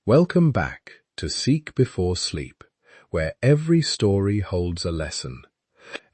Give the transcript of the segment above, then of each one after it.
Welcome back to Seek Before Sleep, where every story holds a lesson.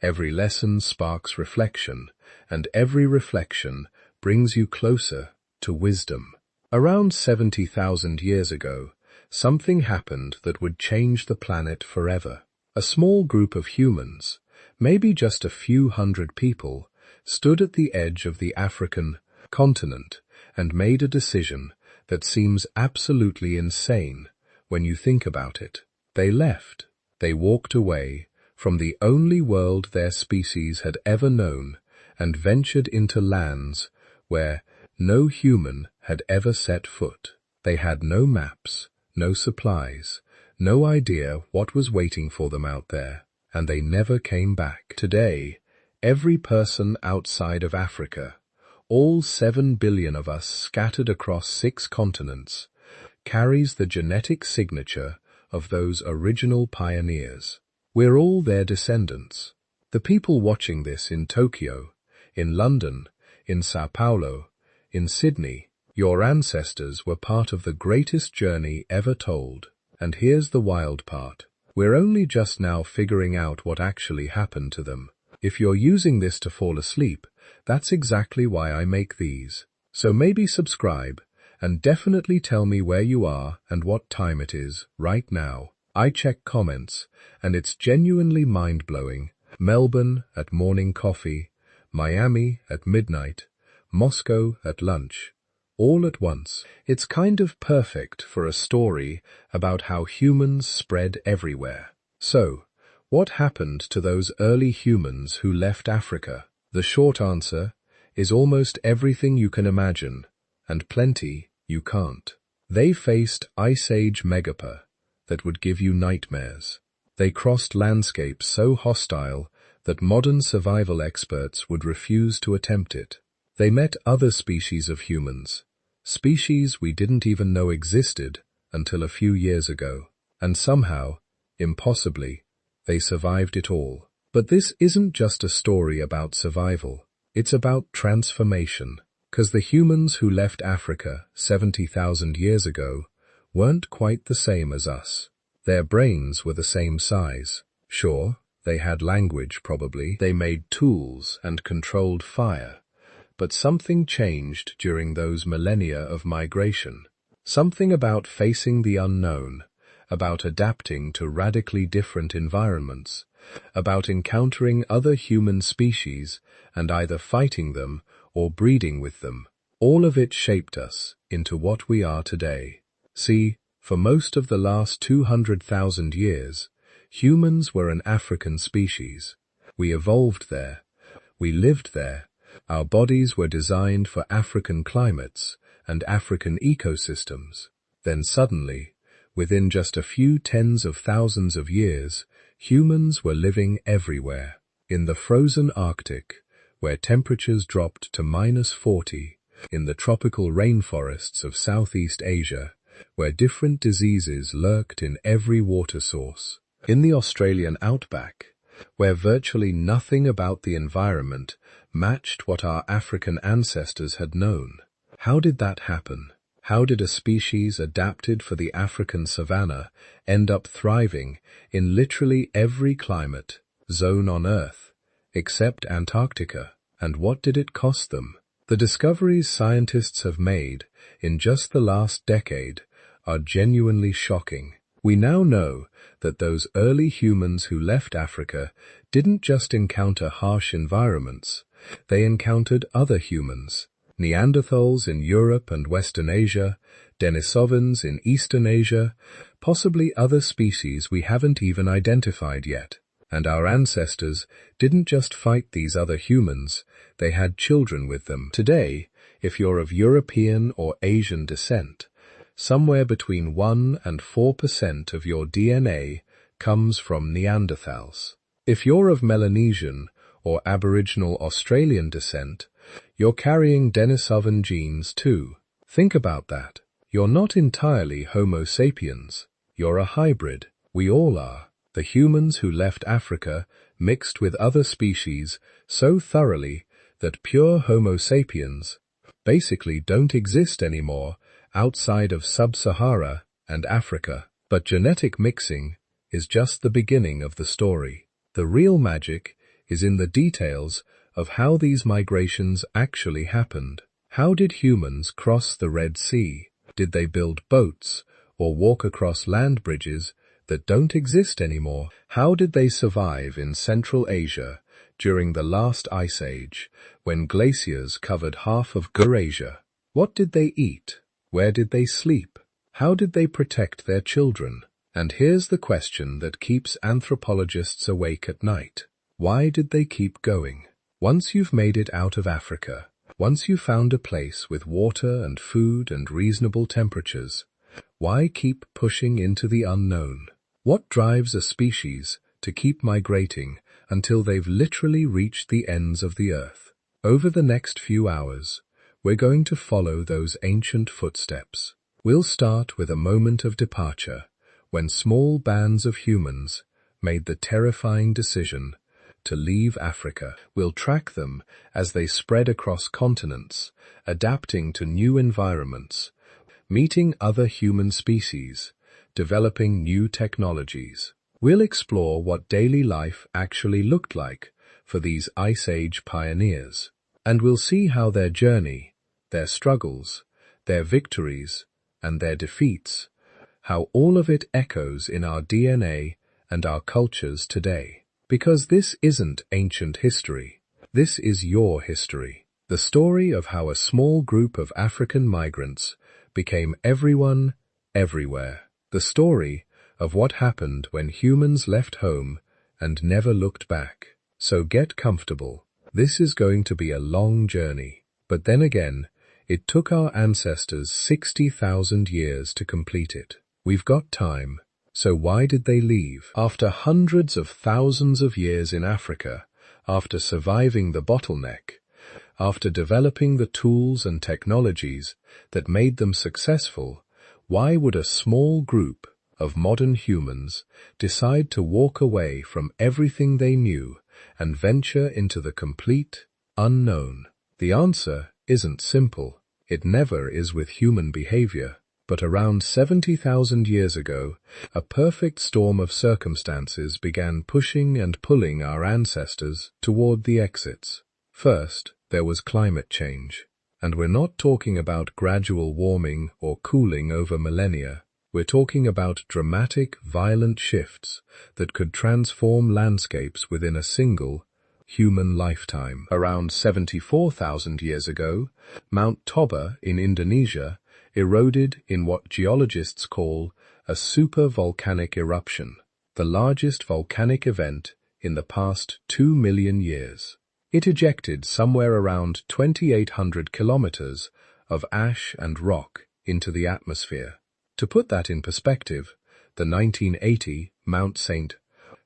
Every lesson sparks reflection, and every reflection brings you closer to wisdom. Around 70,000 years ago, something happened that would change the planet forever. A small group of humans, maybe just a few hundred people, stood at the edge of the African continent and made a decision that seems absolutely insane when you think about it. They left. They walked away from the only world their species had ever known and ventured into lands where no human had ever set foot. They had no maps, no supplies, no idea what was waiting for them out there, and they never came back. Today, every person outside of Africa, all 7 billion of us scattered across 6 continents, carries the genetic signature of those original pioneers. We're all their descendants. The people watching this in Tokyo, in London, in Sao Paulo, in Sydney, your ancestors were part of the greatest journey ever told. And here's the wild part. We're only just now figuring out what actually happened to them. If you're using this to fall asleep, that's exactly why I make these. So maybe subscribe, and definitely tell me where you are and what time it is right now. I check comments, and it's genuinely mind-blowing. Melbourne at morning coffee, Miami at midnight, Moscow at lunch, all at once. It's kind of perfect for a story about how humans spread everywhere. So, what happened to those early humans who left Africa? The short answer is almost everything you can imagine, and plenty you can't. They faced Ice Age megapa that would give you nightmares. They crossed landscapes so hostile that modern survival experts would refuse to attempt it. They met other species of humans, species we didn't even know existed until a few years ago, and somehow, impossibly, they survived it all. But this isn't just a story about survival, it's about transformation, because the humans who left Africa 70,000 years ago weren't quite the same as us. Their brains were the same size. Sure, they had language probably, they made tools and controlled fire, but something changed during those millennia of migration. Something about facing the unknown, about adapting to radically different environments, about encountering other human species and either fighting them or breeding with them. All of it shaped us into what we are today. See, for most of the last 200,000 years, humans were an African species. We evolved there. We lived there. Our bodies were designed for African climates and African ecosystems. Then suddenly, within just a few tens of thousands of years, humans were living everywhere. In the frozen Arctic, where temperatures dropped to -40, in the tropical rainforests of Southeast Asia, where different diseases lurked in every water source, in the Australian outback, where virtually nothing about the environment matched what our African ancestors had known. How did that happen? How did a species adapted for the African savanna end up thriving in literally every climate zone on Earth, except Antarctica? And what did it cost them? The discoveries scientists have made in just the last decade are genuinely shocking. We now know that those early humans who left Africa didn't just encounter harsh environments, they encountered other humans. Neanderthals in Europe and Western Asia, Denisovans in Eastern Asia, possibly other species we haven't even identified yet. And our ancestors didn't just fight these other humans, they had children with them. Today, if you're of European or Asian descent, somewhere between 1 and 4% of your DNA comes from Neanderthals. If you're of Melanesian or Aboriginal Australian descent, you're carrying Denisovan genes too. Think about that. You're not entirely Homo sapiens. You're a hybrid. We all are. The humans who left Africa mixed with other species so thoroughly that pure Homo sapiens basically don't exist anymore outside of Sub-Sahara and Africa. But genetic mixing is just the beginning of the story. The real magic is in the details of how these migrations actually happened. How did humans cross the Red Sea? Did they build boats or walk across land bridges that don't exist anymore? How did they survive in Central Asia during the last ice age, when glaciers covered half of Eurasia? What did they eat? Where did they sleep? How did they protect their children? And here's the question that keeps anthropologists awake at night. Why did they keep going? Once you've made it out of Africa, once you found a place with water and food and reasonable temperatures, why keep pushing into the unknown? What drives a species to keep migrating until they've literally reached the ends of the earth? Over the next few hours, we're going to follow those ancient footsteps. We'll start with a moment of departure, when small bands of humans made the terrifying decision to leave Africa. We'll track them as they spread across continents, adapting to new environments, meeting other human species, developing new technologies. We'll explore what daily life actually looked like for these Ice Age pioneers, and we'll see how their journey, their struggles, their victories, and their defeats, how all of it echoes in our DNA and our cultures today. Because this isn't ancient history. This is your history. The story of how a small group of African migrants became everyone, everywhere. The story of what happened when humans left home and never looked back. So get comfortable. This is going to be a long journey. But then again, it took our ancestors 60,000 years to complete it. We've got time. So why did they leave? After hundreds of thousands of years in Africa, after surviving the bottleneck, after developing the tools and technologies that made them successful, why would a small group of modern humans decide to walk away from everything they knew and venture into the complete unknown? The answer isn't simple. It never is with human behavior. But around 70,000 years ago, a perfect storm of circumstances began pushing and pulling our ancestors toward the exits. First, there was climate change. And we're not talking about gradual warming or cooling over millennia. We're talking about dramatic, violent shifts that could transform landscapes within a single human lifetime. Around 74,000 years ago, Mount Toba in Indonesia eroded in what geologists call a supervolcanic eruption, the largest volcanic event in the past 2 million years. It ejected somewhere around 2,800 kilometers of ash and rock into the atmosphere. To put that in perspective, the 1980 Mount St.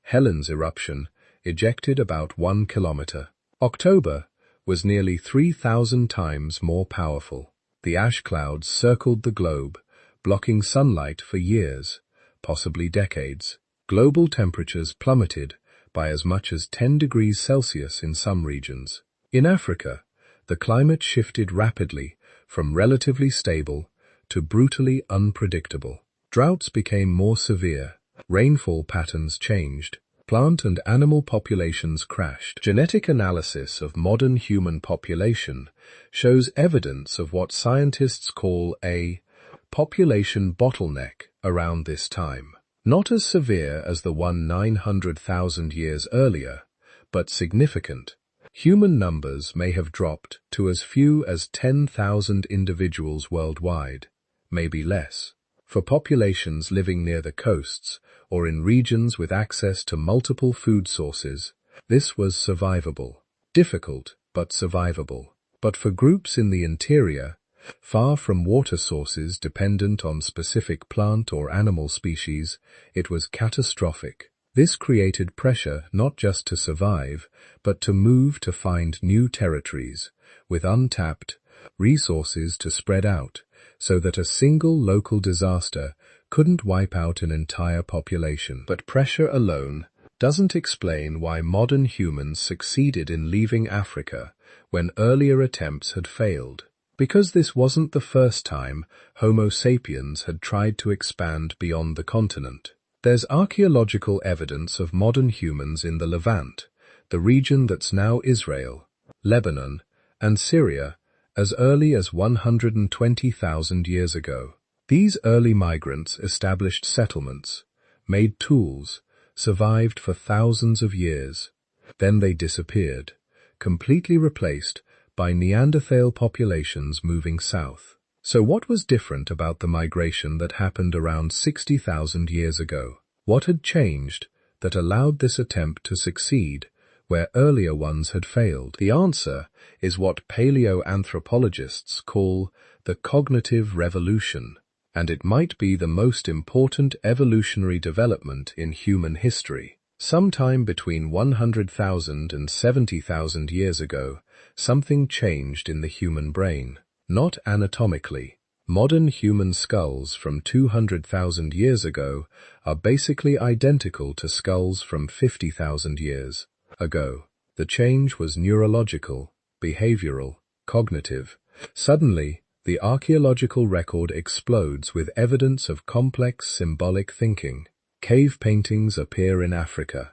Helens eruption ejected about 1 kilometer. October was nearly 3,000 times more powerful. The ash clouds circled the globe, blocking sunlight for years, possibly decades. Global temperatures plummeted by as much as 10 degrees Celsius in some regions. In Africa, the climate shifted rapidly from relatively stable to brutally unpredictable. Droughts became more severe, rainfall patterns changed, plant and animal populations crashed. Genetic analysis of modern human population shows evidence of what scientists call a population bottleneck around this time. Not as severe as the one 900,000 years earlier, but significant. Human numbers may have dropped to as few as 10,000 individuals worldwide, maybe less. For populations living near the coasts or in regions with access to multiple food sources, this was survivable. Difficult, but survivable. But for groups in the interior, far from water sources dependent on specific plant or animal species, it was catastrophic. This created pressure not just to survive, but to move to find new territories, with untapped resources to spread out, so that a single local disaster couldn't wipe out an entire population. But pressure alone doesn't explain why modern humans succeeded in leaving Africa when earlier attempts had failed. Because this wasn't the first time Homo sapiens had tried to expand beyond the continent. There's archaeological evidence of modern humans in the Levant, the region that's now Israel, Lebanon, and Syria, as early as 120,000 years ago. These early migrants established settlements, made tools, survived for thousands of years. Then they disappeared, completely replaced by Neanderthal populations moving south. So what was different about the migration that happened around 60,000 years ago? What had changed that allowed this attempt to succeed where earlier ones had failed? The answer is what paleoanthropologists call the cognitive revolution, and it might be the most important evolutionary development in human history. Sometime between 100,000 and 70,000 years ago, something changed in the human brain. Not anatomically. Modern human skulls from 200,000 years ago are basically identical to skulls from 50,000 years ago. The change was neurological, behavioral, cognitive. Suddenly, the archaeological record explodes with evidence of complex symbolic thinking. Cave paintings appear in Africa.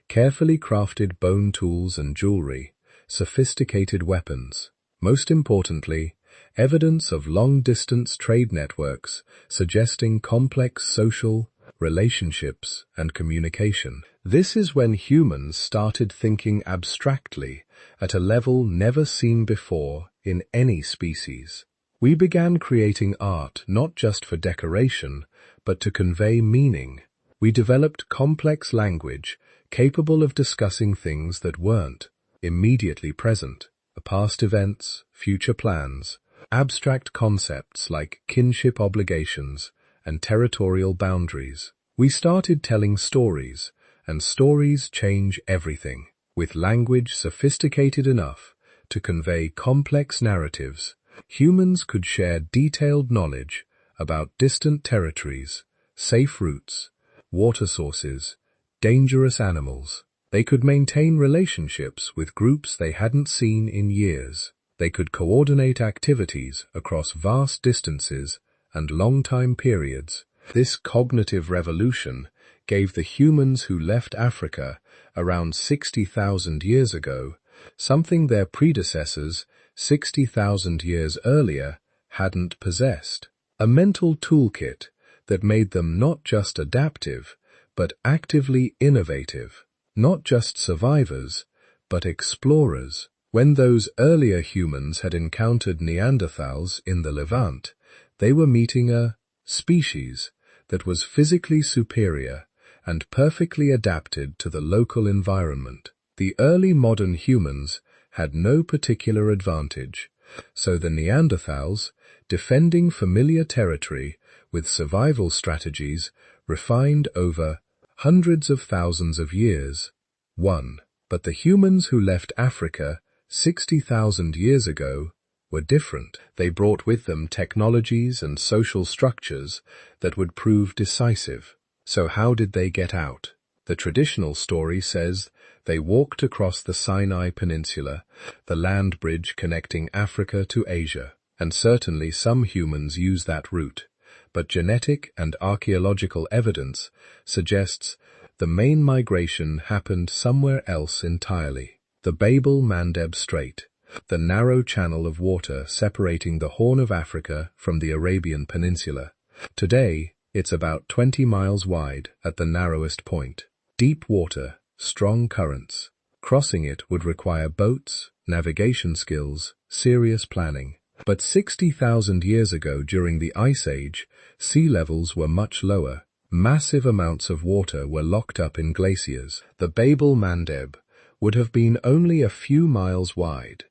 Carefully crafted bone tools and jewelry, sophisticated weapons. Most importantly, evidence of long-distance trade networks suggesting complex social relationships and communication. This is when humans started thinking abstractly at a level never seen before in any species. We began creating art not just for decoration, but to convey meaning. We developed complex language capable of discussing things that weren't immediately present, past events, future plans, abstract concepts like kinship obligations and territorial boundaries. We started telling stories, and stories change everything. With language sophisticated enough to convey complex narratives, humans could share detailed knowledge about distant territories, safe routes, water sources, dangerous animals. They could maintain relationships with groups they hadn't seen in years. They could coordinate activities across vast distances and long time periods. This cognitive revolution gave the humans who left Africa around 60,000 years ago something their predecessors 60,000 years earlier hadn't possessed. A mental toolkit that made them not just adaptive, but actively innovative. Not just survivors, but explorers. When those earlier humans had encountered Neanderthals in the Levant, they were meeting a species that was physically superior and perfectly adapted to the local environment. The early modern humans had no particular advantage, so the Neanderthals, defending familiar territory with survival strategies refined over hundreds of thousands of years, won. But the humans who left Africa 60,000 years ago were different. They brought with them technologies and social structures that would prove decisive. So how did they get out? The traditional story says they walked across the Sinai Peninsula, the land bridge connecting Africa to Asia. And certainly some humans use that route. But genetic and archaeological evidence suggests the main migration happened somewhere else entirely. The Bab-el-Mandeb Strait, the narrow channel of water separating the Horn of Africa from the Arabian Peninsula. Today, it's about 20 miles wide at the narrowest point. Deep water, strong currents. Crossing it would require boats, navigation skills, serious planning. But 60,000 years ago during the Ice Age, sea levels were much lower. Massive amounts of water were locked up in glaciers. The Bab-el-Mandeb would have been only a few miles wide,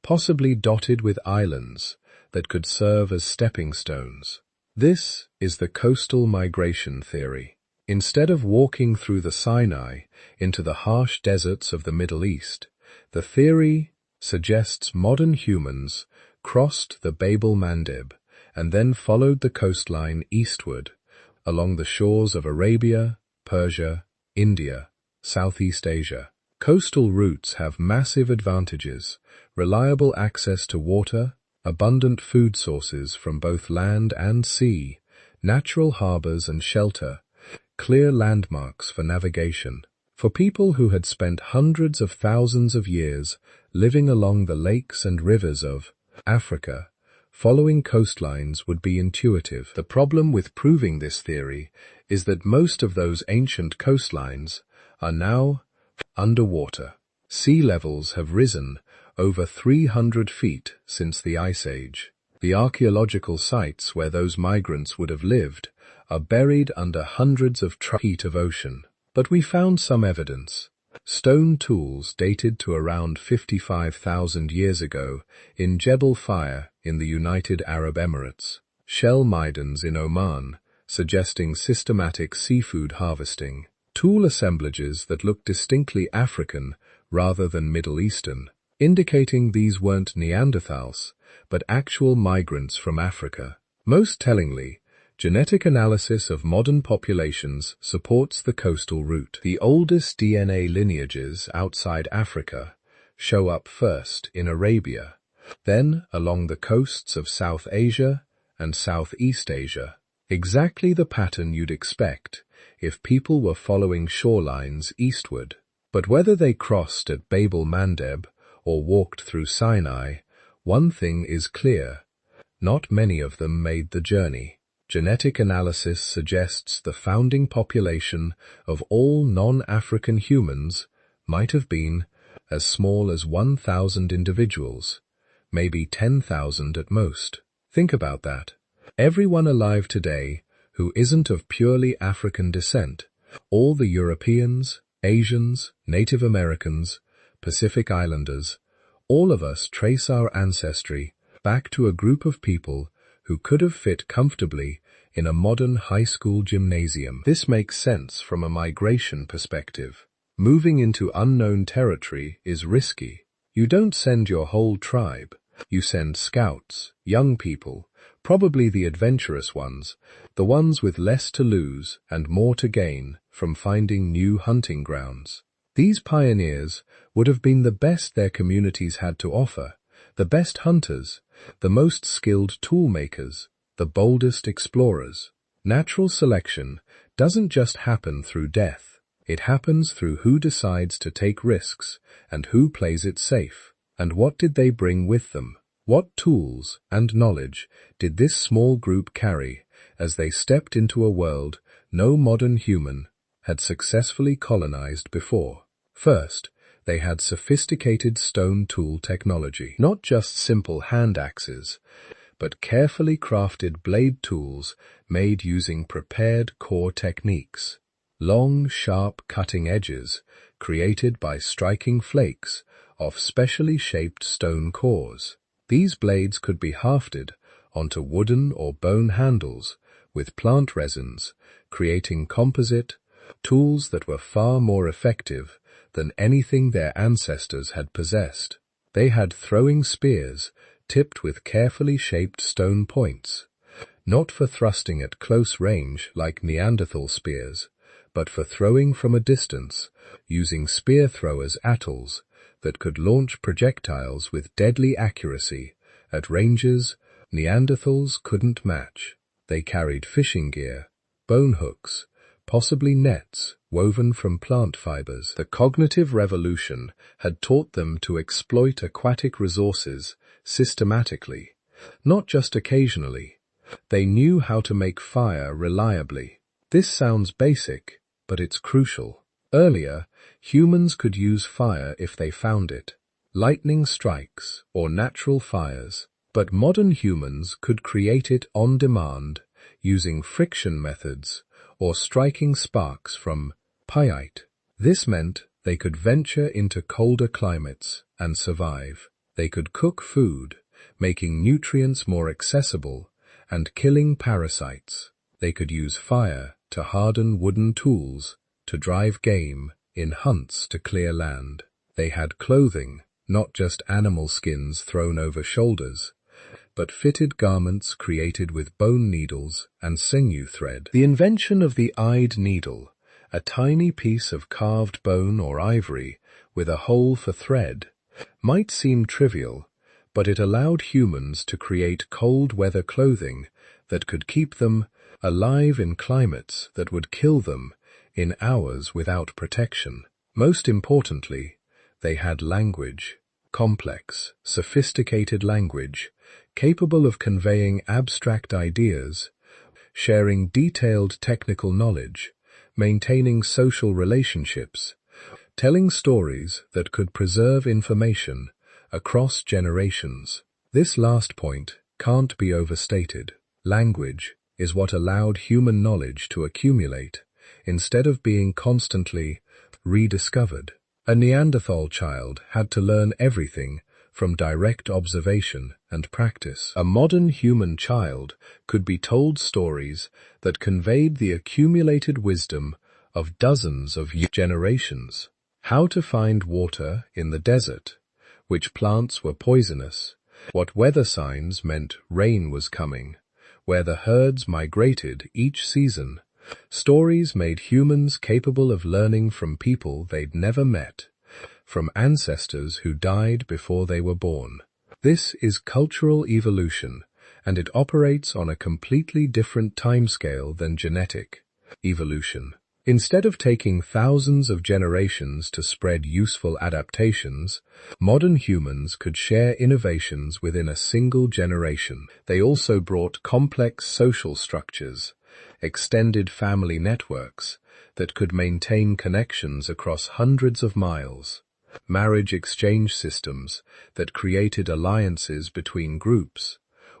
possibly dotted with islands that could serve as stepping stones. This is the coastal migration theory. Instead of walking through the Sinai into the harsh deserts of the Middle East, the theory suggests modern humans crossed the Bab-el-Mandeb and then followed the coastline eastward along the shores of Arabia, Persia, India, Southeast Asia. Coastal routes have massive advantages: reliable access to water, abundant food sources from both land and sea, natural harbors and shelter, clear landmarks for navigation. For people who had spent hundreds of thousands of years living along the lakes and rivers of Africa, following coastlines would be intuitive. The problem with proving this theory is that most of those ancient coastlines are now underwater. Sea levels have risen over 300 feet since the Ice Age. The archaeological sites where those migrants would have lived are buried under hundreds of feet of ocean. But we found some evidence. Stone tools dated to around 55,000 years ago in Jebel Fire in the United Arab Emirates. Shell maidens in Oman, suggesting systematic seafood harvesting. Tool assemblages that look distinctly African rather than Middle Eastern, indicating these weren't Neanderthals, but actual migrants from Africa. Most tellingly, genetic analysis of modern populations supports the coastal route. The oldest DNA lineages outside Africa show up first in Arabia, then along the coasts of South Asia and Southeast Asia. Exactly the pattern you'd expect if people were following shorelines eastward. But whether they crossed at Bab el-Mandeb or walked through Sinai, one thing is clear: not many of them made the journey. Genetic analysis suggests the founding population of all non-African humans might have been as small as 1,000 individuals, maybe 10,000 at most. Think about that. Everyone alive today who isn't of purely African descent, all the Europeans, Asians, Native Americans, Pacific Islanders, all of us trace our ancestry back to a group of people who could have fit comfortably in a modern high school gymnasium. This makes sense from a migration perspective. Moving into unknown territory is risky. You don't send your whole tribe. You send scouts, young people, probably the adventurous ones, the ones with less to lose and more to gain from finding new hunting grounds. These pioneers would have been the best their communities had to offer, the best hunters, the most skilled tool makers, the boldest explorers. Natural selection doesn't just happen through death. It happens through who decides to take risks and who plays it safe. And what did they bring with them? What tools and knowledge did this small group carry as they stepped into a world no modern human had successfully colonized before? First, they had sophisticated stone tool technology, not just simple hand axes, but carefully crafted blade tools made using prepared core techniques. Long, sharp cutting edges created by striking flakes off specially shaped stone cores. These blades could be hafted onto wooden or bone handles with plant resins, creating composite tools that were far more effective than anything their ancestors had possessed. They had throwing spears tipped with carefully shaped stone points, not for thrusting at close range like Neanderthal spears, but for throwing from a distance, using spear throwers' atolls that could launch projectiles with deadly accuracy at ranges Neanderthals couldn't match. They carried fishing gear, bone hooks, possibly nets woven from plant fibers. The cognitive revolution had taught them to exploit aquatic resources systematically, not just occasionally. They knew how to make fire reliably. This sounds basic, but it's crucial. Earlier, humans could use fire if they found it, lightning strikes or natural fires, but modern humans could create it on demand using friction methods or striking sparks from pyite. This meant they could venture into colder climates and survive. They could cook food, making nutrients more accessible and killing parasites. They could use fire to harden wooden tools, to drive game in hunts to clear land. They had clothing, not just animal skins thrown over shoulders, but fitted garments created with bone needles and sinew thread. The invention of the eyed needle, a tiny piece of carved bone or ivory with a hole for thread, might seem trivial, but it allowed humans to create cold-weather clothing that could keep them alive in climates that would kill them in hours without protection. Most importantly, they had language, complex, sophisticated language, capable of conveying abstract ideas, sharing detailed technical knowledge, maintaining social relationships, telling stories that could preserve information across generations. This last point can't be overstated. Language is what allowed human knowledge to accumulate, instead of being constantly rediscovered. A Neanderthal child had to learn everything from direct observation and practice. A modern human child could be told stories that conveyed the accumulated wisdom of dozens of generations. How to find water in the desert, which plants were poisonous, what weather signs meant rain was coming, where the herds migrated each season. Stories made humans capable of learning from people they'd never met, from ancestors who died before they were born. This is cultural evolution, and it operates on a completely different timescale than genetic evolution. Instead of taking thousands of generations to spread useful adaptations, modern humans could share innovations within a single generation. They also brought complex social structures, extended family networks that could maintain connections across hundreds of miles, marriage exchange systems that created alliances between groups,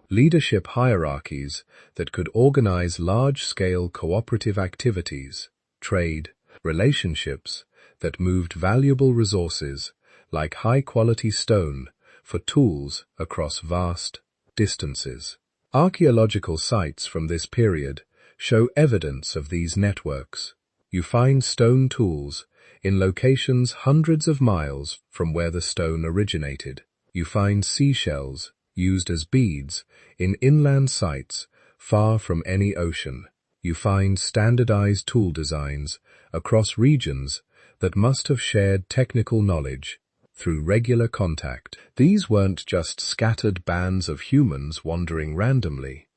leadership hierarchies that could organize large-scale cooperative activities, trade, relationships that moved valuable resources like high-quality stone for tools across vast distances. Archaeological sites from this period show evidence of these networks. You find stone tools in locations hundreds of miles from where the stone originated. You find seashells used as beads in inland sites far from any ocean. You find standardized tool designs across regions that must have shared technical knowledge through regular contact. These weren't just scattered bands of humans wandering randomly.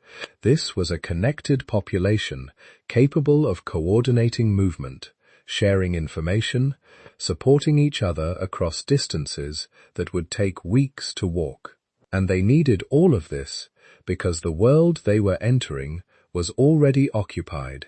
This was a connected population capable of coordinating movement, sharing information, supporting each other across distances that would take weeks to walk. And they needed all of this because the world they were entering was already occupied,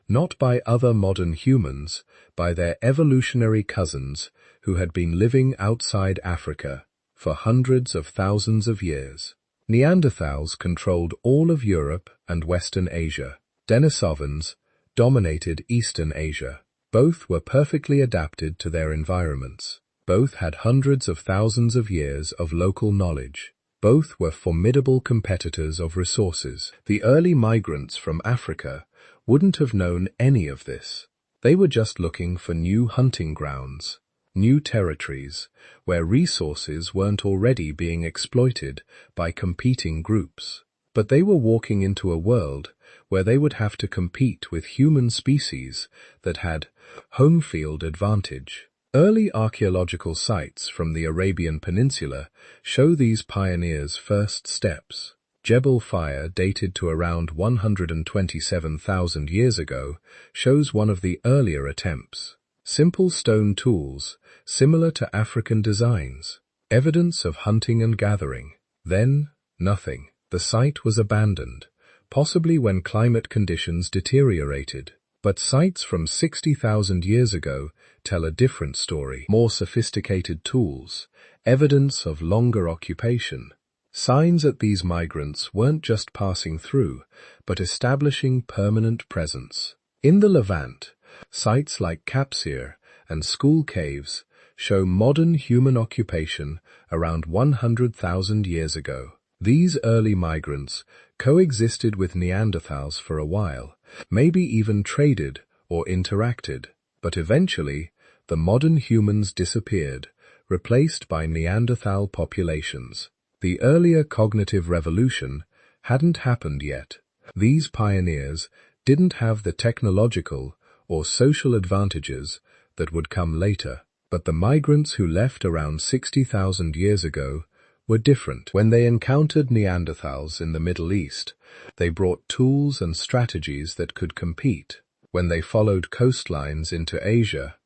not by other modern humans, by their evolutionary cousins who had been living outside Africa for hundreds of thousands of years. Neanderthals controlled all of Europe and Western Asia. Denisovans dominated Eastern Asia. Both were perfectly adapted to their environments. Both had hundreds of thousands of years of local knowledge. Both were formidable competitors of resources. The early migrants from Africa wouldn't have known any of this. They were just looking for new hunting grounds, new territories, where resources weren't already being exploited by competing groups. But they were walking into a world where they would have to compete with human species that had home field advantage. Early archaeological sites from the Arabian Peninsula show these pioneers' first steps. Jebel Fire, dated to around 127,000 years ago, shows one of the earlier attempts. Simple stone tools, similar to African designs. Evidence of hunting and gathering. Then, nothing. The site was abandoned, possibly when climate conditions deteriorated. But sites from 60,000 years ago tell a different story. More sophisticated tools, evidence of longer occupation. Signs that these migrants weren't just passing through, but establishing permanent presence. In the Levant, sites like Capsir and School Caves show modern human occupation around 100,000 years ago. These early migrants coexisted with Neanderthals for a while, maybe even traded or interacted, but eventually the modern humans disappeared, replaced by Neanderthal populations. The earlier cognitive revolution hadn't happened yet. These pioneers didn't have the technological or social advantages that would come later, but the migrants who left around 60,000 years ago were different. When they encountered Neanderthals in the Middle East, they brought tools and strategies that could compete. When they followed coastlines into Asia,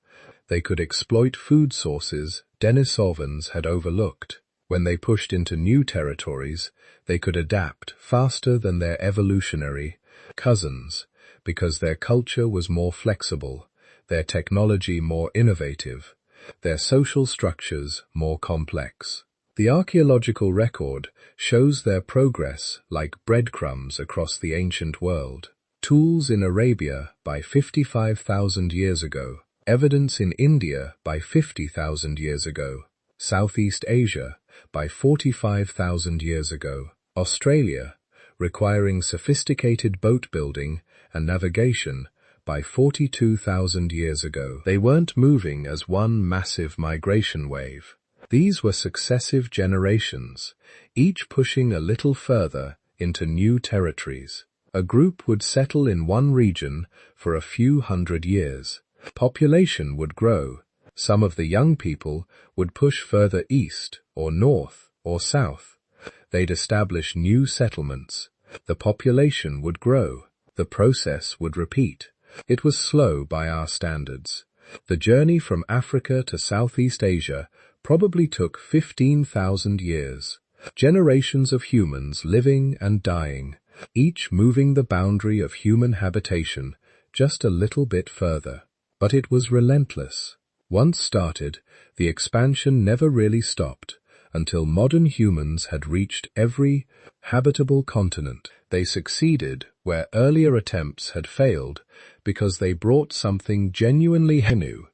they could exploit food sources Denisovans had overlooked. When they pushed into new territories, they could adapt faster than their evolutionary cousins, because their culture was more flexible, their technology more innovative, their social structures more complex. The archaeological record shows their progress like breadcrumbs across the ancient world. Tools in Arabia by 55,000 years ago, evidence in India by 50,000 years ago, Southeast Asia by 45,000 years ago, Australia, requiring sophisticated boat building and navigation by 42,000 years ago. They weren't moving as one massive migration wave. These were successive generations, each pushing a little further into new territories. A group would settle in one region for a few hundred years. Population would grow. Some of the young people would push further east or north or south. They'd establish new settlements. The population would grow. The process would repeat. It was slow by our standards. The journey from Africa to Southeast Asia probably took 15,000 years. Generations of humans living and dying, each moving the boundary of human habitation just a little bit further. But it was relentless. Once started, the expansion never really stopped until modern humans had reached every habitable continent. They succeeded where earlier attempts had failed because they brought something genuinely new,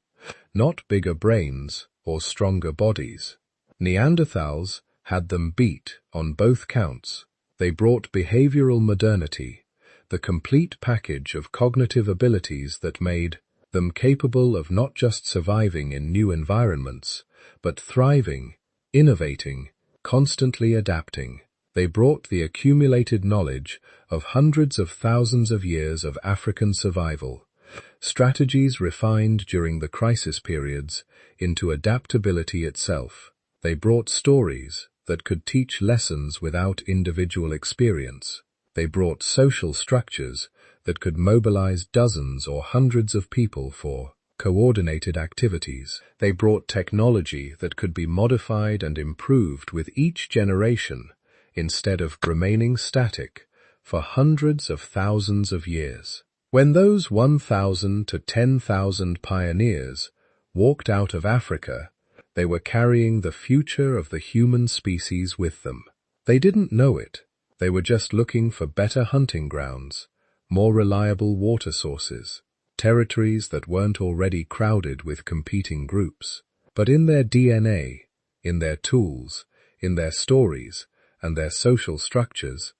not bigger brains or stronger bodies. Neanderthals had them beat on both counts. They brought behavioral modernity, the complete package of cognitive abilities that made them capable of not just surviving in new environments, but thriving, innovating, constantly adapting. They brought the accumulated knowledge of hundreds of thousands of years of African survival, strategies refined during the crisis periods, into adaptability itself. They brought stories that could teach lessons without individual experience. They brought social structures that could mobilize dozens or hundreds of people for coordinated activities. They brought technology that could be modified and improved with each generation instead of remaining static for hundreds of thousands of years. When those 1,000 to 10,000 pioneers walked out of Africa, they were carrying the future of the human species with them. They didn't know it. They were just looking for better hunting grounds, more reliable water sources, territories that weren't already crowded with competing groups. But in their DNA, in their tools, in their stories, and their social structures,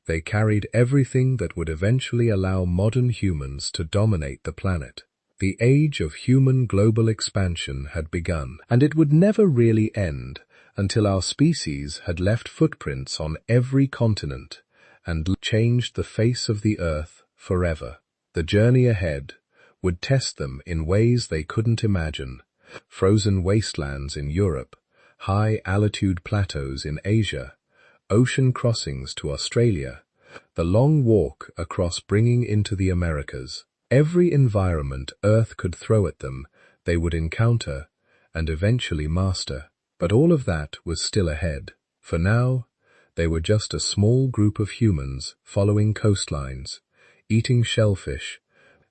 they carried everything that would eventually allow modern humans to dominate the planet. The age of human global expansion had begun, and it would never really end until our species had left footprints on every continent and changed the face of the earth forever. The journey ahead would test them in ways they couldn't imagine. Frozen wastelands in Europe, high-altitude plateaus in Asia, ocean crossings to Australia, the long walk across bringing into the Americas. Every environment Earth could throw at them, they would encounter and eventually master. But all of that was still ahead. For now, they were just a small group of humans following coastlines, eating shellfish,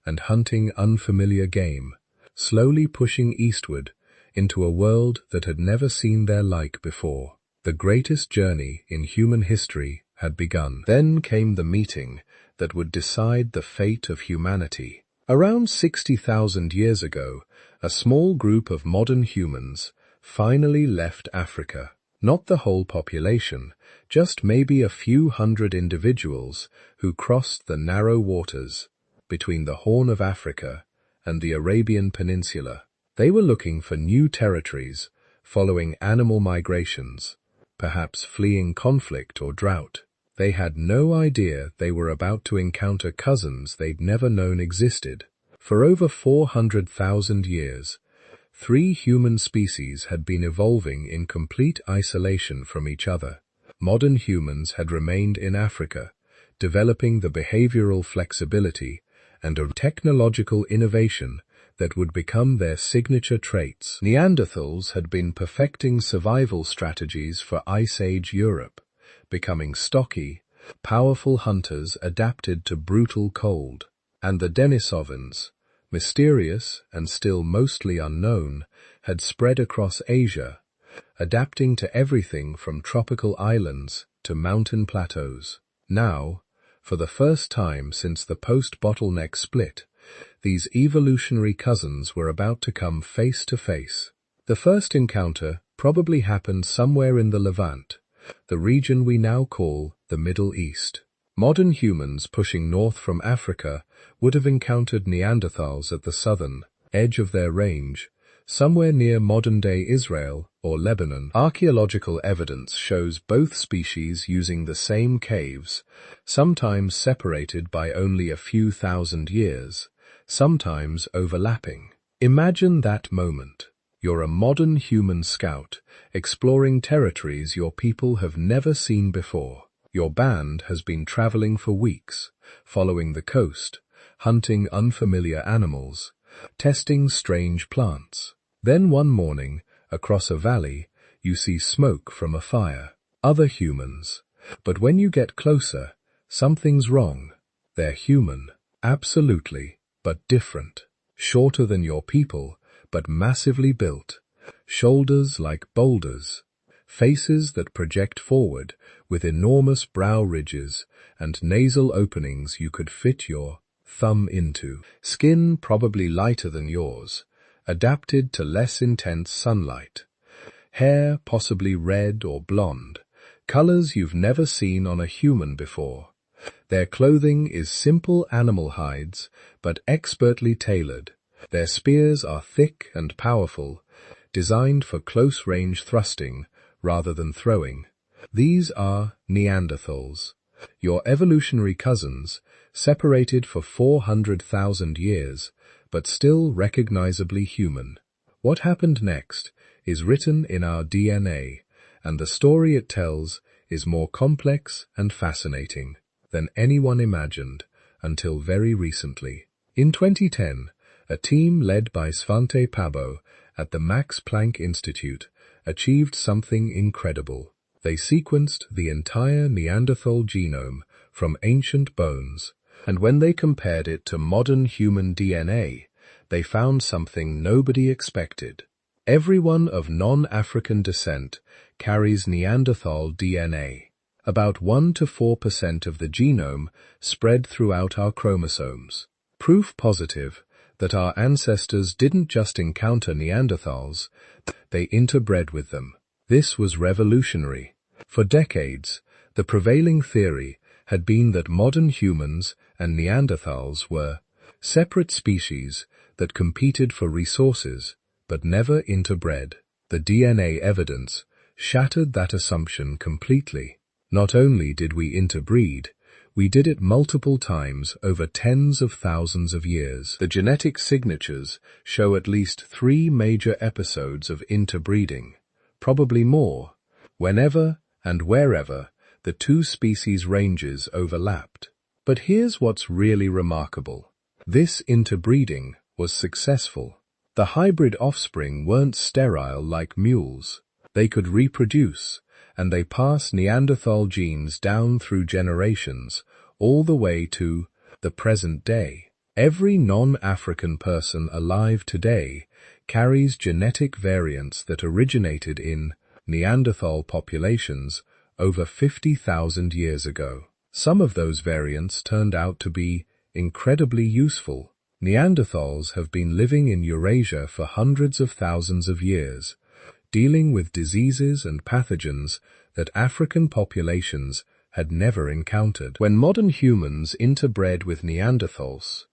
and hunting unfamiliar game, slowly pushing eastward into a world that had never seen their like before. The greatest journey in human history had begun. Then came the meeting that would decide the fate of humanity. Around 60,000 years ago, a small group of modern humans finally left Africa. Not the whole population, just maybe a few hundred individuals who crossed the narrow waters between the Horn of Africa and the Arabian Peninsula. They were looking for new territories, following animal migrations, perhaps fleeing conflict or drought. They had no idea they were about to encounter cousins they'd never known existed. For over 400,000 years, three human species had been evolving in complete isolation from each other. Modern humans had remained in Africa, developing the behavioral flexibility and a technological innovation that would become their signature traits. Neanderthals had been perfecting survival strategies for Ice Age Europe, becoming stocky, powerful hunters adapted to brutal cold. And the Denisovans, mysterious and still mostly unknown, had spread across Asia, adapting to everything from tropical islands to mountain plateaus. Now, for the first time since the post-bottleneck split, these evolutionary cousins were about to come face to face. The first encounter probably happened somewhere in the Levant, the region we now call the Middle East. Modern humans pushing north from Africa would have encountered Neanderthals at the southern edge of their range, somewhere near modern-day Israel or Lebanon. Archaeological evidence shows both species using the same caves, sometimes separated by only a few thousand years, sometimes overlapping. Imagine that moment. You're a modern human scout, exploring territories your people have never seen before. Your band has been traveling for weeks, following the coast, hunting unfamiliar animals, testing strange plants. Then one morning, across a valley, you see smoke from a fire. Other humans. But when you get closer, something's wrong. They're human, absolutely, but different. Shorter than your people, but massively built. Shoulders like boulders. Faces that project forward with enormous brow ridges and nasal openings you could fit your thumb into. Skin probably lighter than yours, adapted to less intense sunlight. Hair possibly red or blonde, colors you've never seen on a human before. Their clothing is simple animal hides, but expertly tailored. Their spears are thick and powerful, designed for close-range thrusting rather than throwing. These are Neanderthals, your evolutionary cousins, separated for 400,000 years, but still recognizably human. What happened next is written in our DNA, and the story it tells is more complex and fascinating than anyone imagined until very recently. In 2010, a team led by Svante Pääbo at the Max Planck Institute achieved something incredible. They sequenced the entire Neanderthal genome from ancient bones, and when they compared it to modern human DNA, they found something nobody expected. Everyone of non-African descent carries Neanderthal DNA. About 1 to 4% of the genome spread throughout our chromosomes. Proof positive that our ancestors didn't just encounter Neanderthals, they interbred with them. This was revolutionary. For decades, the prevailing theory had been that modern humans and Neanderthals were separate species that competed for resources, but never interbred. The DNA evidence shattered that assumption completely. Not only did we interbreed, we did it multiple times over tens of thousands of years. The genetic signatures show at least 3 major episodes of interbreeding, probably more, whenever and wherever the two species ranges overlapped. But here's what's really remarkable. This interbreeding was successful. The hybrid offspring weren't sterile like mules. They could reproduce, and they pass Neanderthal genes down through generations, all the way to the present day. Every non-African person alive today carries genetic variants that originated in Neanderthal populations over 50,000 years ago. Some of those variants turned out to be incredibly useful. Neanderthals have been living in Eurasia for hundreds of thousands of years, dealing with diseases and pathogens that African populations had never encountered. When modern humans interbred with Neanderthals,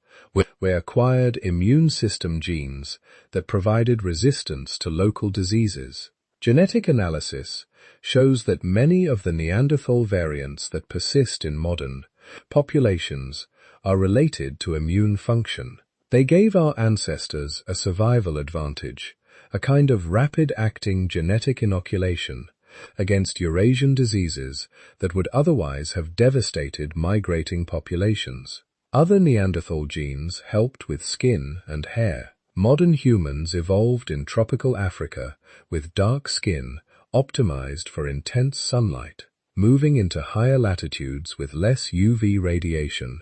we acquired immune system genes that provided resistance to local diseases. Genetic analysis shows that many of the Neanderthal variants that persist in modern populations are related to immune function. They gave our ancestors a survival advantage, a kind of rapid-acting genetic inoculation against Eurasian diseases that would otherwise have devastated migrating populations. Other Neanderthal genes helped with skin and hair. Modern humans evolved in tropical Africa with dark skin optimized for intense sunlight. Moving into higher latitudes with less UV radiation,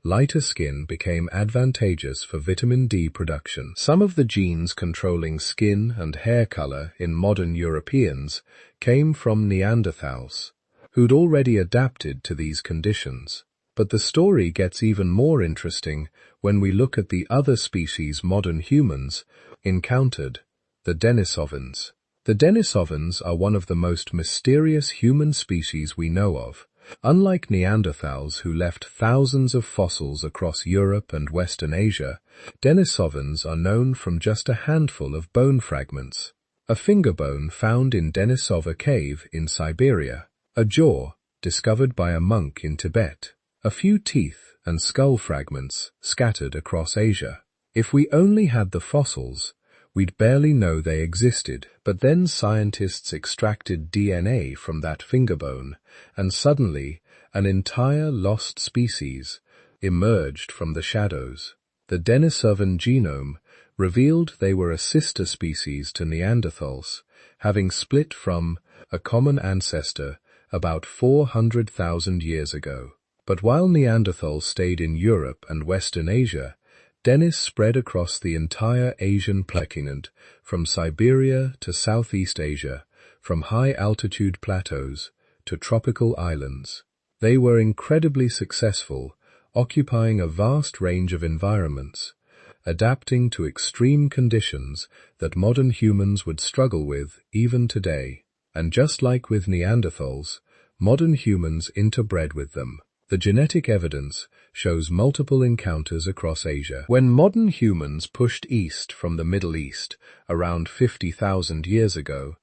lighter skin became advantageous for vitamin D production. Some of the genes controlling skin and hair color in modern Europeans came from Neanderthals, who'd already adapted to these conditions. But the story gets even more interesting when we look at the other species modern humans encountered, the Denisovans. The Denisovans are one of the most mysterious human species we know of. Unlike Neanderthals who left thousands of fossils across Europe and Western Asia, Denisovans are known from just a handful of bone fragments. A finger bone found in Denisova Cave in Siberia, a jaw discovered by a monk in Tibet, a few teeth and skull fragments scattered across Asia. If we only had the fossils, we'd barely know they existed, but then scientists extracted DNA from that finger bone, and suddenly an entire lost species emerged from the shadows. The Denisovan genome revealed they were a sister species to Neanderthals, having split from a common ancestor about 400,000 years ago. But while Neanderthals stayed in Europe and Western Asia, Denis spread across the entire Asian continent, from Siberia to Southeast Asia, from high-altitude plateaus to tropical islands. They were incredibly successful, occupying a vast range of environments, adapting to extreme conditions that modern humans would struggle with even today. And just like with Neanderthals, modern humans interbred with them. The genetic evidence shows multiple encounters across Asia. When modern humans pushed east from the Middle East around 50,000 years ago,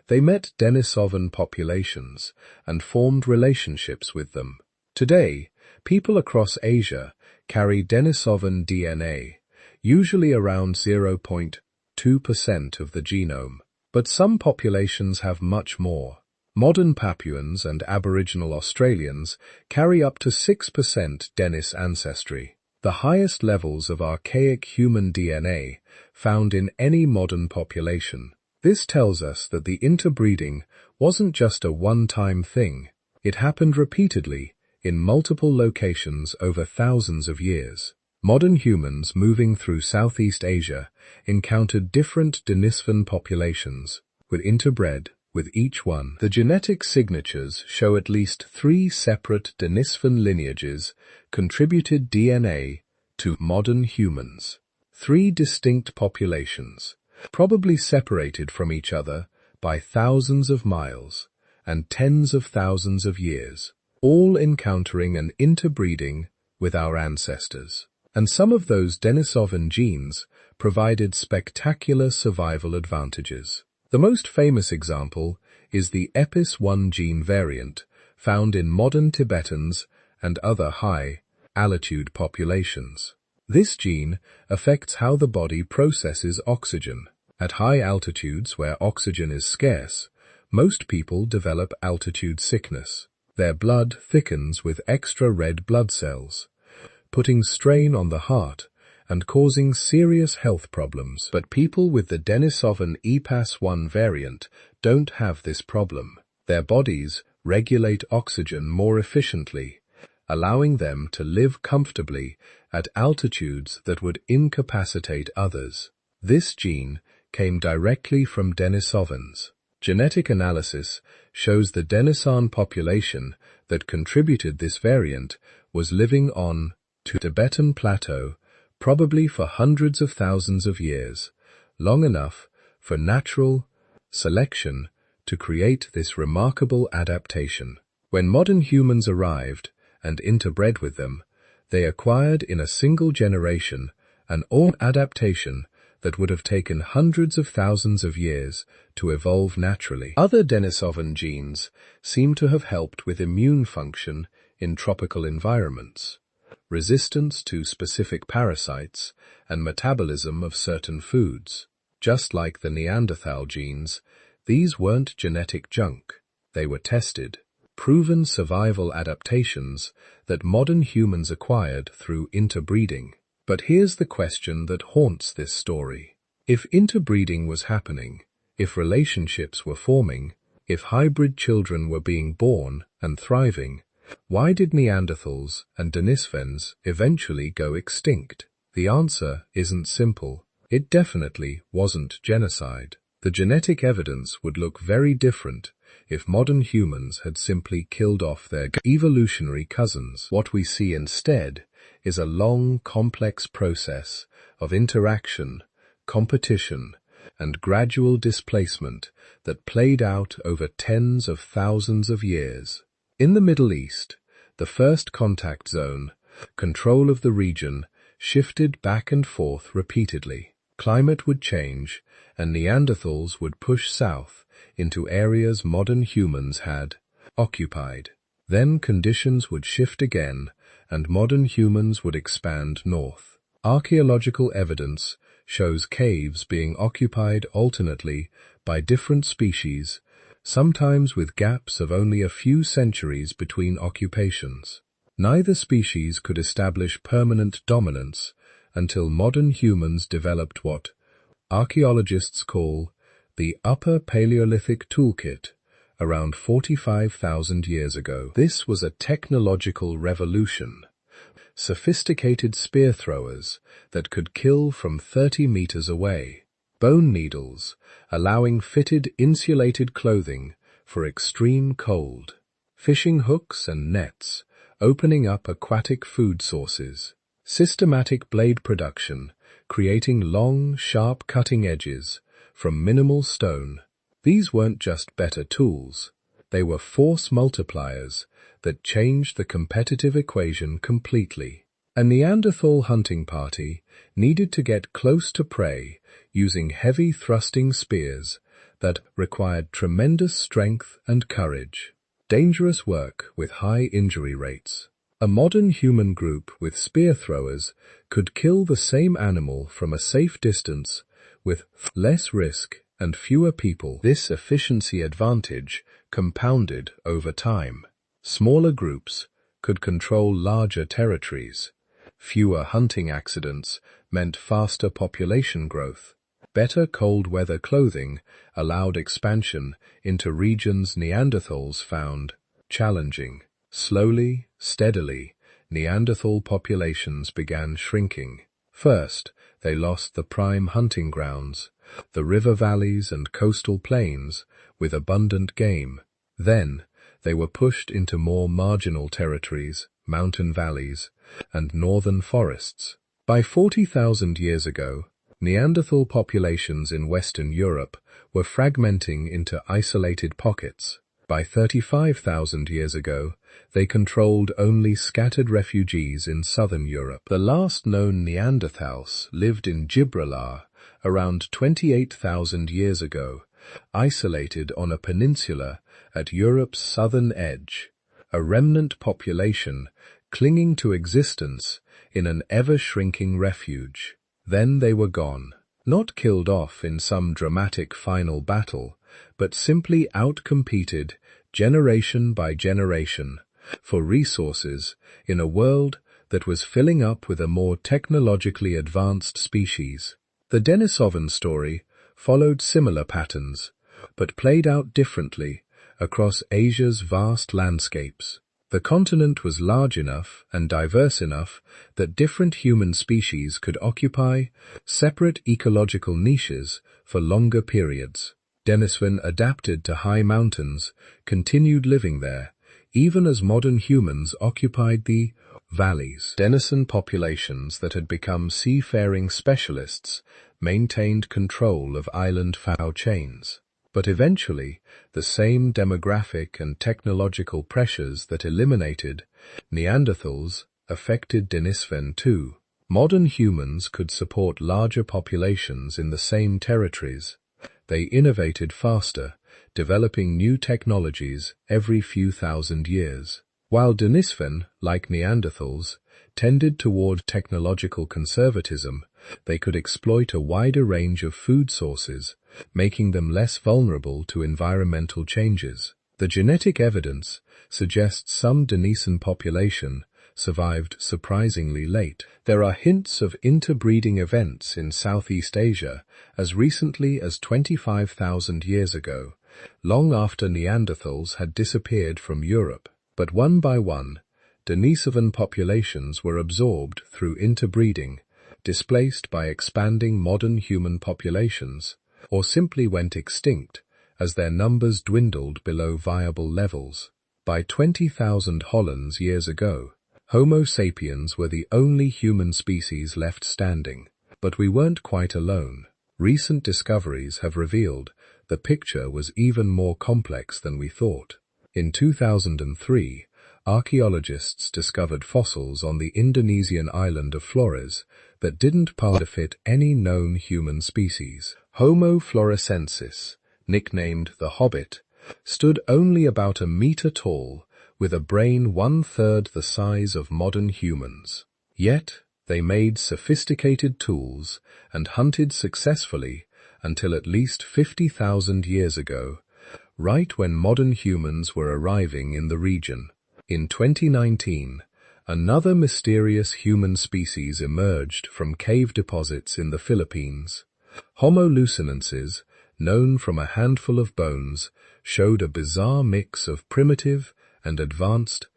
they met Denisovan populations and formed relationships with them. Today, people across Asia carry Denisovan DNA, usually around 0.2% of the genome, but some populations have much more. Modern Papuans and Aboriginal Australians carry up to 6% Denis ancestry, the highest levels of archaic human DNA found in any modern population. This tells us that the interbreeding wasn't just a one-time thing. It happened repeatedly in multiple locations over thousands of years. Modern humans moving through Southeast Asia encountered different Denisovan populations, with interbred with each one. The genetic signatures show at least 3 separate Denisovan lineages contributed DNA to modern humans. 3 distinct populations, probably separated from each other by thousands of miles and tens of thousands of years, all encountering and interbreeding with our ancestors. And some of those Denisovan genes provided spectacular survival advantages. The most famous example is the EPIS1 gene variant found in modern Tibetans and other high-altitude populations. This gene affects how the body processes oxygen. At high altitudes where oxygen is scarce, most people develop altitude sickness. Their blood thickens with extra red blood cells, putting strain on the heart and causing serious health problems. But people with the Denisovan EPAS1 variant don't have this problem. Their bodies regulate oxygen more efficiently, allowing them to live comfortably at altitudes that would incapacitate others. This gene came directly from Denisovans. Genetic analysis shows the Denisovan population that contributed this variant was living on the Tibetan plateau probably for hundreds of thousands of years, long enough for natural selection to create this remarkable adaptation. When modern humans arrived and interbred with them, they acquired in a single generation an adaptation that would have taken hundreds of thousands of years to evolve naturally. Other Denisovan genes seem to have helped with immune function in tropical environments, resistance to specific parasites, and metabolism of certain foods. Just like the Neanderthal genes, these weren't genetic junk. They were tested, proven survival adaptations that modern humans acquired through interbreeding. But here's the question that haunts this story. If interbreeding was happening, if relationships were forming, if hybrid children were being born and thriving, why did Neanderthals and Denisovans eventually go extinct? The answer isn't simple. It definitely wasn't genocide. The genetic evidence would look very different if modern humans had simply killed off their evolutionary cousins. What we see instead is a long, complex process of interaction, competition, and gradual displacement that played out over tens of thousands of years. In the Middle East, the first contact zone, control of the region, shifted back and forth repeatedly. Climate would change, and Neanderthals would push south into areas modern humans had occupied. Then conditions would shift again, and modern humans would expand north. Archaeological evidence shows caves being occupied alternately by different species, sometimes with gaps of only a few centuries between occupations. Neither species could establish permanent dominance until modern humans developed what archaeologists call the Upper Paleolithic Toolkit around 45,000 years ago. This was a technological revolution. Sophisticated spear throwers that could kill from 30 meters away. Bone needles, allowing fitted insulated clothing for extreme cold. Fishing hooks and nets, opening up aquatic food sources. Systematic blade production, creating long, sharp cutting edges from minimal stone. These weren't just better tools. They were force multipliers that changed the competitive equation completely. A Neanderthal hunting party needed to get close to prey using heavy thrusting spears that required tremendous strength and courage. Dangerous work with high injury rates. A modern human group with spear throwers could kill the same animal from a safe distance with less risk and fewer people. This efficiency advantage compounded over time. Smaller groups could control larger territories. Fewer hunting accidents meant faster population growth. Better cold weather clothing allowed expansion into regions Neanderthals found challenging. Slowly, steadily, Neanderthal populations began shrinking. First, they lost the prime hunting grounds, the river valleys and coastal plains with abundant game. Then, they were pushed into more marginal territories, mountain valleys, and northern forests. By 40,000 years ago, Neanderthal populations in Western Europe were fragmenting into isolated pockets. By 35,000 years ago, they controlled only scattered refugees in southern Europe. The last known Neanderthals lived in Gibraltar around 28,000 years ago, isolated on a peninsula at Europe's southern edge, a remnant population clinging to existence in an ever-shrinking refuge. Then they were gone, not killed off in some dramatic final battle, but simply outcompeted generation by generation for resources in a world that was filling up with a more technologically advanced species. The Denisovan story followed similar patterns, but played out differently across Asia's vast landscapes. The continent was large enough and diverse enough that different human species could occupy separate ecological niches for longer periods. Denisovan adapted to high mountains, continued living there, even as modern humans occupied the valleys. Denisovan populations that had become seafaring specialists maintained control of island food chains. But eventually, the same demographic and technological pressures that eliminated Neanderthals affected Denisovan too. Modern humans could support larger populations in the same territories. They innovated faster, developing new technologies every few thousand years. While Denisovan, like Neanderthals, tended toward technological conservatism, They could exploit a wider range of food sources, making them less vulnerable to environmental changes. The genetic evidence suggests some Denisovan population survived surprisingly late. There are hints of interbreeding events in Southeast Asia as recently as 25,000 years ago, long after Neanderthals had disappeared from Europe. But one by one, Denisovan populations were absorbed through interbreeding, displaced by expanding modern human populations, or simply went extinct as their numbers dwindled below viable levels. By 20,000 Hollands years ago, Homo sapiens were the only human species left standing. But we weren't quite alone. Recent discoveries have revealed the picture was even more complex than we thought. In 2003, archaeologists discovered fossils on the Indonesian island of Flores that didn't fit any known human species. Homo florescensis, nicknamed the Hobbit, stood only about a meter tall, with a brain 1/3 the size of modern humans. Yet, they made sophisticated tools and hunted successfully until at least 50,000 years ago, right when modern humans were arriving in the region. In 2019, another mysterious human species emerged from cave deposits in the Philippines. Homo lucenensis, known from a handful of bones, showed a bizarre mix of primitive and advanced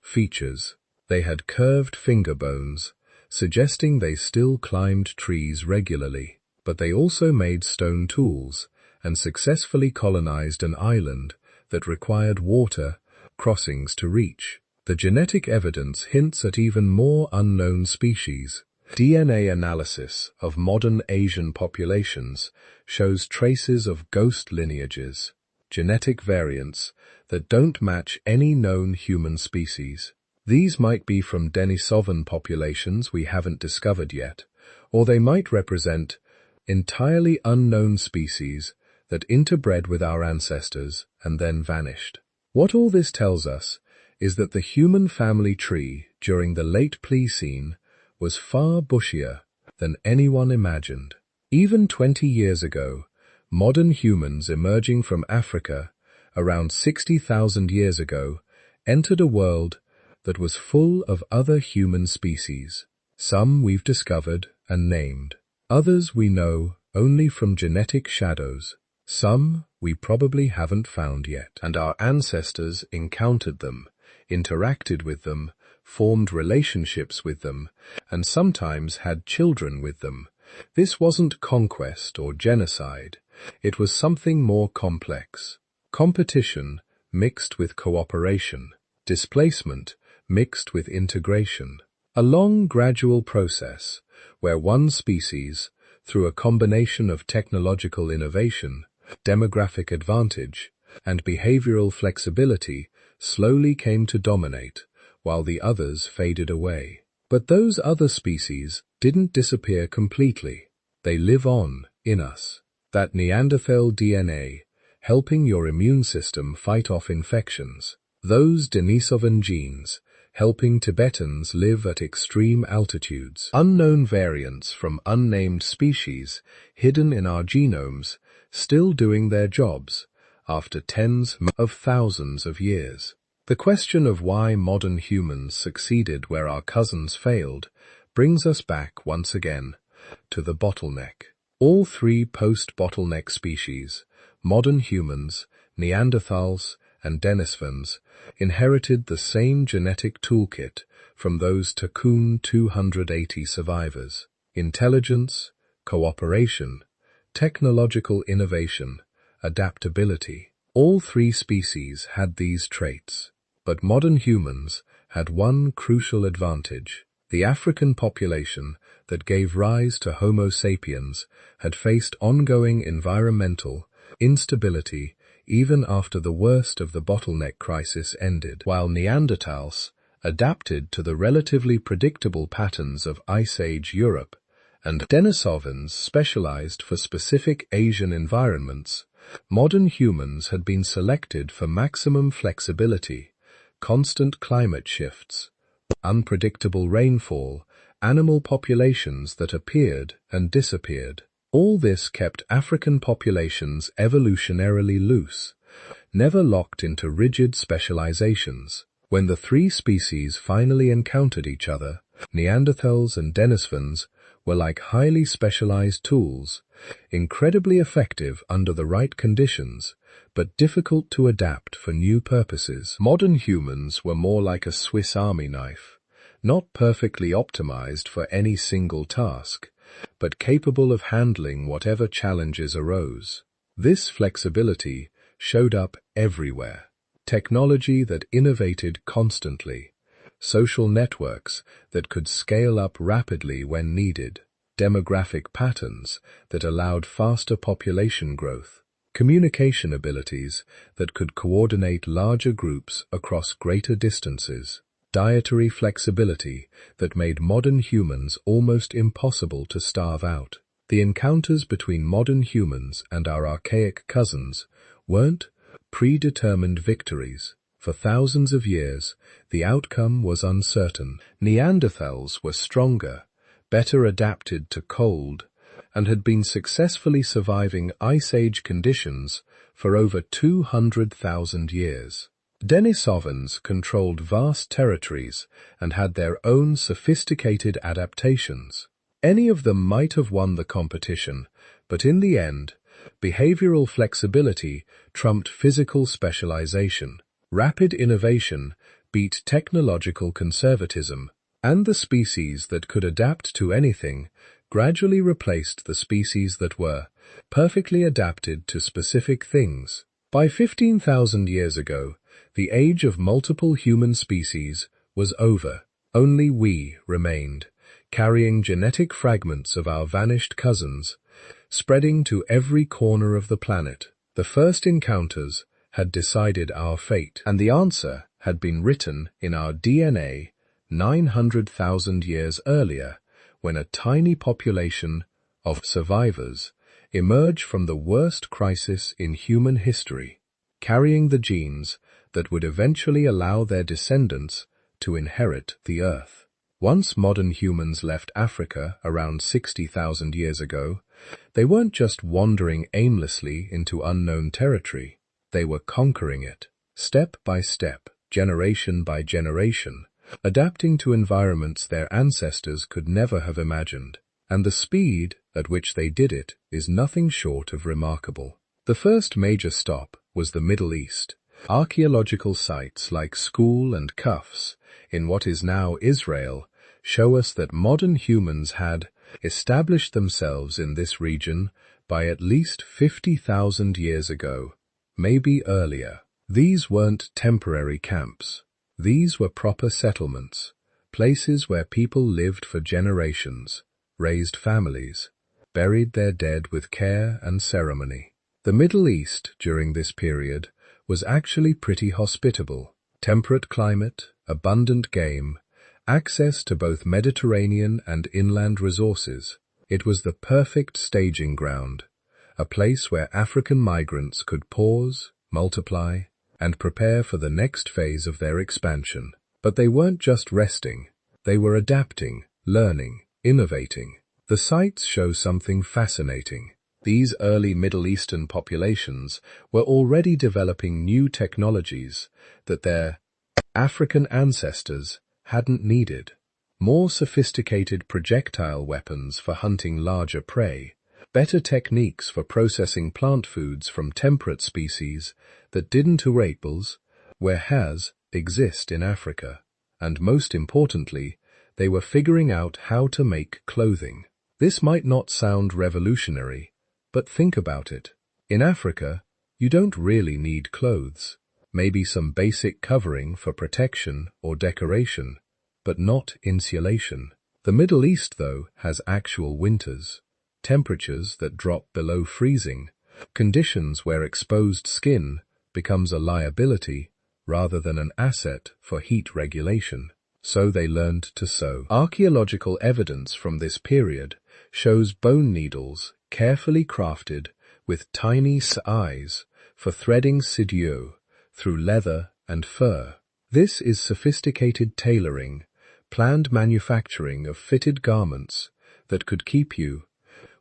features. They had curved finger bones, suggesting they still climbed trees regularly. But they also made stone tools and successfully colonized an island that required water crossings to reach. The genetic evidence hints at even more unknown species. DNA analysis of modern Asian populations shows traces of ghost lineages, genetic variants that don't match any known human species. These might be from Denisovan populations we haven't discovered yet, or they might represent entirely unknown species that interbred with our ancestors and then vanished. What all this tells us is that the human family tree during the late Pleistocene was far bushier than anyone imagined. Even 20 years ago, modern humans emerging from Africa around 60,000 years ago entered a world that was full of other human species. Some we've discovered and named. Others we know only from genetic shadows. Some we probably haven't found yet. And our ancestors encountered them, interacted with them, formed relationships with them, and sometimes had children with them. This wasn't conquest or genocide. It was something more complex. Competition mixed with cooperation. Displacement mixed with integration. A long, gradual process where one species, through a combination of technological innovation, demographic advantage, and behavioral flexibility, slowly came to dominate, while the others faded away. But those other species didn't disappear completely. They live on in us. That Neanderthal DNA, helping your immune system fight off infections. Those Denisovan genes, helping Tibetans live at extreme altitudes. Unknown variants from unnamed species, hidden in our genomes, still doing their jobs, after tens of thousands of years. The question of why modern humans succeeded where our cousins failed brings us back once again to the bottleneck. All three post-bottleneck species, modern humans, Neanderthals, and Denisovans, inherited the same genetic toolkit from those Takun 280 survivors. Intelligence, cooperation, technological innovation, adaptability. All three species had these traits. But modern humans had one crucial advantage. The African population that gave rise to Homo sapiens had faced ongoing environmental instability even after the worst of the bottleneck crisis ended, while Neanderthals adapted to the relatively predictable patterns of Ice Age Europe, and Denisovans specialized for specific Asian environments. Modern humans had been selected for maximum flexibility, constant climate shifts, unpredictable rainfall, animal populations that appeared and disappeared. All this kept African populations evolutionarily loose, never locked into rigid specializations. When the three species finally encountered each other, Neanderthals and Denisovans were like highly specialized tools, incredibly effective under the right conditions, but difficult to adapt for new purposes. Modern humans were more like a Swiss Army knife, not perfectly optimized for any single task, but capable of handling whatever challenges arose. This flexibility showed up everywhere. Technology that innovated constantly, social networks that could scale up rapidly when needed, demographic patterns that allowed faster population growth, communication abilities that could coordinate larger groups across greater distances, dietary flexibility that made modern humans almost impossible to starve out. The encounters between modern humans and our archaic cousins weren't predetermined victories. For thousands of years, the outcome was uncertain. Neanderthals were stronger, better adapted to cold, and had been successfully surviving Ice Age conditions for over 200,000 years. Denisovans controlled vast territories and had their own sophisticated adaptations. Any of them might have won the competition, but in the end, behavioral flexibility trumped physical specialization. Rapid innovation beat technological conservatism, and the species that could adapt to anything gradually replaced the species that were perfectly adapted to specific things. By 15,000 years ago, the age of multiple human species was over. Only we remained, carrying genetic fragments of our vanished cousins, spreading to every corner of the planet. The first encounters had decided our fate, and the answer had been written in our DNA 900,000 years earlier, when a tiny population of survivors emerged from the worst crisis in human history, carrying the genes that would eventually allow their descendants to inherit the Earth. Once modern humans left Africa around 60,000 years ago, they weren't just wandering aimlessly into unknown territory. They were conquering it, step by step, generation by generation, adapting to environments their ancestors could never have imagined. And the speed at which they did it is nothing short of remarkable. The first major stop was the Middle East. Archaeological sites like School and Kufs, in what is now Israel, show us that modern humans had established themselves in this region by at least 50,000 years ago, maybe earlier. These weren't temporary camps. These were proper settlements, places where people lived for generations, raised families, buried their dead with care and ceremony. The Middle East, during this period, was actually pretty hospitable. Temperate climate, abundant game, access to both Mediterranean and inland resources. It was the perfect staging ground, a place where African migrants could pause, multiply, and prepare for the next phase of their expansion. But they weren't just resting. They were adapting, learning, innovating. The sites show something fascinating. These early Middle Eastern populations were already developing new technologies that their African ancestors hadn't needed. More sophisticated projectile weapons for hunting larger prey, better techniques for processing plant foods from temperate species that didn't where has exist in Africa. And most importantly, they were figuring out how to make clothing. This might not sound revolutionary, but think about it. In Africa, you don't really need clothes. Maybe some basic covering for protection or decoration, but not insulation. The Middle East, though, has actual winters, temperatures that drop below freezing, conditions where exposed skin becomes a liability rather than an asset for heat regulation. So they learned to sew. Archaeological evidence from this period shows bone needles carefully crafted with tiny eyes for threading sinew through leather and fur. This is sophisticated tailoring, planned manufacturing of fitted garments that could keep you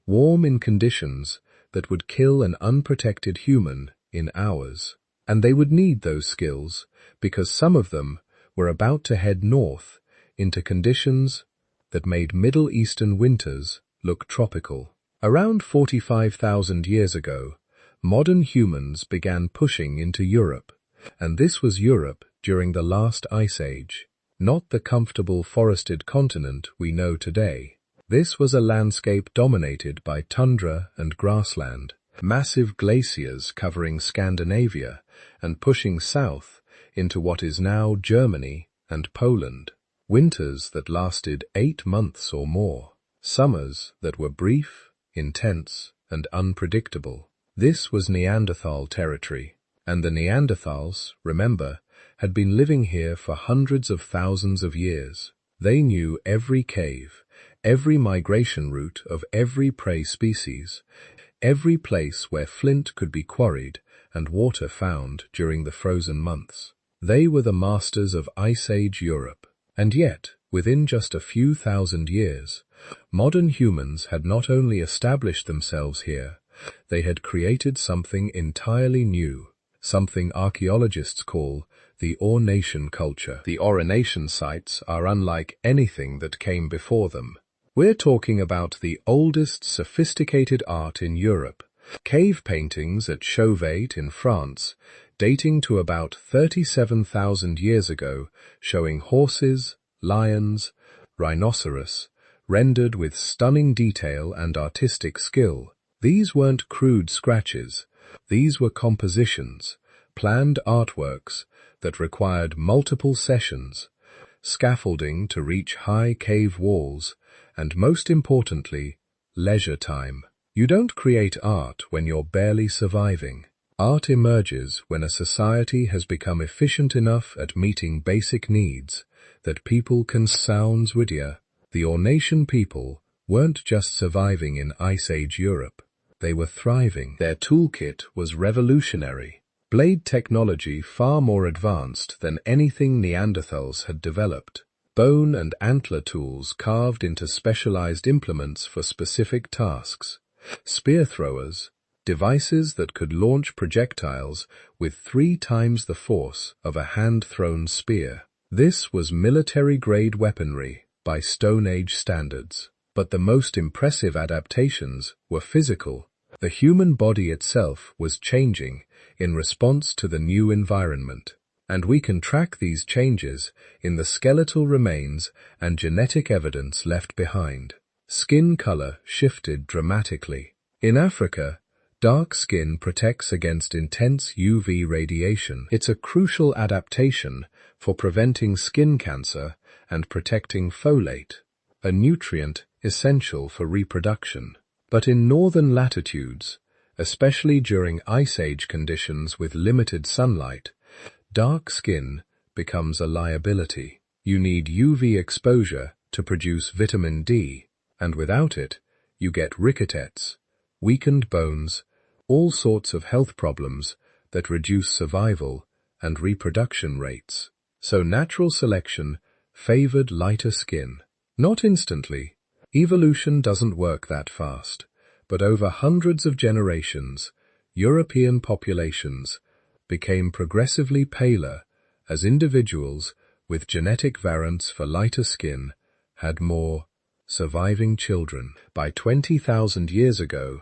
warm in conditions that would kill an unprotected human in hours. And they would need those skills because some of them were about to head north into conditions that made Middle Eastern winters look tropical. Around 45,000 years ago, modern humans began pushing into Europe, and this was Europe during the last ice age, not the comfortable forested continent we know today. This was a landscape dominated by tundra and grassland, massive glaciers covering Scandinavia and pushing south into what is now Germany and Poland. Winters that lasted 8 months or more, summers that were brief, intense, and unpredictable. This was Neanderthal territory, and the Neanderthals, remember, had been living here for hundreds of thousands of years. They knew every cave, every migration route of every prey species, every place where flint could be quarried and water found during the frozen months. They were the masters of Ice Age Europe. And yet, within just a few thousand years, modern humans had not only established themselves here, they had created something entirely new, something archaeologists call the Aurignacian culture. The Aurignacian sites are unlike anything that came before them. We're talking about the oldest sophisticated art in Europe, cave paintings at Chauvet in France, dating to about 37,000 years ago, showing horses, lions, rhinoceros, rendered with stunning detail and artistic skill. These weren't crude scratches. These were compositions, planned artworks that required multiple sessions, scaffolding to reach high cave walls, and most importantly, leisure time. You don't create art when you're barely surviving. Art emerges when a society has become efficient enough at meeting basic needs that people can sounds Whittier. The Aurignacian people weren't just surviving in Ice Age Europe. They were thriving. Their toolkit was revolutionary. Blade technology far more advanced than anything Neanderthals had developed. Bone and antler tools carved into specialized implements for specific tasks. Spear throwers, devices that could launch projectiles with 3 times the force of a hand-thrown spear. This was military-grade weaponry by Stone Age standards. But the most impressive adaptations were physical. The human body itself was changing in response to the new environment. And we can track these changes in the skeletal remains and genetic evidence left behind. Skin color shifted dramatically. In Africa, dark skin protects against intense UV radiation. It's a crucial adaptation for preventing skin cancer and protecting folate, a nutrient essential for reproduction. But in northern latitudes, especially during Ice Age conditions with limited sunlight, dark skin becomes a liability. You need UV exposure to produce vitamin D, and without it, you get rickets, weakened bones, all sorts of health problems that reduce survival and reproduction rates. So natural selection favored lighter skin. Not instantly. Evolution doesn't work that fast, but over hundreds of generations, European populations became progressively paler as individuals with genetic variants for lighter skin had more surviving children. By 20,000 years ago,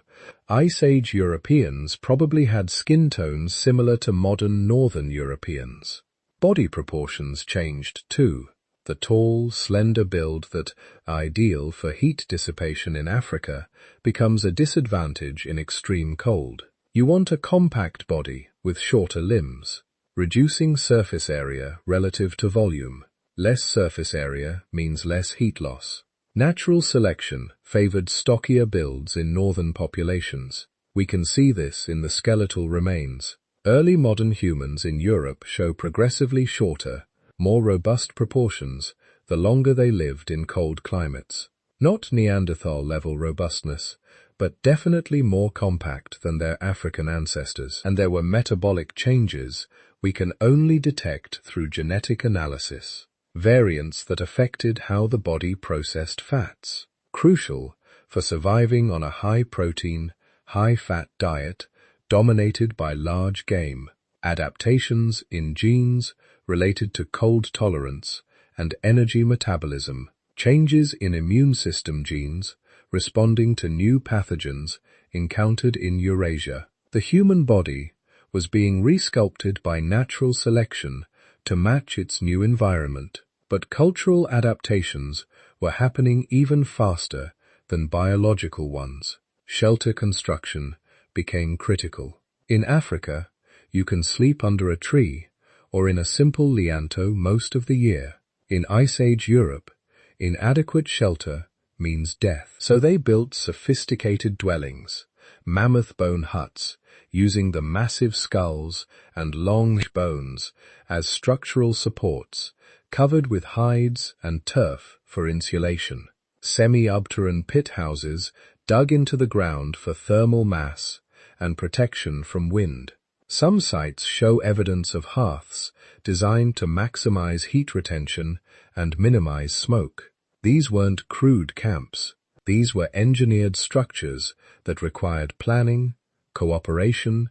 Ice Age Europeans probably had skin tones similar to modern Northern Europeans. Body proportions changed too. The tall, slender build that, ideal for heat dissipation in Africa, becomes a disadvantage in extreme cold. You want a compact body with shorter limbs, reducing surface area relative to volume. Less surface area means less heat loss. Natural selection favored stockier builds in northern populations. We can see this in the skeletal remains. Early modern humans in Europe show progressively shorter, more robust proportions the longer they lived in cold climates. Not Neanderthal-level robustness, but definitely more compact than their African ancestors. And there were metabolic changes we can only detect through genetic analysis. variants that affected how the body processed fats, crucial for surviving on a high-protein, high-fat diet dominated by large game, adaptations in genes related to cold tolerance and energy metabolism, changes in immune system genes responding to new pathogens encountered in Eurasia. The human body was being resculpted by natural selection to match its new environment, but cultural adaptations were happening even faster than biological ones. Shelter construction became critical. In Africa, you can sleep under a tree or in a simple lianto most of the year. In Ice Age Europe, inadequate shelter means death. So they built sophisticated dwellings, mammoth bone huts, using the massive skulls and long bones as structural supports, covered with hides and turf for insulation. Semi-subterranean pit houses dug into the ground for thermal mass and protection from wind. Some sites show evidence of hearths designed to maximize heat retention and minimize smoke. These weren't crude camps. These were engineered structures that required planning, cooperation,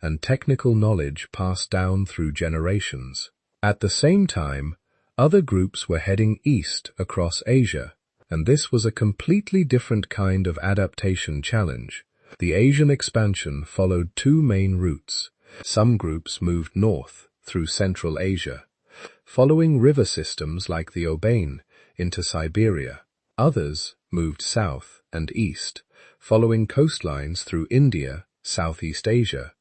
and technical knowledge passed down through generations. At the same time, other groups were heading east across Asia, and this was a completely different kind of adaptation challenge. The Asian expansion followed two main routes. Some groups moved north through Central Asia, following river systems like the Obain into Siberia. Others moved south and east, following coastlines through India, Southeast Asia,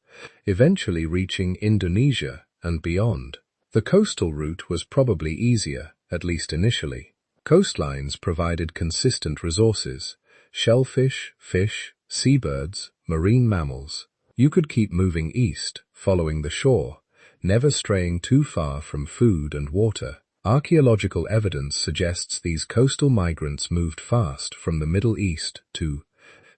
eventually reaching Indonesia and beyond. The coastal route was probably easier, at least initially. Coastlines provided consistent resources: shellfish, fish, seabirds, marine mammals. You could keep moving east, following the shore, never straying too far from food and water. Archaeological evidence suggests these coastal migrants moved fast from the Middle East to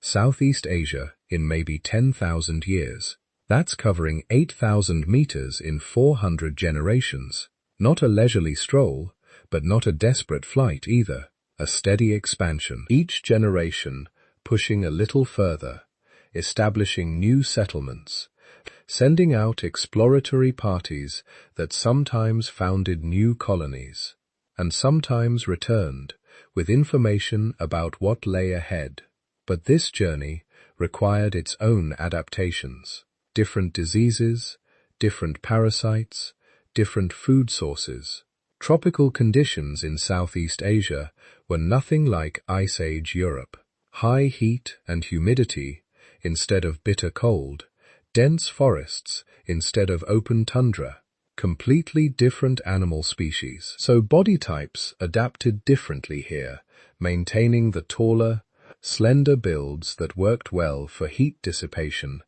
Southeast Asia in maybe 10,000 years. That's covering 8,000 meters in 400 generations. Not a leisurely stroll, but not a desperate flight either. A steady expansion, each generation pushing a little further, establishing new settlements, sending out exploratory parties that sometimes founded new colonies, and sometimes returned with information about what lay ahead. But this journey required its own adaptations. Different diseases, different parasites, different food sources. Tropical conditions in Southeast Asia were nothing like Ice Age Europe. High heat and humidity instead of bitter cold, dense forests instead of open tundra, completely different animal species. So body types adapted differently here, maintaining the taller, slender builds that worked well for heat dissipation,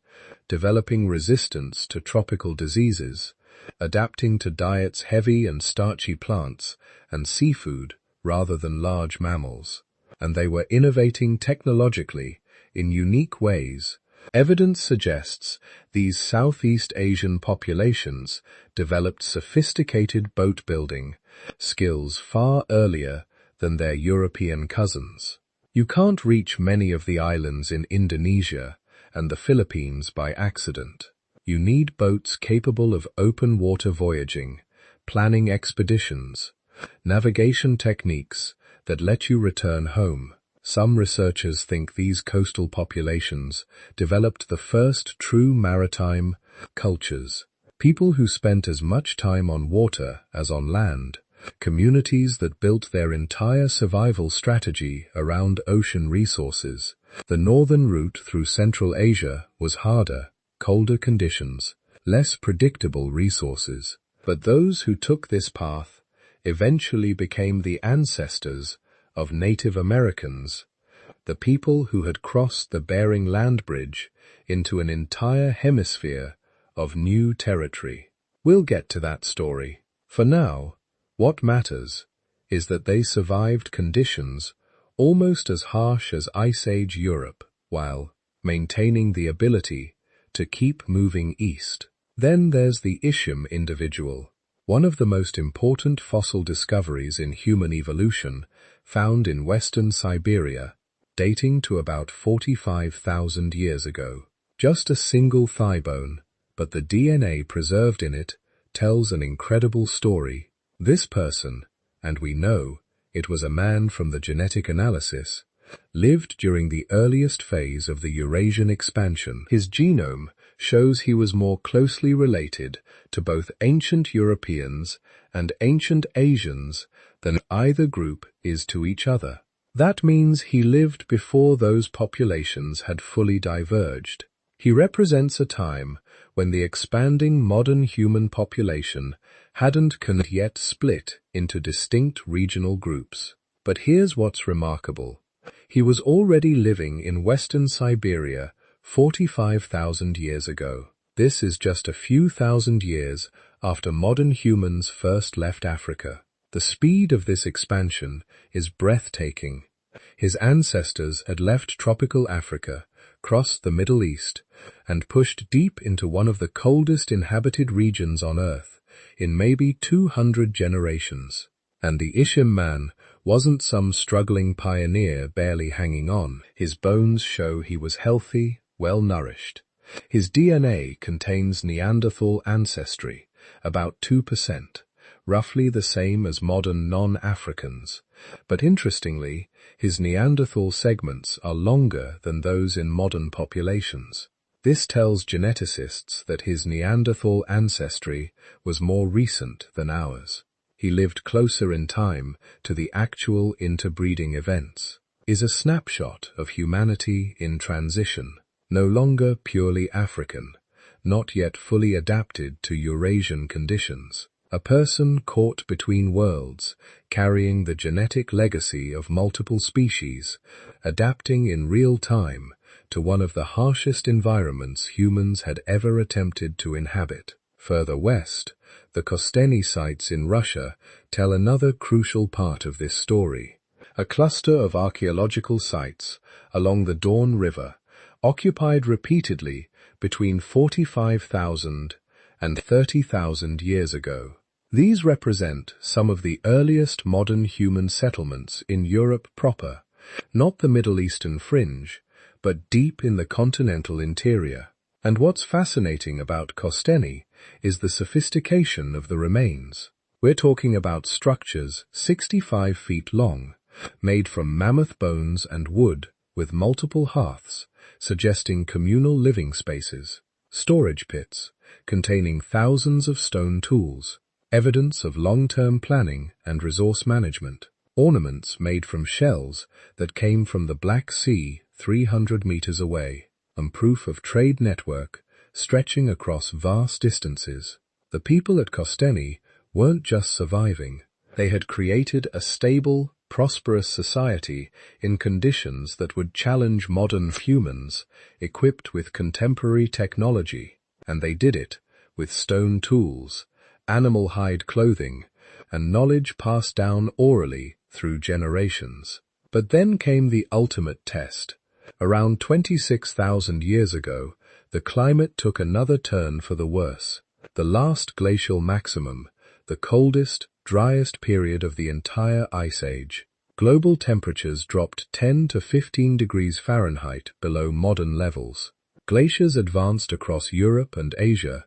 developing resistance to tropical diseases, adapting to diets heavy and starchy plants and seafood rather than large mammals. And they were innovating technologically in unique ways. Evidence suggests these Southeast Asian populations developed sophisticated boat-building skills far earlier than their European cousins. You can't reach many of the islands in Indonesia and the Philippines by accident. You need boats capable of open water voyaging, planning expeditions, navigation techniques that let you return home. Some researchers think these coastal populations developed the first true maritime cultures, people who spent as much time on water as on land, communities that built their entire survival strategy around ocean resources. The northern route through Central Asia was harder, colder conditions, less predictable resources. But those who took this path eventually became the ancestors of Native Americans, the people who had crossed the Bering Land Bridge into an entire hemisphere of new territory. We'll get to that story. For now, what matters is that they survived conditions almost as harsh as Ice Age Europe, while maintaining the ability to keep moving east. Then there's the Isham individual, one of the most important fossil discoveries in human evolution, found in western Siberia, dating to about 45,000 years ago. Just a single thigh bone, but the DNA preserved in it tells an incredible story. This person, and we know it was a man from the genetic analysis, lived during the earliest phase of the Eurasian expansion. His genome shows he was more closely related to both ancient Europeans and ancient Asians than either group is to each other. That means he lived before those populations had fully diverged. He represents a time when the expanding modern human population hadn't yet split into distinct regional groups. But here's what's remarkable. He was already living in western Siberia 45,000 years ago. This is just a few thousand years after modern humans first left Africa. The speed of this expansion is breathtaking. His ancestors had left tropical Africa, crossed the Middle East, and pushed deep into one of the coldest inhabited regions on Earth in maybe 200 generations. And the Ishim man wasn't some struggling pioneer barely hanging on. His bones show he was healthy, well-nourished. His DNA contains Neanderthal ancestry, about 2%, roughly the same as modern non-Africans. But interestingly, his Neanderthal segments are longer than those in modern populations. This tells geneticists that his Neanderthal ancestry was more recent than ours. He lived closer in time to the actual interbreeding events. Is a snapshot of humanity in transition, no longer purely African, not yet fully adapted to Eurasian conditions. A person caught between worlds, carrying the genetic legacy of multiple species, adapting in real time to one of the harshest environments humans had ever attempted to inhabit. Further west, the Kosteni sites in Russia tell another crucial part of this story. A cluster of archaeological sites along the Don River, occupied repeatedly between 45,000 and 30,000 years ago. These represent some of the earliest modern human settlements in Europe proper, not the Middle Eastern fringe, but deep in the continental interior. And what's fascinating about Kosteni is the sophistication of the remains. We're talking about structures 65 feet long, made from mammoth bones and wood with multiple hearths, suggesting communal living spaces. Storage pits containing thousands of stone tools, evidence of long-term planning and resource management. Ornaments made from shells that came from the Black Sea 300 meters away, and proof of trade network stretching across vast distances. The people at Kosteni weren't just surviving. They had created a stable, prosperous society in conditions that would challenge modern humans, equipped with contemporary technology. And they did it with stone tools, animal hide clothing, and knowledge passed down orally through generations. But then came the ultimate test. Around 26,000 years ago, the climate took another turn for the worse. The last glacial maximum, the coldest, driest period of the entire Ice Age. Global temperatures dropped 10 to 15 degrees Fahrenheit below modern levels. Glaciers advanced across Europe and Asia,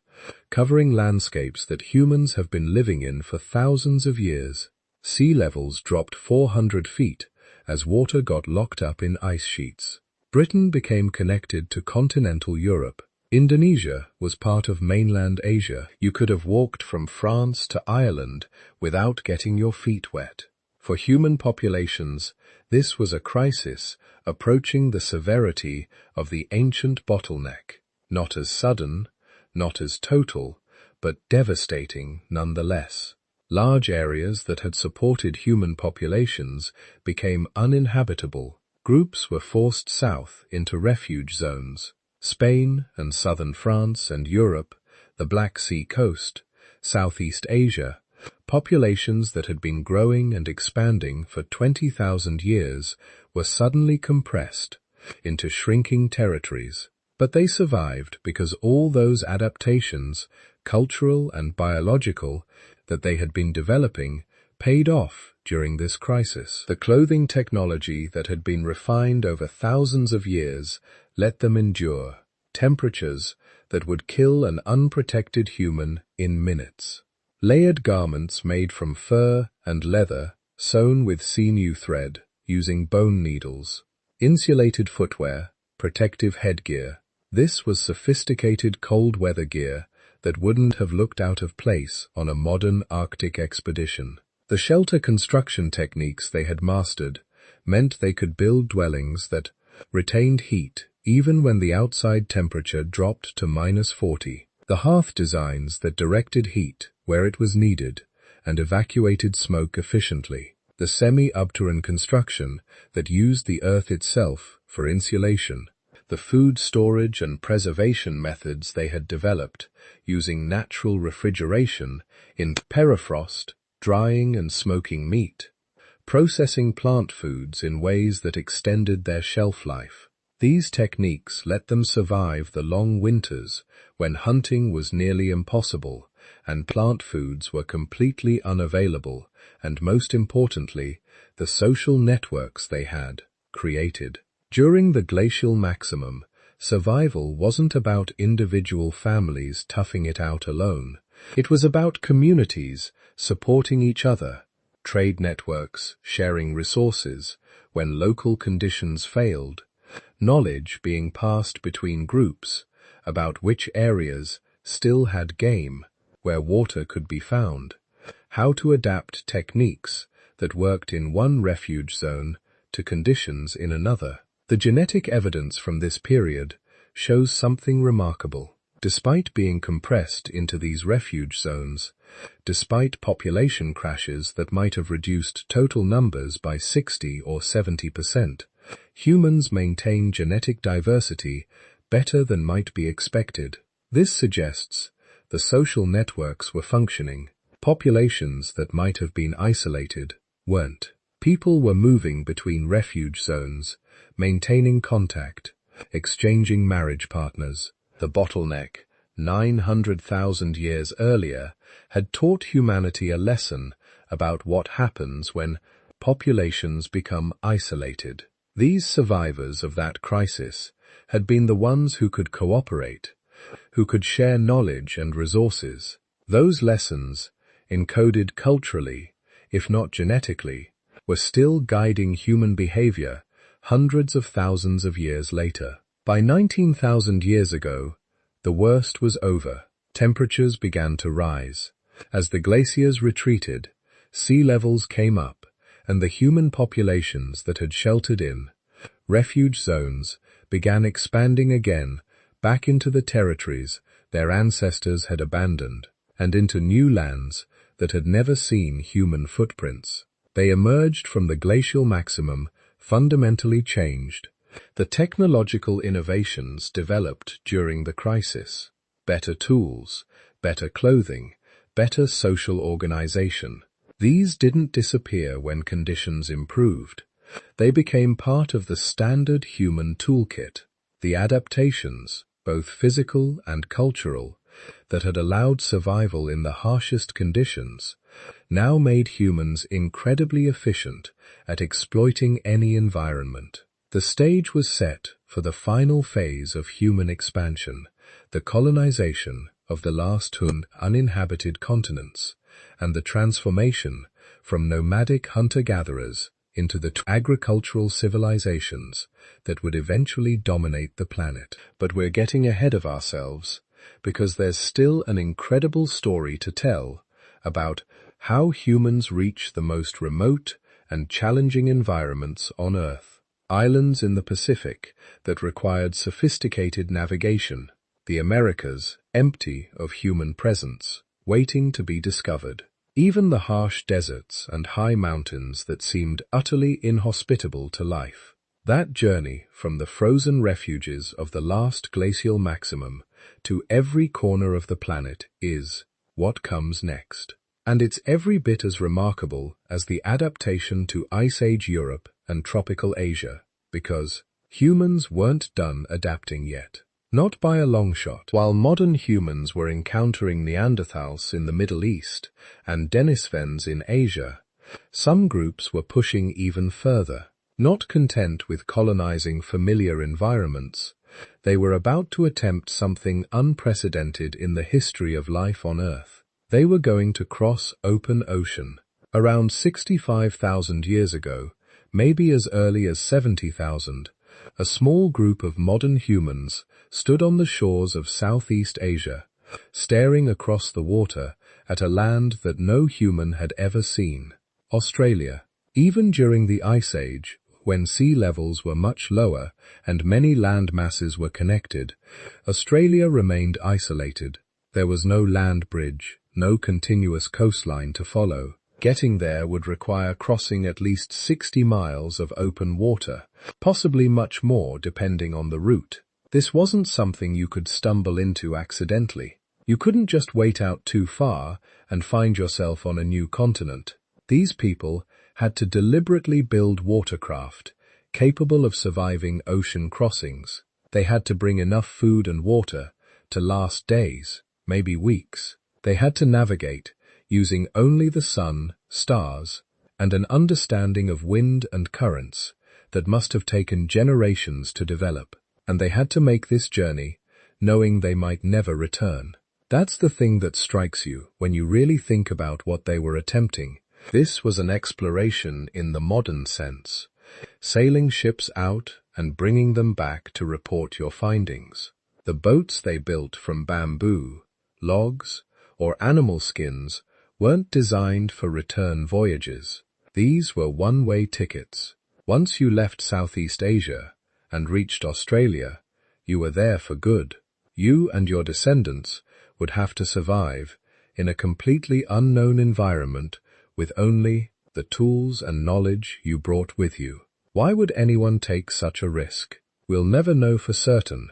covering landscapes that humans have been living in for thousands of years. Sea levels dropped 400 feet as water got locked up in ice sheets. Britain became connected to continental Europe. Indonesia was part of mainland Asia. You could have walked from France to Ireland without getting your feet wet. For human populations, this was a crisis approaching the severity of the ancient bottleneck. Not as sudden, not as total, but devastating nonetheless. Large areas that had supported human populations became uninhabitable. Groups were forced south into refuge zones. Spain and southern France and Europe, the Black Sea coast, Southeast Asia, populations that had been growing and expanding for 20,000 years were suddenly compressed into shrinking territories. But they survived because all those adaptations, cultural and biological, that they had been developing, paid off during this crisis. The clothing technology that had been refined over thousands of years let them endure temperatures that would kill an unprotected human in minutes. Layered garments made from fur and leather, sewn with sinew thread, using bone needles. Insulated footwear, protective headgear. This was sophisticated cold weather gear that wouldn't have looked out of place on a modern Arctic expedition. The shelter construction techniques they had mastered meant they could build dwellings that retained heat even when the outside temperature dropped to -40. The hearth designs that directed heat where it was needed and evacuated smoke efficiently. The semi-subterranean construction that used the earth itself for insulation. The food storage and preservation methods they had developed using natural refrigeration in permafrost, drying and smoking meat, processing plant foods in ways that extended their shelf life. These techniques let them survive the long winters when hunting was nearly impossible and plant foods were completely unavailable, and most importantly, the social networks they had created. During the glacial maximum, survival wasn't about individual families toughing it out alone. It was about communities supporting each other, trade networks sharing resources when local conditions failed, knowledge being passed between groups about which areas still had game, where water could be found, how to adapt techniques that worked in one refuge zone to conditions in another. The genetic evidence from this period shows something remarkable. Despite being compressed into these refuge zones, despite population crashes that might have reduced total numbers by 60 or 70%, humans maintain genetic diversity better than might be expected. This suggests the social networks were functioning. Populations that might have been isolated weren't. People were moving between refuge zones, maintaining contact, exchanging marriage partners. The bottleneck, 900,000 years earlier, had taught humanity a lesson about what happens when populations become isolated. These survivors of that crisis had been the ones who could cooperate, who could share knowledge and resources. Those lessons, encoded culturally, if not genetically, were still guiding human behavior hundreds of thousands of years later. By 19,000 years ago, the worst was over. Temperatures began to rise. As the glaciers retreated, sea levels came up, and the human populations that had sheltered in refuge zones began expanding again back into the territories their ancestors had abandoned, and into new lands that had never seen human footprints. They emerged from the glacial maximum fundamentally changed. The technological innovations developed during the crisis, better tools, better clothing, better social organization. These didn't disappear when conditions improved. They became part of the standard human toolkit. The adaptations, both physical and cultural, that had allowed survival in the harshest conditions, now made humans incredibly efficient at exploiting any environment. The stage was set for the final phase of human expansion, the colonization of the last uninhabited continents, and the transformation from nomadic hunter-gatherers into the agricultural civilizations that would eventually dominate the planet. But we're getting ahead of ourselves, because there's still an incredible story to tell about how humans reach the most remote and challenging environments on Earth. Islands in the Pacific that required sophisticated navigation, the Americas empty of human presence, waiting to be discovered. Even the harsh deserts and high mountains that seemed utterly inhospitable to life. That journey from the frozen refuges of the last glacial maximum to every corner of the planet is what comes next. And it's every bit as remarkable as the adaptation to Ice Age Europe and tropical Asia, because humans weren't done adapting yet. Not by a long shot. While modern humans were encountering Neanderthals in the Middle East and Denisovans in Asia, some groups were pushing even further. Not content with colonizing familiar environments, they were about to attempt something unprecedented in the history of life on Earth. They were going to cross open ocean. Around 65,000 years ago, maybe as early as 70,000, a small group of modern humans stood on the shores of Southeast Asia, staring across the water at a land that no human had ever seen. Australia. Even during the Ice Age, when sea levels were much lower and many land masses were connected, Australia remained isolated. There was no land bridge, no continuous coastline to follow. Getting there would require crossing at least 60 miles of open water, possibly much more depending on the route. This wasn't something you could stumble into accidentally. You couldn't just wait out too far and find yourself on a new continent. These people had to deliberately build watercraft, capable of surviving ocean crossings. They had to bring enough food and water to last days, maybe weeks. They had to navigate using only the sun, stars, and an understanding of wind and currents that must have taken generations to develop. And they had to make this journey, knowing they might never return. That's the thing that strikes you when you really think about what they were attempting. This was an exploration in the modern sense, sailing ships out and bringing them back to report your findings. The boats they built from bamboo, logs, or animal skins weren't designed for return voyages. These were one-way tickets. Once you left Southeast Asia and reached Australia, you were there for good. You and your descendants would have to survive in a completely unknown environment with only the tools and knowledge you brought with you. Why would anyone take such a risk? We'll never know for certain,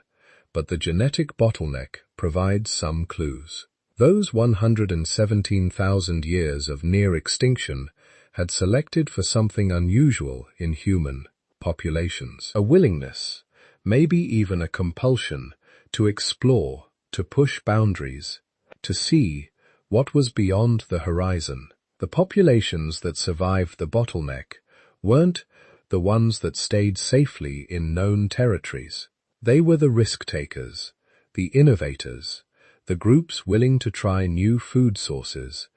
but the genetic bottleneck provides some clues. Those 117,000 years of near extinction had selected for something unusual in human populations. A willingness, maybe even a compulsion, to explore, to push boundaries, to see what was beyond the horizon. The populations that survived the bottleneck weren't the ones that stayed safely in known territories. They were the risk-takers, the innovators, the groups willing to try new food sources,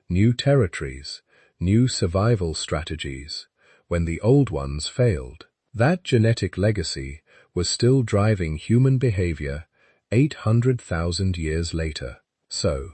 new territories, new survival strategies, when the old ones failed. That genetic legacy was still driving human behavior 800,000 years later. So,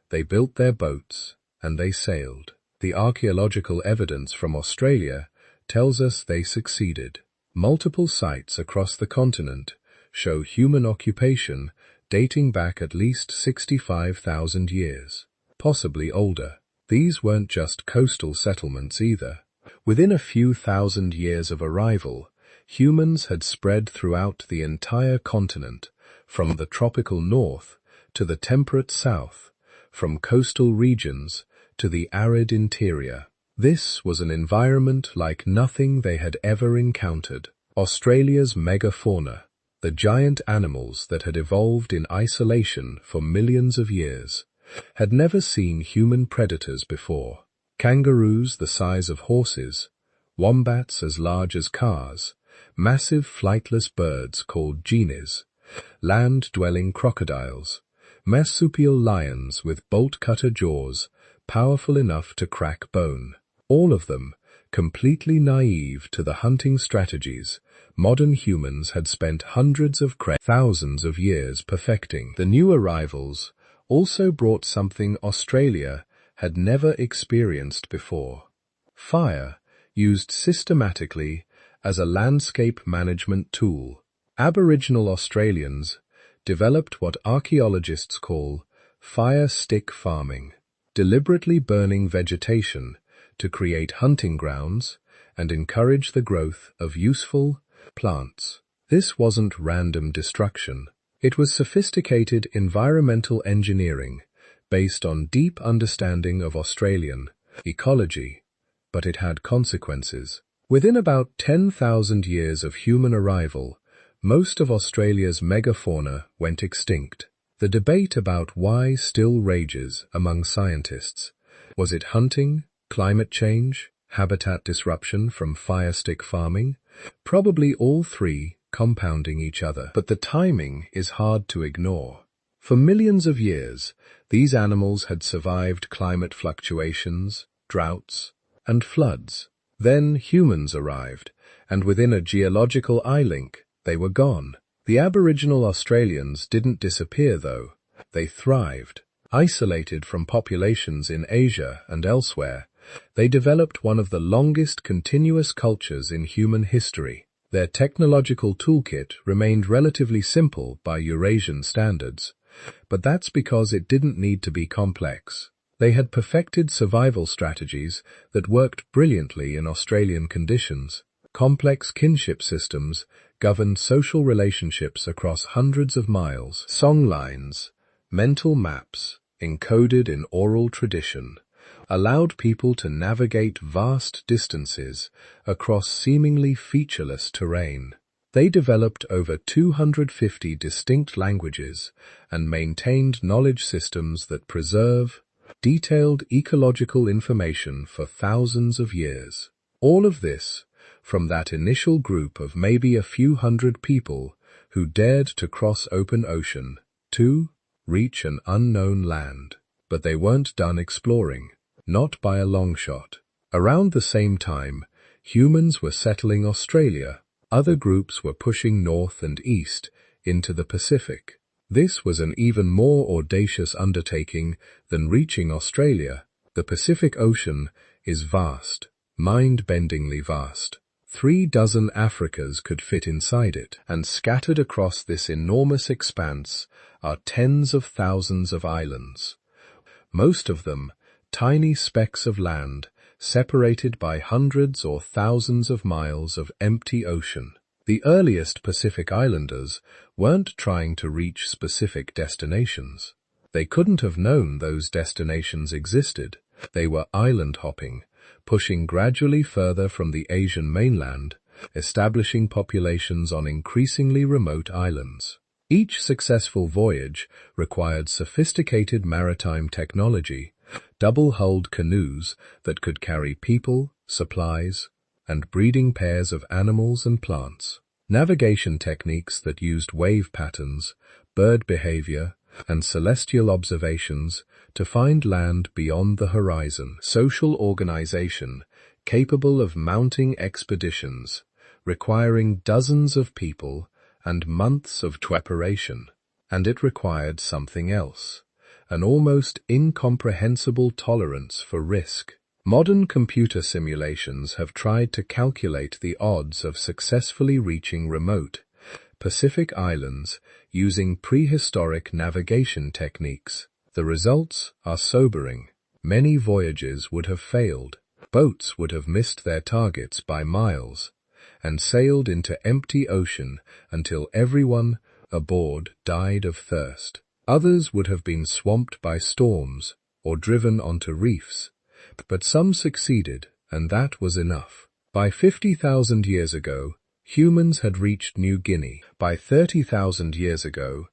they built their boats, and they sailed. The archaeological evidence from Australia tells us they succeeded. Multiple sites across the continent show human occupation dating back at least 65,000 years, possibly older. These weren't just coastal settlements either. Within a few thousand years of arrival, humans had spread throughout the entire continent, from the tropical north to the temperate south, from coastal regions to the arid interior. This was an environment like nothing they had ever encountered. Australia's megafauna, the giant animals that had evolved in isolation for millions of years, had never seen human predators before. Kangaroos the size of horses, wombats as large as cars, massive flightless birds called genies, land-dwelling crocodiles, marsupial lions with bolt-cutter jaws, powerful enough to crack bone. All of them completely naive to the hunting strategies modern humans had spent hundreds of thousands of years perfecting. The new arrivals also brought something Australia had never experienced before: fire, used systematically as a landscape management tool. Aboriginal Australians developed what archaeologists call fire stick farming, deliberately burning vegetation to create hunting grounds and encourage the growth of useful plants. This wasn't random destruction. It was sophisticated environmental engineering based on deep understanding of Australian ecology, but it had consequences. Within about 10,000 years of human arrival, most of Australia's megafauna went extinct. The debate about why still rages among scientists. Was it hunting, climate change, habitat disruption from firestick farming? Probably all three compounding each other. But the timing is hard to ignore. For millions of years, these animals had survived climate fluctuations, droughts, and floods. Then humans arrived, and within a geological eye link, they were gone. The Aboriginal Australians didn't disappear, though. They thrived. Isolated from populations in Asia and elsewhere, they developed one of the longest continuous cultures in human history. Their technological toolkit remained relatively simple by Eurasian standards, but that's because it didn't need to be complex. They had perfected survival strategies that worked brilliantly in Australian conditions. Complex kinship systems governed social relationships across hundreds of miles. Songlines, mental maps, encoded in oral tradition, allowed people to navigate vast distances across seemingly featureless terrain. They developed over 250 distinct languages and maintained knowledge systems that preserve detailed ecological information for thousands of years. All of this from that initial group of maybe a few hundred people who dared to cross open ocean to reach an unknown land. But they weren't done exploring, not by a long shot. Around the same time, humans were settling Australia. Other groups were pushing north and east into the Pacific. This was an even more audacious undertaking than reaching Australia. The Pacific Ocean is vast, mind-bendingly vast. 36 Africas could fit inside it, and scattered across this enormous expanse are tens of thousands of islands. Most of them tiny specks of land separated by hundreds or thousands of miles of empty ocean. The earliest Pacific Islanders weren't trying to reach specific destinations. They couldn't have known those destinations existed. They were island hopping, pushing gradually further from the Asian mainland, establishing populations on increasingly remote islands. Each successful voyage required sophisticated maritime technology, double-hulled canoes that could carry people, supplies, and breeding pairs of animals and plants. Navigation techniques that used wave patterns, bird behavior, and celestial observations to find land beyond the horizon. Social organization capable of mounting expeditions, requiring dozens of people and months of preparation. And it required something else, an almost incomprehensible tolerance for risk. Modern computer simulations have tried to calculate the odds of successfully reaching remote Pacific islands using prehistoric navigation techniques. The results are sobering. Many voyages would have failed. Boats would have missed their targets by miles and sailed into empty ocean until everyone aboard died of thirst. Others would have been swamped by storms or driven onto reefs. But some succeeded, and that was enough. By 50,000 years ago, humans had reached New Guinea. By 30,000 years ago,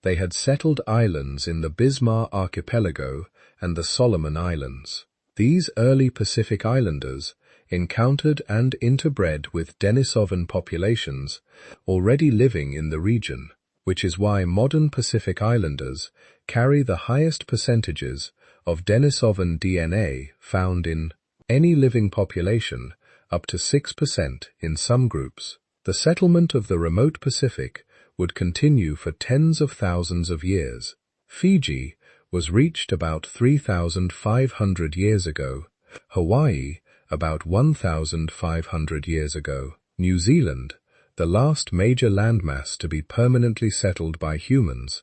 they had settled islands in the Bismarck Archipelago and the Solomon Islands. These early Pacific Islanders encountered and interbred with Denisovan populations already living in the region, which is why modern Pacific Islanders carry the highest percentages of Denisovan DNA found in any living population, up to 6% in some groups. The settlement of the remote Pacific would continue for tens of thousands of years. Fiji was reached about 3,500 years ago, Hawaii about 1,500 years ago. New Zealand, the last major landmass to be permanently settled by humans,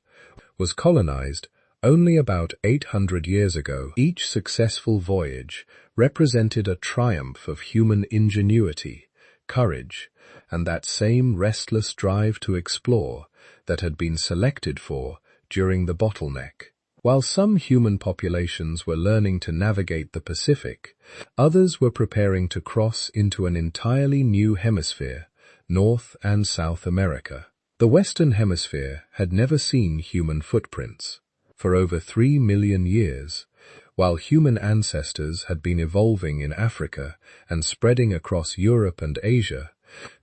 was colonized only about 800 years ago. Each successful voyage represented a triumph of human ingenuity, courage, and that same restless drive to explore that had been selected for during the bottleneck. While some human populations were learning to navigate the Pacific, others were preparing to cross into an entirely new hemisphere, North and South America. The Western Hemisphere had never seen human footprints for over 3 million years, while human ancestors had been evolving in Africa and spreading across Europe and Asia.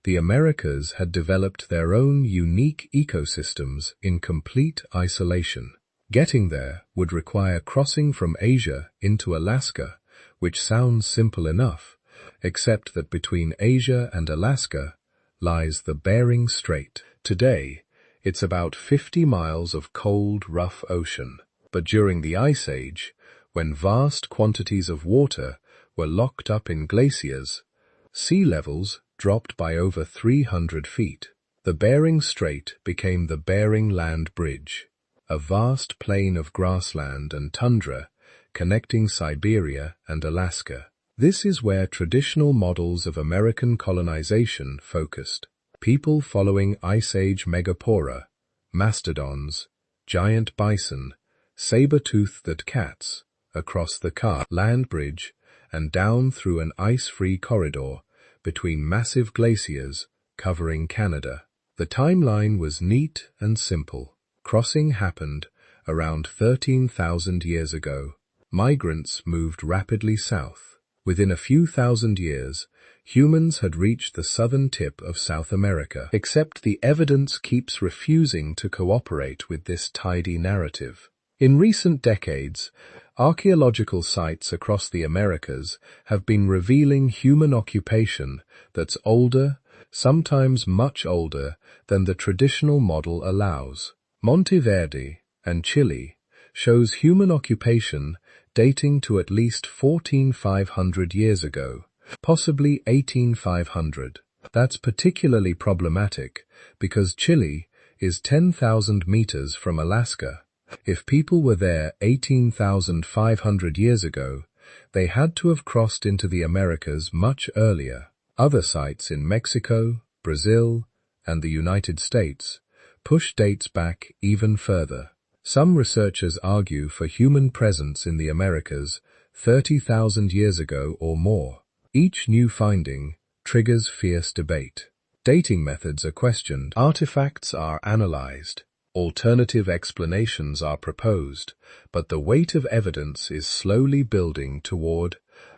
The Americas had developed their own unique ecosystems in complete isolation. Getting there would require crossing from Asia into Alaska, which sounds simple enough, except that between Asia and Alaska lies the Bering Strait. Today, it's about 50 miles of cold, rough ocean. But during the Ice Age, when vast quantities of water were locked up in glaciers, sea levels dropped by over 300 feet. The Bering Strait became the Bering Land Bridge, a vast plain of grassland and tundra connecting Siberia and Alaska. This is where traditional models of American colonization focused. People following Ice Age megapora, mastodons, giant bison, saber-toothed cats, across the land bridge and down through an ice-free corridor between massive glaciers covering Canada. The timeline was neat and simple. Crossing happened around 13,000 years ago. Migrants moved rapidly south. Within a few thousand years, humans had reached the southern tip of South America. Except the evidence keeps refusing to cooperate with this tidy narrative. In recent decades, archaeological sites across the Americas have been revealing human occupation that's older, sometimes much older, than the traditional model allows. Monteverde and Chile shows human occupation dating to at least 14,500 years ago, possibly 18,500. That's particularly problematic because Chile is 10,000 meters from Alaska. If people were there 18,500 years ago, they had to have crossed into the Americas much earlier. Other sites in Mexico, Brazil, and the United States push dates back even further. Some researchers argue for human presence in the Americas 30,000 years ago or more. Each new finding triggers fierce debate. Dating methods are questioned, artifacts are analyzed, alternative explanations are proposed, but the weight of evidence is slowly building toward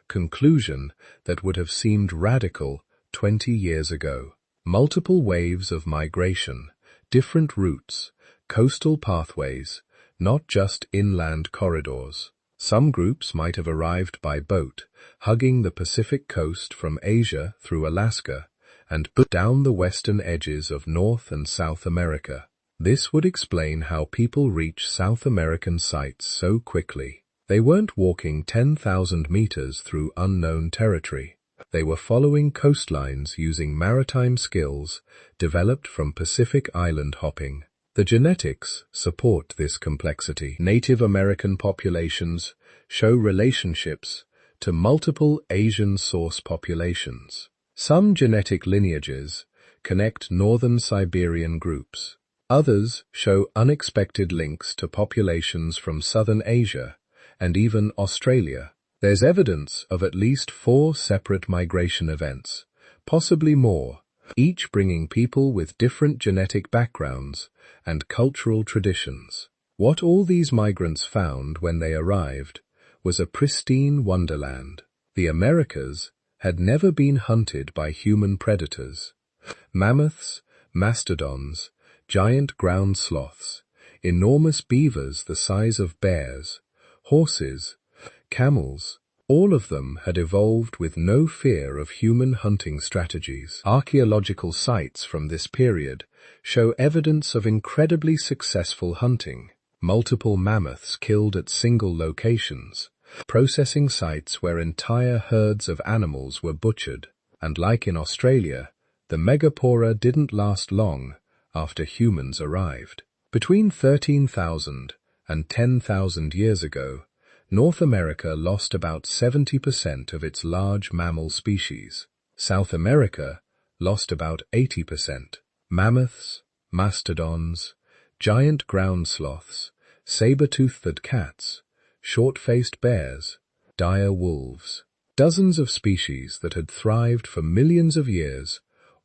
conclusion that would have seemed radical 20 years ago. Multiple waves of migration, different routes, coastal pathways, not just inland corridors. Some groups might have arrived by boat, hugging the Pacific coast from Asia through Alaska, and down the western edges of North and South America. This would explain how people reach South American sites so quickly. They weren't walking 10,000 meters through unknown territory. They were following coastlines using maritime skills developed from Pacific island hopping. The genetics support this complexity. Native American populations show relationships to multiple Asian source populations. Some genetic lineages connect northern Siberian groups. Others show unexpected links to populations from southern Asia and even Australia. There's evidence of at least 4 separate migration events, possibly more, each bringing people with different genetic backgrounds and cultural traditions. What all these migrants found when they arrived was a pristine wonderland. The Americas had never been hunted by human predators. Mammoths, mastodons, giant ground sloths, enormous beavers the size of bears, horses, camels, all of them had evolved with no fear of human hunting strategies. Archaeological sites from this period show evidence of incredibly successful hunting. Multiple mammoths killed at single locations, processing sites where entire herds of animals were butchered. And like in Australia, the megapora didn't last long after humans arrived. Between 13,000 and 10,000 years ago, North America lost about 70% of its large mammal species. South America lost about 80%. Mammoths, mastodons, giant ground sloths, saber-toothed cats, short-faced bears, dire wolves. Dozens of species that had thrived for millions of years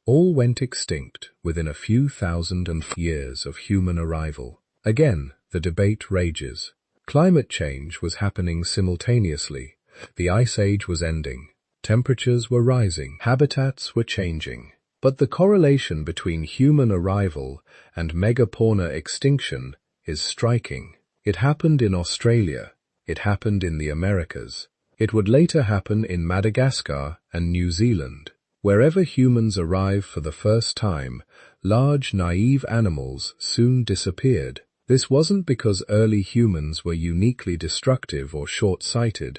all went extinct within a few thousand years of human arrival. Again, the debate rages. Climate change was happening simultaneously. The Ice Age was ending. Temperatures were rising. Habitats were changing. But the correlation between human arrival and megafauna extinction is striking. It happened in Australia. It happened in the Americas. It would later happen in Madagascar and New Zealand. Wherever humans arrive for the first time, large, naive animals soon disappeared. This wasn't because early humans were uniquely destructive or short-sighted.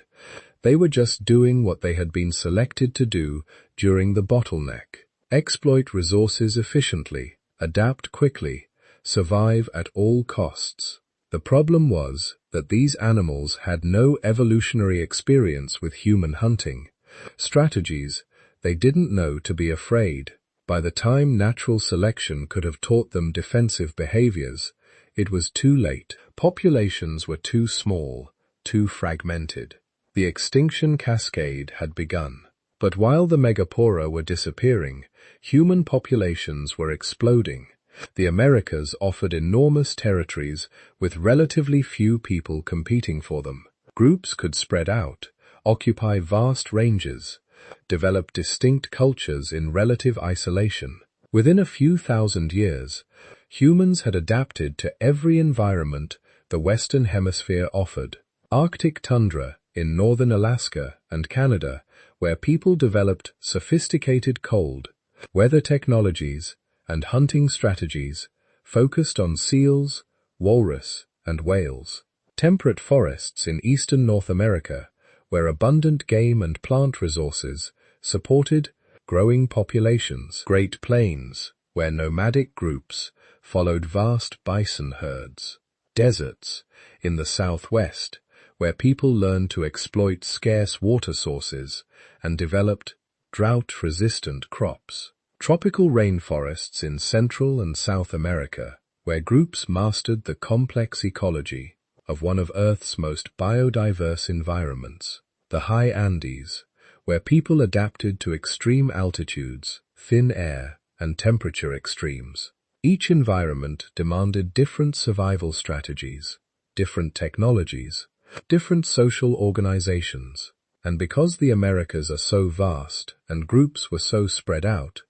They were just doing what they had been selected to do during the bottleneck. Exploit resources efficiently, adapt quickly, survive at all costs. The problem was that these animals had no evolutionary experience with human hunting. Strategies they didn't know to be afraid. By the time natural selection could have taught them defensive behaviors, it was too late. Populations were too small, too fragmented. The extinction cascade had begun. But while the megafauna were disappearing, human populations were exploding. The Americas offered enormous territories with relatively few people competing for them. Groups could spread out, occupy vast ranges, develop distinct cultures in relative isolation. Within a few thousand years, humans had adapted to every environment the Western Hemisphere offered. Arctic tundra in northern Alaska and Canada, where people developed sophisticated cold weather technologies and hunting strategies focused on seals, walrus, and whales. Temperate forests in eastern North America, where abundant game and plant resources supported growing populations. Great Plains, where nomadic groups followed vast bison herds. Deserts in the Southwest, where people learned to exploit scarce water sources and developed drought-resistant crops. Tropical rainforests in Central and South America, where groups mastered the complex ecology of one of Earth's most biodiverse environments. The high Andes, where people adapted to extreme altitudes, thin air, and temperature extremes. Each environment demanded different survival strategies, different technologies, different social organizations. And because the Americas are so vast and groups were so spread out,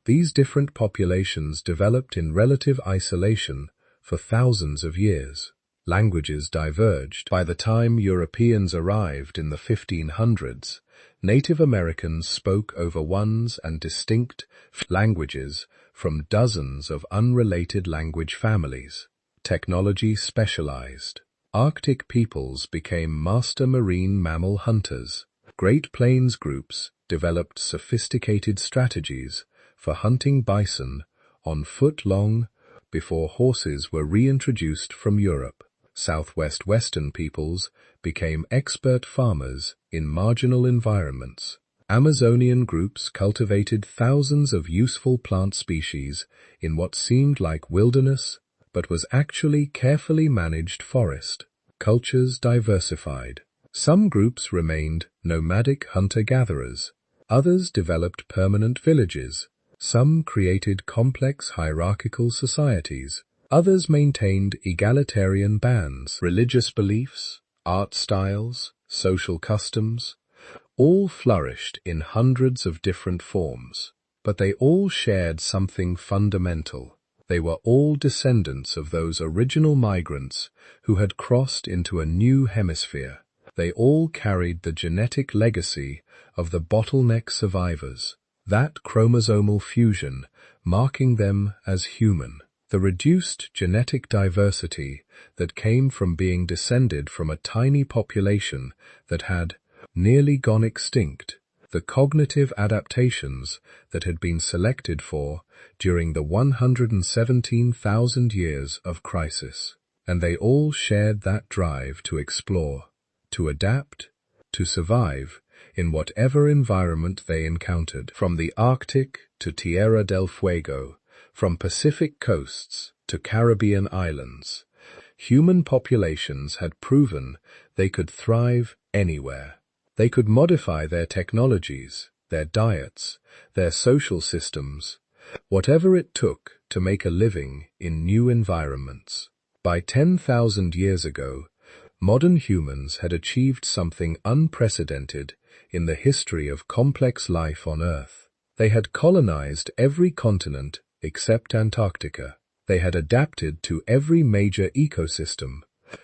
these different populations developed in relative isolation for thousands of years. Languages diverged. By the time Europeans arrived in the 1500s, Native Americans spoke over ones and distinct languages from dozens of unrelated language families. Technology specialized. Arctic peoples became master marine mammal hunters. Great Plains groups developed sophisticated strategies for hunting bison on foot long before horses were reintroduced from Europe. Southwest Western peoples became expert farmers in marginal environments. Amazonian groups cultivated thousands of useful plant species in what seemed like wilderness, but was actually carefully managed forest. Cultures diversified. Some groups remained nomadic hunter-gatherers. Others developed permanent villages. Some created complex hierarchical societies. Others maintained egalitarian bands. Religious beliefs, art styles, social customs, all flourished in hundreds of different forms. But they all shared something fundamental. They were all descendants of those original migrants who had crossed into a new hemisphere. They all carried the genetic legacy of the bottleneck survivors, that chromosomal fusion marking them as human. The reduced genetic diversity that came from being descended from a tiny population that had nearly gone extinct, the cognitive adaptations that had been selected for during the 117,000 years of crisis. And they all shared that drive to explore, to adapt, to survive in whatever environment they encountered. From the Arctic to Tierra del Fuego, from Pacific coasts to Caribbean islands, human populations had proven they could thrive anywhere. They could modify their technologies, their diets, their social systems, whatever it took to make a living in new environments. By 10,000 years ago, modern humans had achieved something unprecedented in the history of complex life on Earth. They had colonized every continent except Antarctica. They had adapted to every major ecosystem,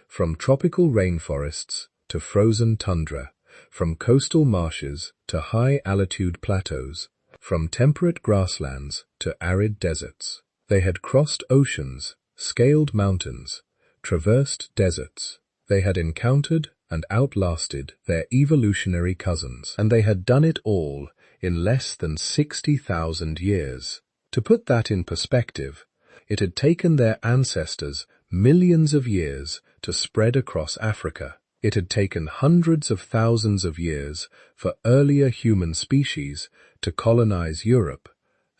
from tropical rainforests to frozen tundra, from coastal marshes to high-altitude plateaus, from temperate grasslands to arid deserts. They had crossed oceans, scaled mountains, traversed deserts. They had encountered and outlasted their evolutionary cousins, and they had done it all in less than 60,000 years. To put that in perspective, it had taken their ancestors millions of years to spread across Africa. It had taken hundreds of thousands of years for earlier human species to colonize Europe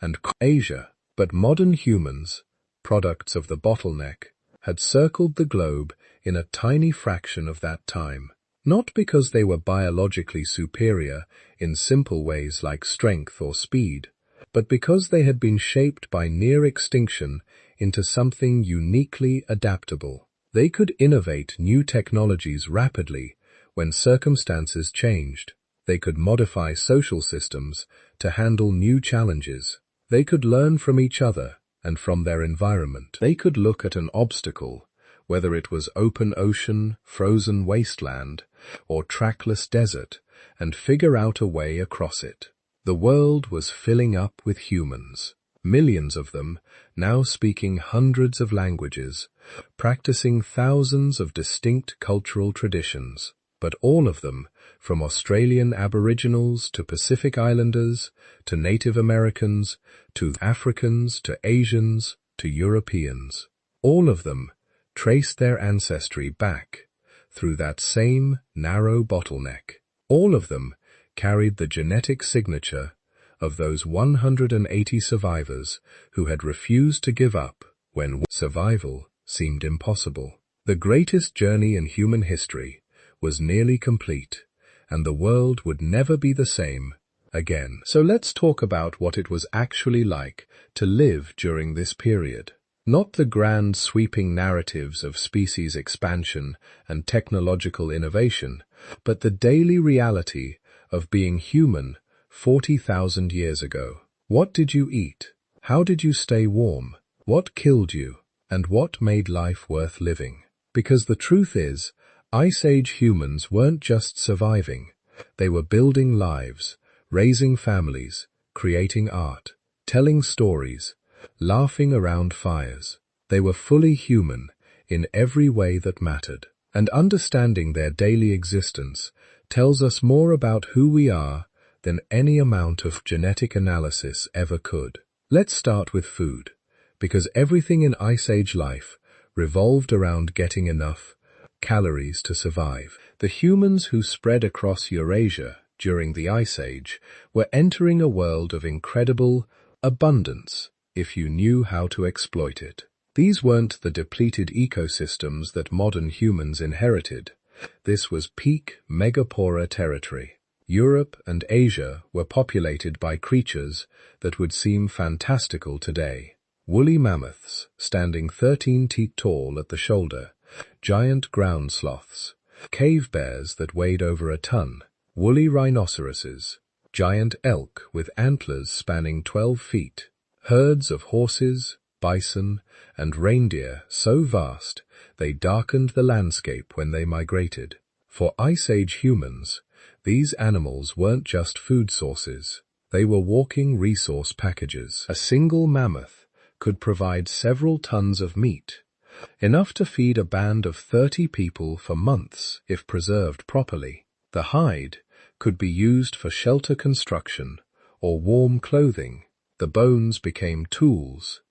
and Asia, but modern humans, products of the bottleneck, had circled the globe in a tiny fraction of that time, not because they were biologically superior in simple ways like strength or speed, but because they had been shaped by near extinction into something uniquely adaptable. They could innovate new technologies rapidly when circumstances changed. They could modify social systems to handle new challenges. They could learn from each other and from their environment. They could look at an obstacle, whether it was open ocean, frozen wasteland, or trackless desert, and figure out a way across it. The world was filling up with humans, millions of them, now speaking hundreds of languages, practicing thousands of distinct cultural traditions, but all of them, from Australian Aboriginals to Pacific Islanders, to Native Americans, to Africans, to Asians, to Europeans, all of them traced their ancestry back through that same narrow bottleneck. All of them carried the genetic signature of those 180 survivors who had refused to give up when survival seemed impossible. The greatest journey in human history was nearly complete, and the world would never be the same again. So let's talk about what it was actually like to live during this period. Not the grand sweeping narratives of species expansion and technological innovation, but the daily reality of being human 40,000 years ago. What did you eat? How did you stay warm? What killed you? And what made life worth living? Because the truth is, Ice Age humans weren't just surviving. They were building lives, raising families, creating art, telling stories, laughing around fires. They were fully human in every way that mattered. And understanding their daily existence tells us more about who we are than any amount of genetic analysis ever could. Let's start with food, because everything in Ice Age life revolved around getting enough calories to survive. The humans who spread across Eurasia during the Ice Age were entering a world of incredible abundance if you knew how to exploit it. These weren't the depleted ecosystems that modern humans inherited. This was peak megapora territory. Europe and Asia were populated by creatures that would seem fantastical today. Woolly mammoths, standing 13 feet tall at the shoulder, giant ground sloths, cave bears that weighed over a ton, woolly rhinoceroses, giant elk with antlers spanning 12 feet, herds of horses, bison, and reindeer so vast they darkened the landscape when they migrated. For Ice Age humans, these animals weren't just food sources. They were walking resource packages. A single mammoth could provide several tons of meat, enough to feed a band of 30 people for months if preserved properly. The hide could be used for shelter construction or warm clothing. The bones became tools,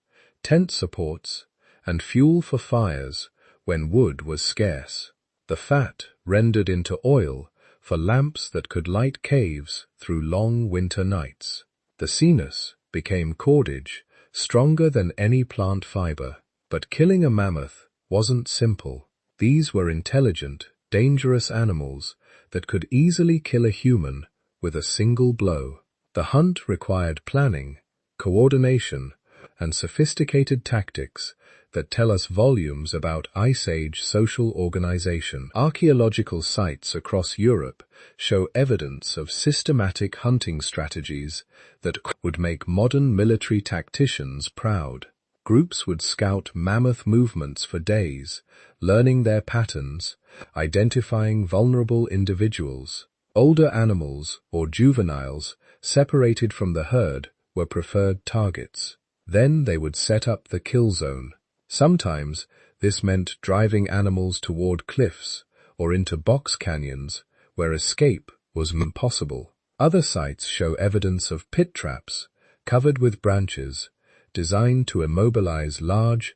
tent supports, and fuel for fires when wood was scarce. The fat rendered into oil for lamps that could light caves through long winter nights. The sinus became cordage, stronger than any plant fiber. But killing a mammoth wasn't simple. These were intelligent, dangerous animals that could easily kill a human with a single blow. The hunt required planning, coordination, and sophisticated tactics that tell us volumes about Ice Age social organization. Archaeological sites across Europe show evidence of systematic hunting strategies that would make modern military tacticians proud. Groups would scout mammoth movements for days, learning their patterns, identifying vulnerable individuals. Older animals, or juveniles, separated from the herd, were preferred targets. Then they would set up the kill zone. Sometimes this meant driving animals toward cliffs or into box canyons where escape was impossible. Other sites show evidence of pit traps covered with branches designed to immobilize large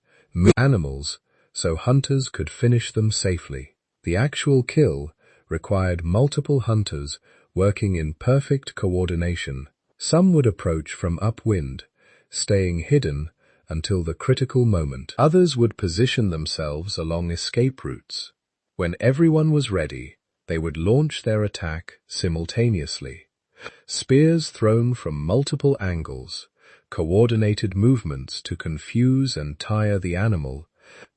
animals so hunters could finish them safely. The actual kill required multiple hunters working in perfect coordination. Some would approach from upwind, staying hidden until the critical moment. Others would position themselves along escape routes. When everyone was ready, they would launch their attack simultaneously. Spears thrown from multiple angles, coordinated movements to confuse and tire the animal,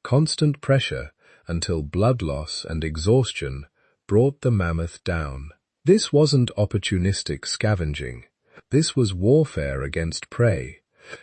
constant pressure until blood loss and exhaustion brought the mammoth down. This wasn't opportunistic scavenging. This was warfare against prey,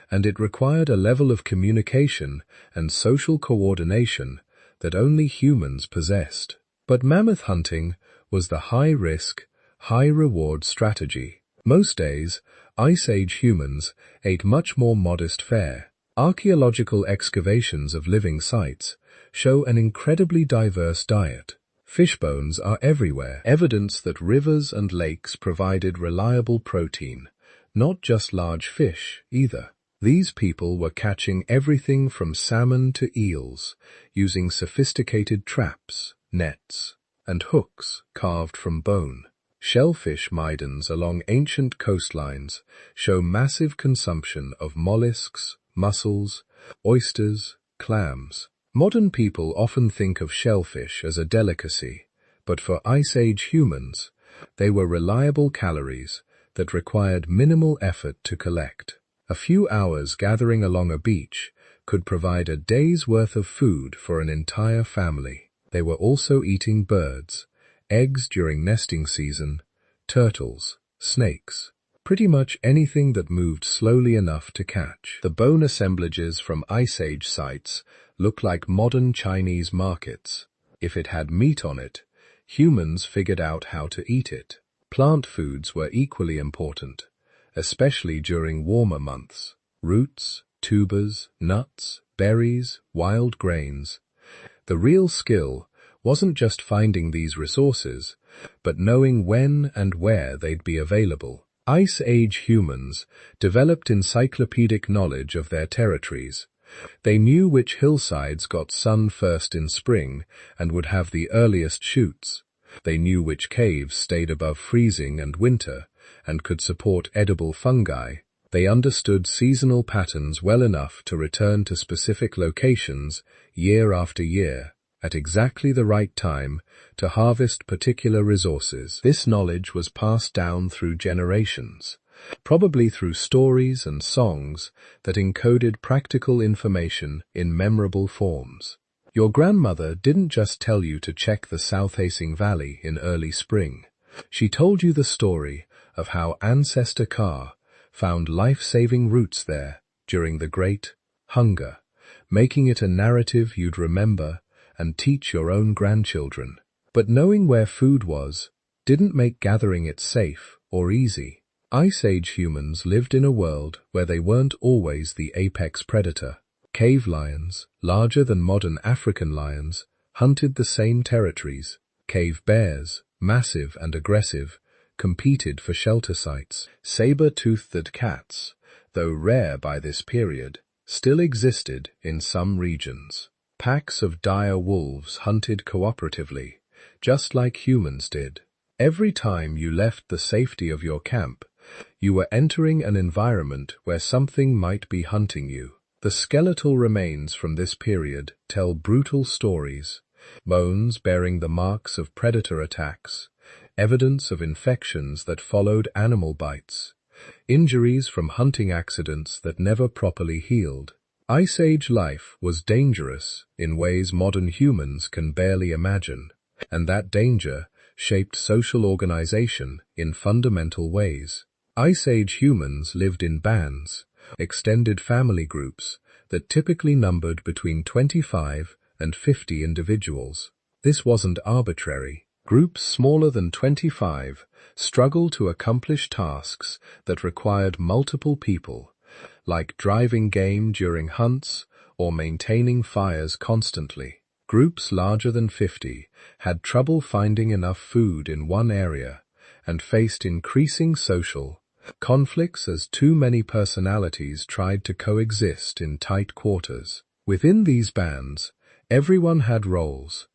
and it required a level of communication and social coordination that only humans possessed. But mammoth hunting was the high-risk, high-reward strategy. Most days, Ice Age humans ate much more modest fare. Archaeological excavations of living sites show an incredibly diverse diet. Fish bones are everywhere, evidence that rivers and lakes provided reliable protein, not just large fish either. These people were catching everything from salmon to eels, using sophisticated traps, nets, and hooks carved from bone. Shellfish maidens along ancient coastlines show massive consumption of mollusks, mussels, oysters, clams. Modern people often think of shellfish as a delicacy, but for Ice Age humans, they were reliable calories that required minimal effort to collect. A few hours gathering along a beach could provide a day's worth of food for an entire family. They were also eating birds, eggs during nesting season, turtles, snakes, pretty much anything that moved slowly enough to catch. The bone assemblages from Ice Age sites look like modern Chinese markets. If it had meat on it, humans figured out how to eat it. Plant foods were equally important, especially during warmer months. Roots, tubers, nuts, berries, wild grains. The real skill wasn't just finding these resources, but knowing when and where they'd be available. Ice Age humans developed encyclopedic knowledge of their territories. They knew which hillsides got sun first in spring and would have the earliest shoots. They knew which caves stayed above freezing and winter and could support edible fungi. They understood seasonal patterns well enough to return to specific locations year after year, at exactly the right time to harvest particular resources. This knowledge was passed down through generations, probably through stories and songs that encoded practical information in memorable forms. Your grandmother didn't just tell you to check the South-Hacing Valley in early spring. She told you the story of how Ancestor Car found life-saving roots there during the Great Hunger, making it a narrative you'd remember and teach your own grandchildren. But knowing where food was didn't make gathering it safe or easy. Ice Age humans lived in a world where they weren't always the apex predator. Cave lions, larger than modern African lions, hunted the same territories. Cave bears, massive and aggressive, competed for shelter sites. Saber-toothed cats, though rare by this period, still existed in some regions. Packs of dire wolves hunted cooperatively, just like humans did. Every time you left the safety of your camp, you were entering an environment where something might be hunting you. The skeletal remains from this period tell brutal stories, bones bearing the marks of predator attacks, evidence of infections that followed animal bites, injuries from hunting accidents that never properly healed. Ice Age life was dangerous in ways modern humans can barely imagine, and that danger shaped social organization in fundamental ways. Ice Age humans lived in bands, extended family groups, that typically numbered between 25 and 50 individuals. This wasn't arbitrary. Groups smaller than 25 struggled to accomplish tasks that required multiple people, like driving game during hunts or maintaining fires constantly. Groups larger than 50 had trouble finding enough food in one area and faced increasing social conflicts as too many personalities tried to coexist in tight quarters. Within these bands, everyone had roles,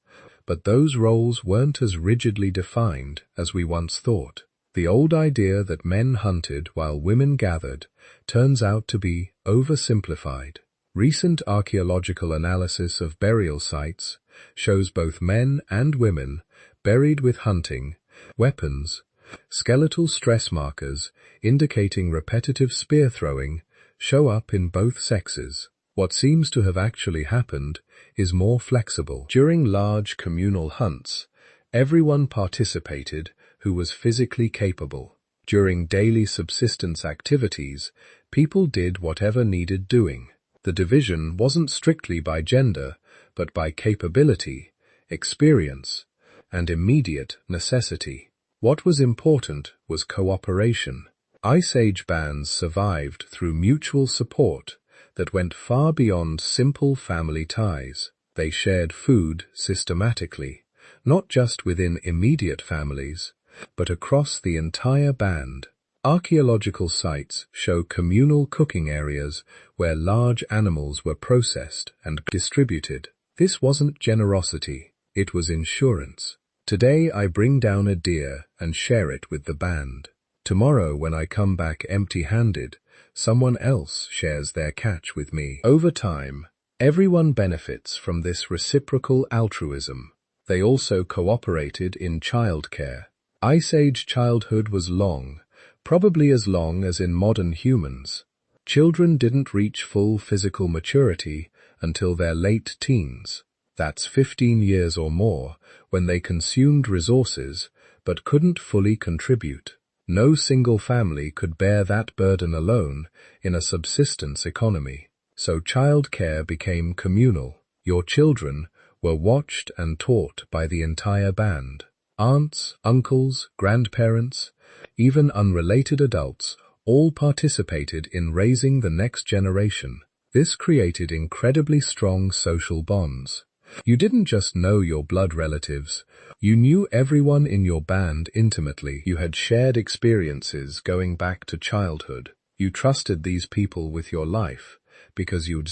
but those roles weren't as rigidly defined as we once thought. The old idea that men hunted while women gathered turns out to be oversimplified. Recent archaeological analysis of burial sites shows both men and women buried with hunting, weapons, skeletal stress markers indicating repetitive spear throwing show up in both sexes. What seems to have actually happened is more flexible. During large communal hunts, everyone participated who was physically capable. During daily subsistence activities, people did whatever needed doing. The division wasn't strictly by gender, but by capability, experience, and immediate necessity. What was important was cooperation. Ice Age bands survived through mutual support that went far beyond simple family ties. They shared food systematically, not just within immediate families, but across the entire band. Archaeological sites show communal cooking areas where large animals were processed and distributed. This wasn't generosity, it was insurance. Today I bring down a deer and share it with the band. Tomorrow when I come back empty-handed, someone else shares their catch with me. Over time, everyone benefits from this reciprocal altruism. They also cooperated in childcare. Ice Age childhood was long, probably as long as in modern humans. Children didn't reach full physical maturity until their late teens. That's 15 years or more, when they consumed resources but couldn't fully contribute. No single family could bear that burden alone in a subsistence economy. So childcare became communal. Your children were watched and taught by the entire band. Aunts, uncles, grandparents, even unrelated adults all participated in raising the next generation. This created incredibly strong social bonds. You didn't just know your blood relatives, you knew everyone in your band intimately. You had shared experiences going back to childhood. You trusted these people with your life because you'd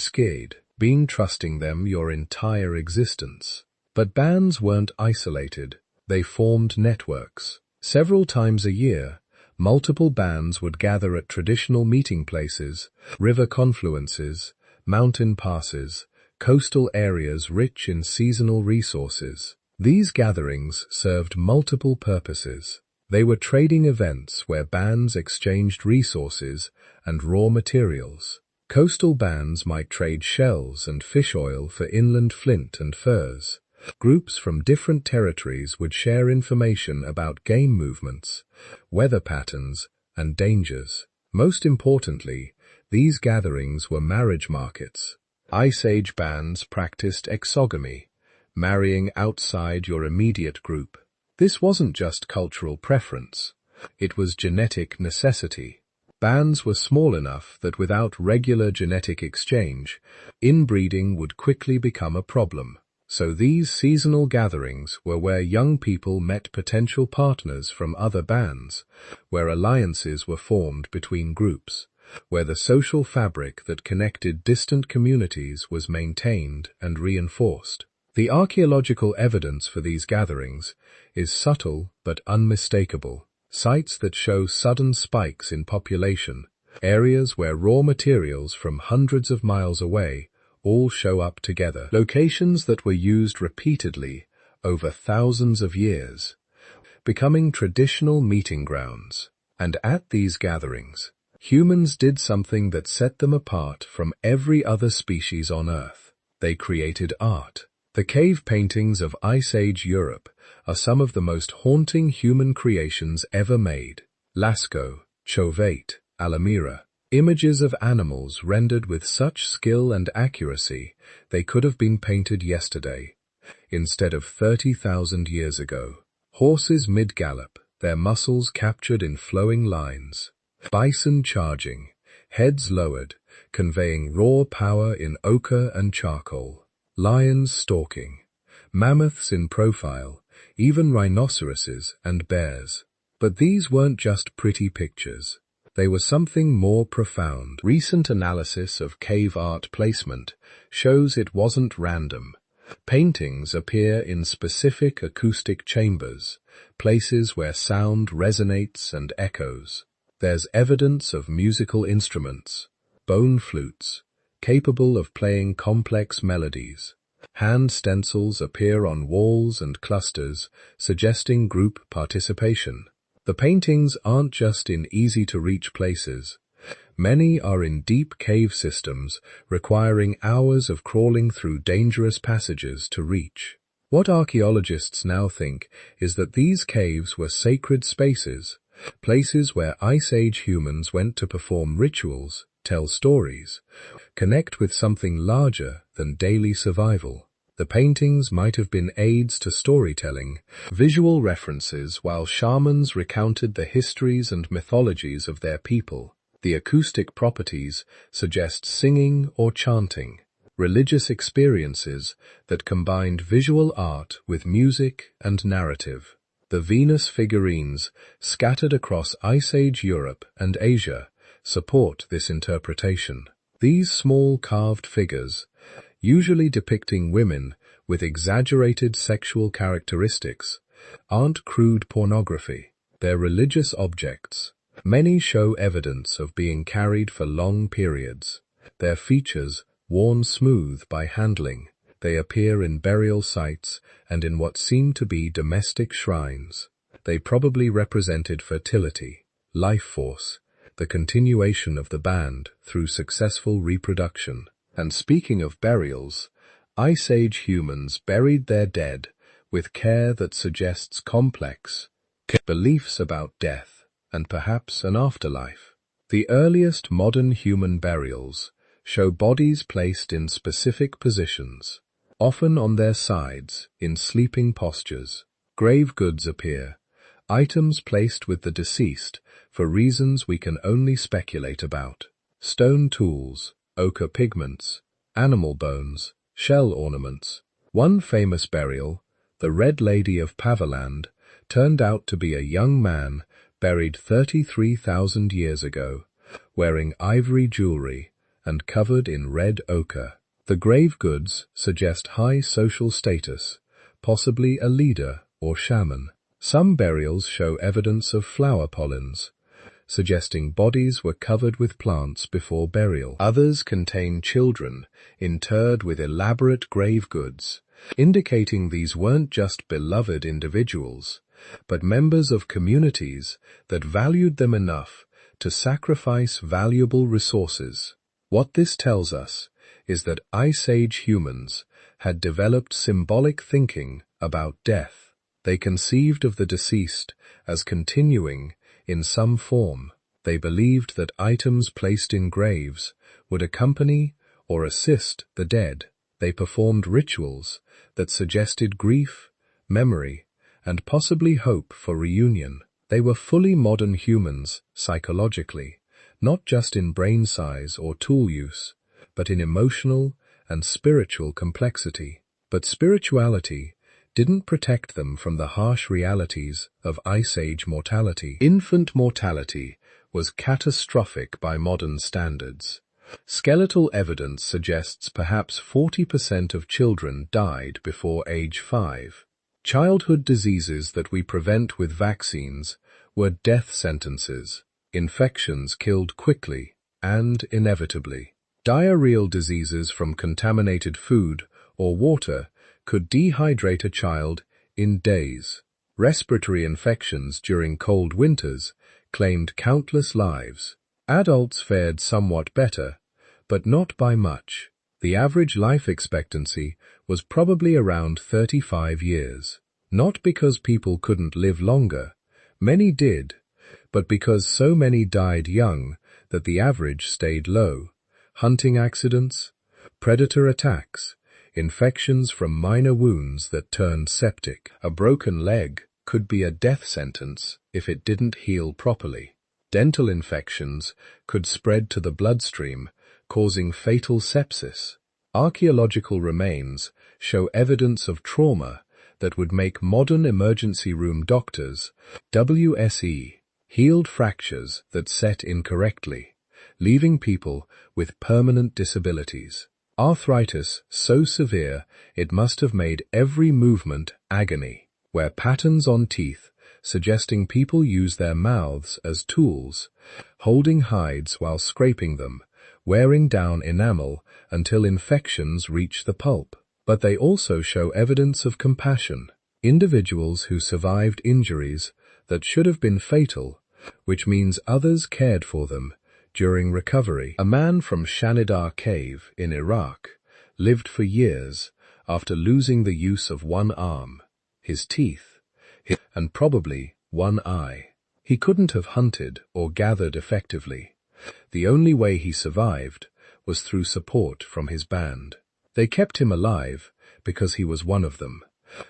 been trusting them your entire existence. But bands weren't isolated. They formed networks. Several times a year, multiple bands would gather at traditional meeting places, river confluences, mountain passes, coastal areas rich in seasonal resources. These gatherings served multiple purposes. They were trading events where bands exchanged resources and raw materials. Coastal bands might trade shells and fish oil for inland flint and furs. Groups from different territories would share information about game movements, weather patterns, and dangers. Most importantly, these gatherings were marriage markets. Ice Age bands practiced exogamy, marrying outside your immediate group. This wasn't just cultural preference, it was genetic necessity. Bands were small enough that without regular genetic exchange, inbreeding would quickly become a problem. So these seasonal gatherings were where young people met potential partners from other bands, where alliances were formed between groups, where the social fabric that connected distant communities was maintained and reinforced. The archaeological evidence for these gatherings is subtle but unmistakable. Sites that show sudden spikes in population, areas where raw materials from hundreds of miles away all show up together. Locations that were used repeatedly over thousands of years, becoming traditional meeting grounds. And at these gatherings, humans did something that set them apart from every other species on Earth. They created art. The cave paintings of Ice Age Europe are some of the most haunting human creations ever made. Lascaux, Chauvet, Alamira. Images of animals rendered with such skill and accuracy they could have been painted yesterday, instead of 30,000 years ago. Horses mid-gallop, their muscles captured in flowing lines. Bison charging, heads lowered, conveying raw power in ochre and charcoal. Lions stalking, mammoths in profile, even rhinoceroses and bears. But these weren't just pretty pictures. They were something more profound. Recent analysis of cave art placement shows it wasn't random. Paintings appear in specific acoustic chambers, places where sound resonates and echoes. There's evidence of musical instruments, bone flutes, capable of playing complex melodies. Hand stencils appear on walls and clusters, suggesting group participation. The paintings aren't just in easy-to-reach places. Many are in deep cave systems, requiring hours of crawling through dangerous passages to reach. What archaeologists now think is that these caves were sacred spaces, places where Ice Age humans went to perform rituals, tell stories, connect with something larger than daily survival. The paintings might have been aids to storytelling, visual references while shamans recounted the histories and mythologies of their people. The acoustic properties suggest singing or chanting, religious experiences that combined visual art with music and narrative. The Venus figurines, scattered across Ice Age Europe and Asia, support this interpretation. These small carved figures, usually depicting women with exaggerated sexual characteristics, aren't crude pornography. They're religious objects. Many show evidence of being carried for long periods. Their features worn smooth by handling. They appear in burial sites and in what seem to be domestic shrines. They probably represented fertility, life force, the continuation of the band through successful reproduction. And speaking of burials, Ice Age humans buried their dead with care that suggests complex beliefs about death and perhaps an afterlife. The earliest modern human burials show bodies placed in specific positions, often on their sides, in sleeping postures. Grave goods appear, items placed with the deceased for reasons we can only speculate about. Stone tools, ochre pigments, animal bones, shell ornaments. One famous burial, the Red Lady of Paverland, turned out to be a young man buried 33,000 years ago, wearing ivory jewelry and covered in red ochre. The grave goods suggest high social status, possibly a leader or shaman. Some burials show evidence of flower pollens, suggesting bodies were covered with plants before burial. Others contain children interred with elaborate grave goods, indicating these weren't just beloved individuals, but members of communities that valued them enough to sacrifice valuable resources. What this tells us is that Ice Age humans had developed symbolic thinking about death. They conceived of the deceased as continuing in some form. They believed that items placed in graves would accompany or assist the dead. They performed rituals that suggested grief, memory, and possibly hope for reunion. They were fully modern humans psychologically, not just in brain size or tool use, but in emotional and spiritual complexity. But spirituality didn't protect them from the harsh realities of Ice Age mortality. Infant mortality was catastrophic by modern standards. Skeletal evidence suggests perhaps 40% of children died before age 5. Childhood diseases that we prevent with vaccines were death sentences. Infections killed quickly and inevitably. Diarrheal diseases from contaminated food or water could dehydrate a child in days. Respiratory infections during cold winters claimed countless lives. Adults fared somewhat better, but not by much. The average life expectancy was probably around 35 years. Not because people couldn't live longer, many did, but because so many died young that the average stayed low. Hunting accidents, predator attacks, infections from minor wounds that turned septic. A broken leg could be a death sentence if it didn't heal properly. Dental infections could spread to the bloodstream, causing fatal sepsis. Archaeological remains show evidence of trauma that would make modern emergency room doctors, WSE, healed fractures that set incorrectly, leaving people with permanent disabilities. Arthritis so severe it must have made every movement agony, where patterns on teeth suggesting people use their mouths as tools, holding hides while scraping them, wearing down enamel until infections reach the pulp. But they also show evidence of compassion, individuals who survived injuries that should have been fatal, which means others cared for them during recovery. A man from Shanidar Cave in Iraq lived for years after losing the use of one arm, his teeth, and probably one eye. He couldn't have hunted or gathered effectively. The only way he survived was through support from his band. They kept him alive because he was one of them,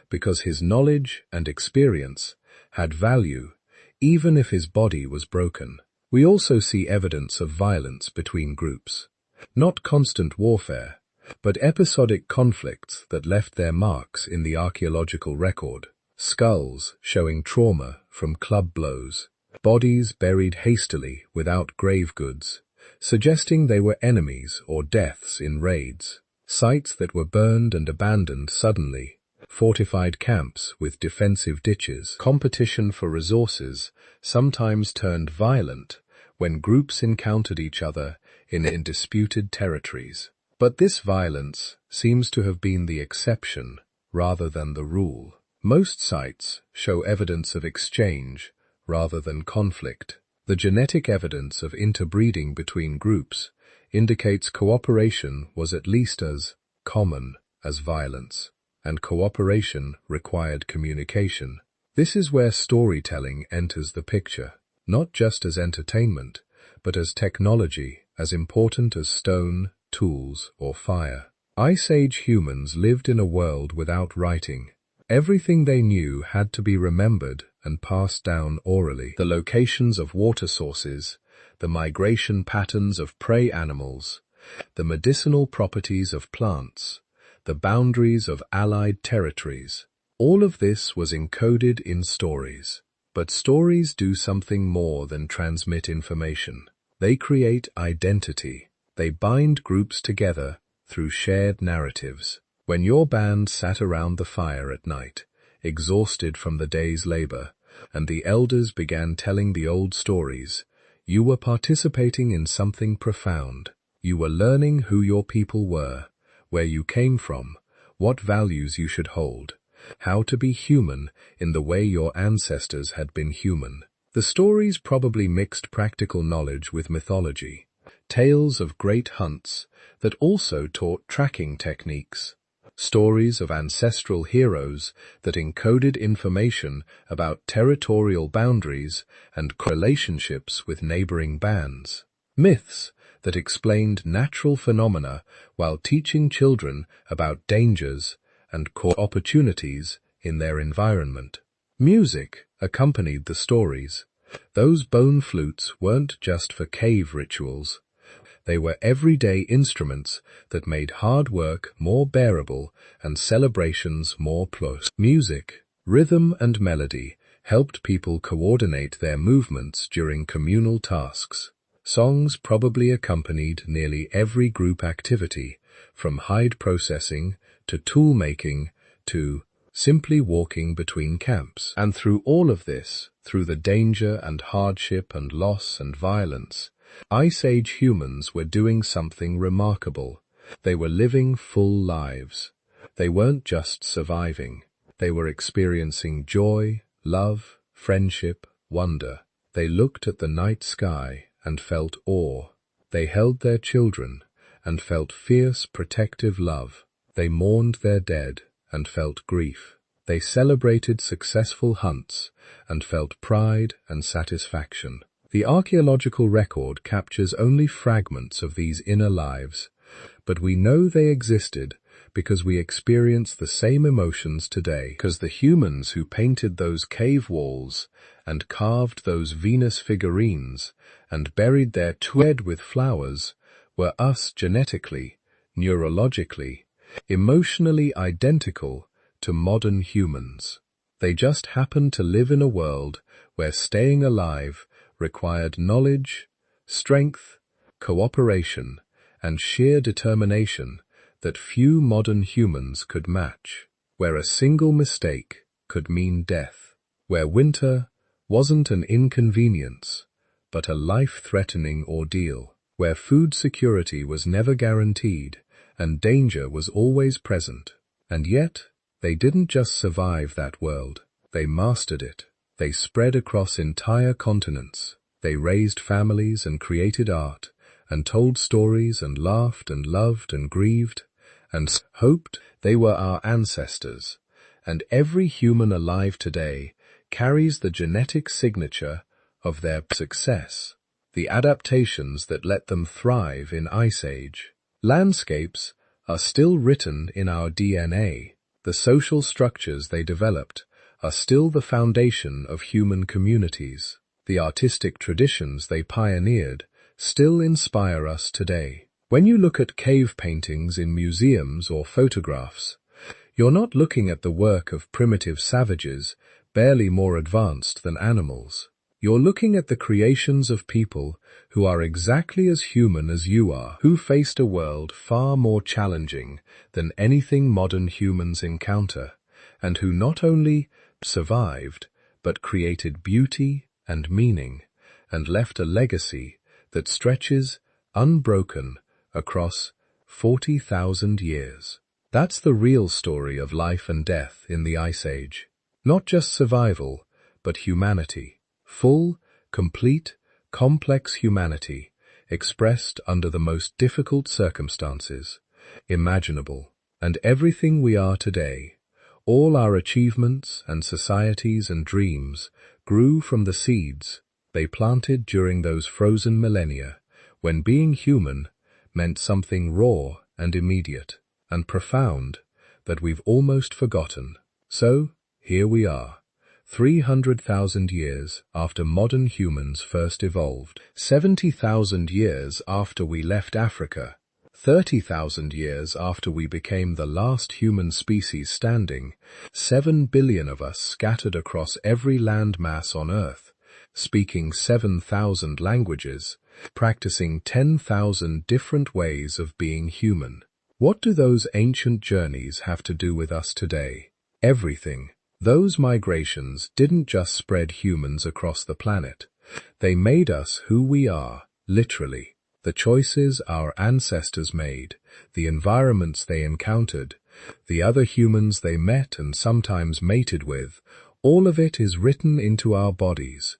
because his knowledge and experience had value even if his body was broken. We also see evidence of violence between groups. Not constant warfare, but episodic conflicts that left their marks in the archaeological record. Skulls showing trauma from club blows, bodies buried hastily without grave goods, suggesting they were enemies or deaths in raids. Sites that were burned and abandoned suddenly, fortified camps with defensive ditches. Competition for resources sometimes turned violent when groups encountered each other in disputed territories. But this violence seems to have been the exception rather than the rule. Most sites show evidence of exchange rather than conflict. The genetic evidence of interbreeding between groups indicates cooperation was at least as common as violence, and cooperation required communication. This is where storytelling enters the picture, not just as entertainment, but as technology as important as stone, tools, or fire. Ice Age humans lived in a world without writing. Everything they knew had to be remembered and passed down orally. The locations of water sources, the migration patterns of prey animals, the medicinal properties of plants, the boundaries of allied territories. All of this was encoded in stories. But stories do something more than transmit information. They create identity. They bind groups together through shared narratives. When your band sat around the fire at night, exhausted from the day's labor, and the elders began telling the old stories, you were participating in something profound. You were learning who your people were, where you came from, what values you should hold, how to be human in the way your ancestors had been human. The stories probably mixed practical knowledge with mythology, tales of great hunts that also taught tracking techniques, stories of ancestral heroes that encoded information about territorial boundaries and relationships with neighboring bands, myths that explained natural phenomena while teaching children about dangers and opportunities in their environment. Music accompanied the stories. Those bone flutes weren't just for cave rituals. They were everyday instruments that made hard work more bearable and celebrations more close. Music, rhythm and melody helped people coordinate their movements during communal tasks. Songs probably accompanied nearly every group activity, from hide processing to tool making to simply walking between camps. And through all of this, through the danger and hardship and loss and violence, Ice Age humans were doing something remarkable. They were living full lives. They weren't just surviving. They were experiencing joy, love, friendship, wonder. They looked at the night sky and felt awe. They held their children and felt fierce protective love. They mourned their dead and felt grief. They celebrated successful hunts and felt pride and satisfaction. The archaeological record captures only fragments of these inner lives, but we know they existed because we experience the same emotions today, because the humans who painted those cave walls and carved those Venus figurines and buried their dead with flowers were us genetically, neurologically, emotionally identical to modern humans. They just happened to live in a world where staying alive required knowledge, strength, cooperation, and sheer determination that few modern humans could match, where a single mistake could mean death, where winter wasn't an inconvenience, but a life-threatening ordeal, where food security was never guaranteed and danger was always present. And yet, they didn't just survive that world, they mastered it. They spread across entire continents. They raised families and created art, and told stories and laughed and loved and grieved, and hoped. They were our ancestors, and every human alive today carries the genetic signature of their success, the adaptations that let them thrive in Ice Age. Landscapes are still written in our DNA. The social structures they developed are still the foundation of human communities. The artistic traditions they pioneered still inspire us today. When you look at cave paintings in museums or photographs, you're not looking at the work of primitive savages, barely more advanced than animals. You're looking at the creations of people who are exactly as human as you are, who faced a world far more challenging than anything modern humans encounter, and who not only survived, but created beauty and meaning, and left a legacy that stretches, unbroken, across 40,000 years. That's the real story of life and death in the Ice Age. Not just survival, but humanity. Full, complete, complex humanity, expressed under the most difficult circumstances imaginable. And everything we are today, all our achievements and societies and dreams, grew from the seeds they planted during those frozen millennia, when being human meant something raw and immediate and profound that we've almost forgotten. So, here we are, 300,000 years after modern humans first evolved, 70,000 years after we left Africa, 30,000 years after we became the last human species standing, 7 billion of us scattered across every landmass on Earth, speaking 7,000 languages, practicing 10,000 different ways of being human. What do those ancient journeys have to do with us today? Everything. Those migrations didn't just spread humans across the planet. They made us who we are, literally. The choices our ancestors made, the environments they encountered, the other humans they met and sometimes mated with, all of it is written into our bodies,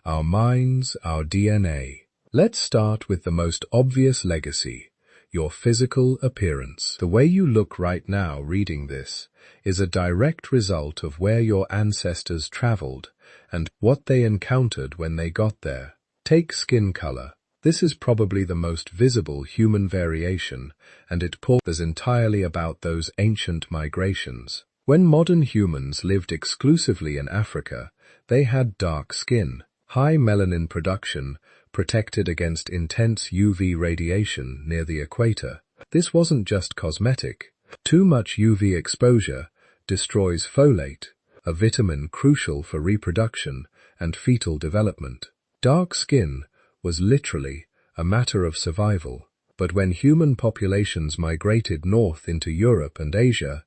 our minds, our DNA. Let's start with the most obvious legacy, your physical appearance. The way you look right now reading this is a direct result of where your ancestors traveled and what they encountered when they got there. Take skin color. This is probably the most visible human variation, and it is entirely about those ancient migrations. When modern humans lived exclusively in Africa, they had dark skin, high melanin production, protected against intense UV radiation near the equator. This wasn't just cosmetic. Too much UV exposure destroys folate, a vitamin crucial for reproduction and fetal development. Dark skin was literally a matter of survival, but when human populations migrated north into Europe and Asia,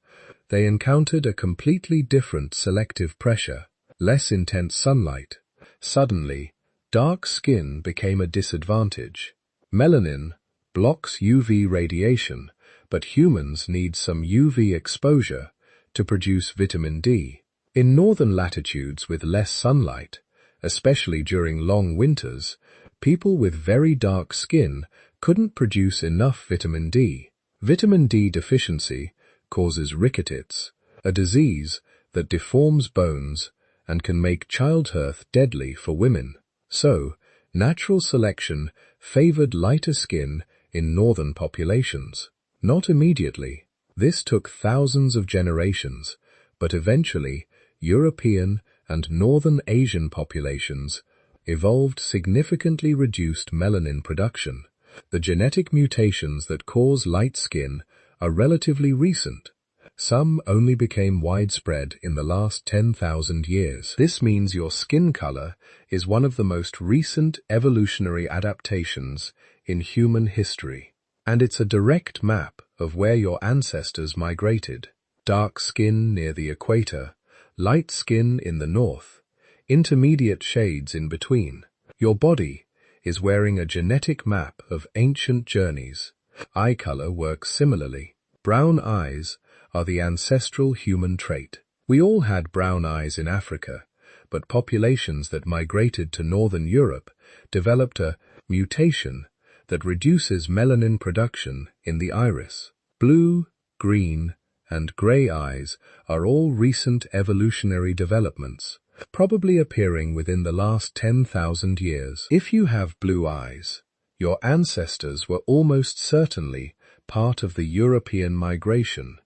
they encountered a completely different selective pressure, less intense sunlight. Suddenly, dark skin became a disadvantage. Melanin blocks UV radiation, but humans need some UV exposure to produce vitamin D. In northern latitudes with less sunlight, Especially during long winters, people with very dark skin couldn't produce enough vitamin D. Vitamin D deficiency causes rickets, a disease that deforms bones and can make childbirth deadly for women. So, natural selection favored lighter skin in northern populations. Not immediately. This took thousands of generations, but eventually European and Northern Asian populations evolved significantly reduced melanin production. The genetic mutations that cause light skin are relatively recent. Some only became widespread in the last 10,000 years. This means your skin color is one of the most recent evolutionary adaptations in human history. And it's a direct map of where your ancestors migrated. Dark skin near the equator, light skin in the north, intermediate shades in between. Your body is wearing a genetic map of ancient journeys. Eye color works similarly. Brown eyes are the ancestral human trait. We all had brown eyes in Africa, but populations that migrated to northern Europe developed a mutation that reduces melanin production in the iris. Blue, green, and gray eyes are all recent evolutionary developments, probably appearing within the last 10,000 years. If you have blue eyes, your ancestors were almost certainly part of the European migration,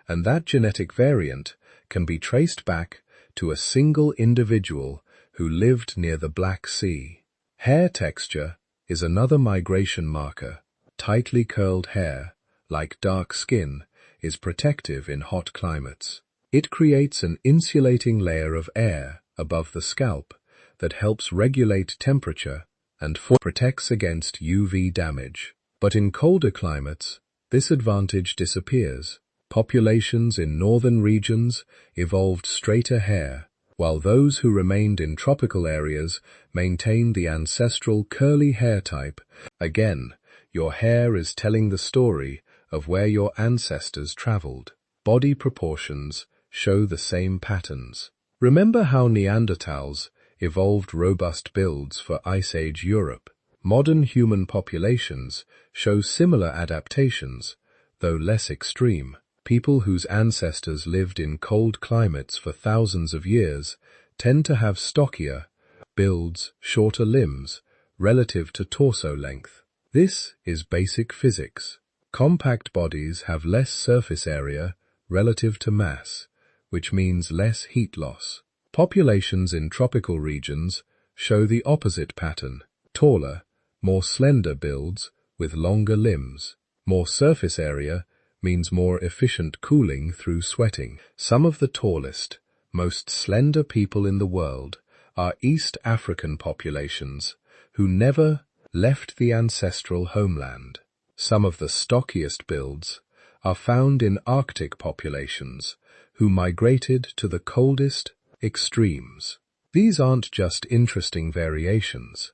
and that genetic variant can be traced back to a single individual who lived near the Black Sea. Hair texture is another migration marker. Tightly curled hair, like dark skin, is protective in hot climates. It creates an insulating layer of air above the scalp that helps regulate temperature and protects against UV damage. But in colder climates, this advantage disappears. Populations in northern regions evolved straighter hair, while those who remained in tropical areas maintained the ancestral curly hair type. Again, your hair is telling the story of where your ancestors traveled. Body proportions show the same patterns. Remember how Neanderthals evolved robust builds for Ice Age Europe? Modern human populations show similar adaptations, though less extreme. People whose ancestors lived in cold climates for thousands of years tend to have stockier builds, shorter limbs, relative to torso length. This is basic physics. Compact bodies have less surface area relative to mass, which means less heat loss. Populations in tropical regions show the opposite pattern. Taller, more slender builds with longer limbs. More surface area means more efficient cooling through sweating. Some of the tallest, most slender people in the world are East African populations who never left the ancestral homeland. Some of the stockiest builds are found in Arctic populations who migrated to the coldest extremes. These aren't just interesting variations.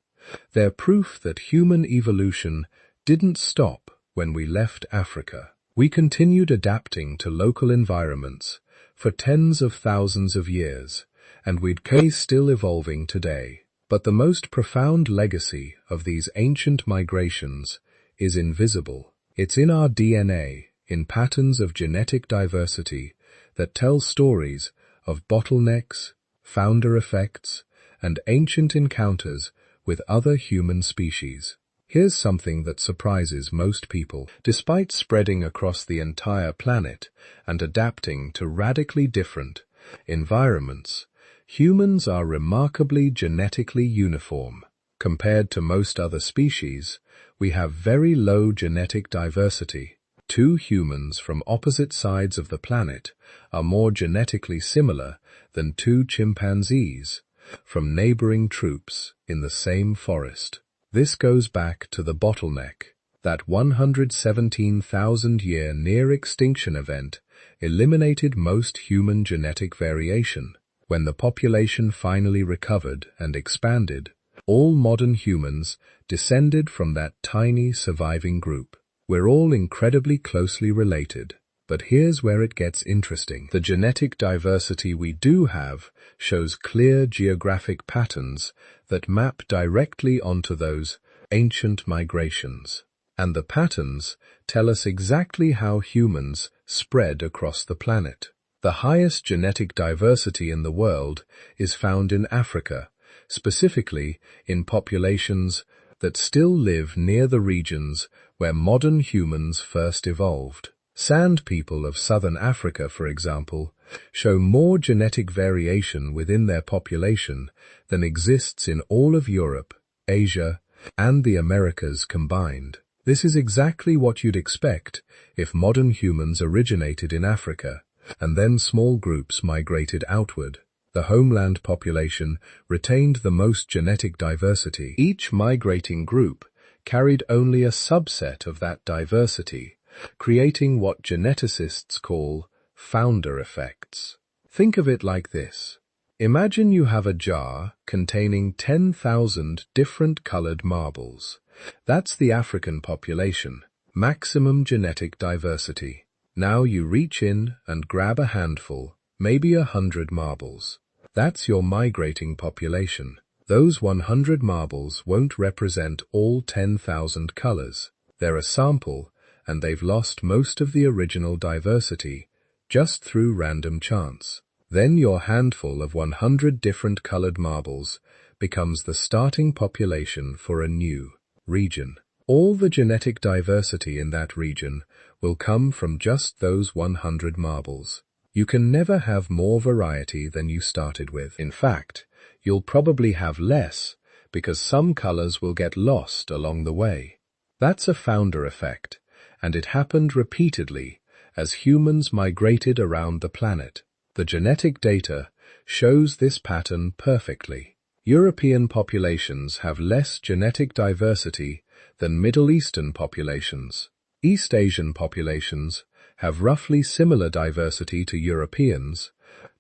They're proof that human evolution didn't stop when we left Africa. We continued adapting to local environments for tens of thousands of years, and we'd still evolving today. But the most profound legacy of these ancient migrations is invisible. It's in our DNA, in patterns of genetic diversity that tell stories of bottlenecks, founder effects, and ancient encounters with other human species. Here's something that surprises most people. Despite spreading across the entire planet and adapting to radically different environments, humans are remarkably genetically uniform. Compared to most other species, we have very low genetic diversity. Two humans from opposite sides of the planet are more genetically similar than two chimpanzees from neighboring troops in the same forest. This goes back to the bottleneck. That 117,000-year near-extinction event eliminated most human genetic variation. When the population finally recovered and expanded, all modern humans descended from that tiny surviving group. We're all incredibly closely related, but But here's where it gets interesting. The genetic diversity we do have shows clear geographic patterns that map directly onto those ancient migrations. And the patterns tell us exactly how humans spread across the planet. The highest genetic diversity in the world is found in Africa, specifically in populations that still live near the regions where modern humans first evolved. Sand people of southern Africa, for example, show more genetic variation within their population than exists in all of Europe, Asia, and the Americas combined. This is exactly what you'd expect if modern humans originated in Africa, and then small groups migrated outward. The homeland population retained the most genetic diversity. Each migrating group carried only a subset of that diversity, creating what geneticists call founder effects. Think of it like this. Imagine you have a jar containing 10,000 different colored marbles. That's the African population, maximum genetic diversity. Now you reach in and grab a handful, maybe 100 marbles. That's your migrating population. Those 100 marbles won't represent all 10,000 colors. They're a sample, and they've lost most of the original diversity just through random chance. Then your handful of 100 different colored marbles becomes the starting population for a new region. All the genetic diversity in that region will come from just those 100 marbles. You can never have more variety than you started with. In fact, you'll probably have less because some colors will get lost along the way. That's a founder effect, and it happened repeatedly as humans migrated around the planet. The genetic data shows this pattern perfectly. European populations have less genetic diversity than Middle Eastern populations. East Asian populations have roughly similar diversity to Europeans,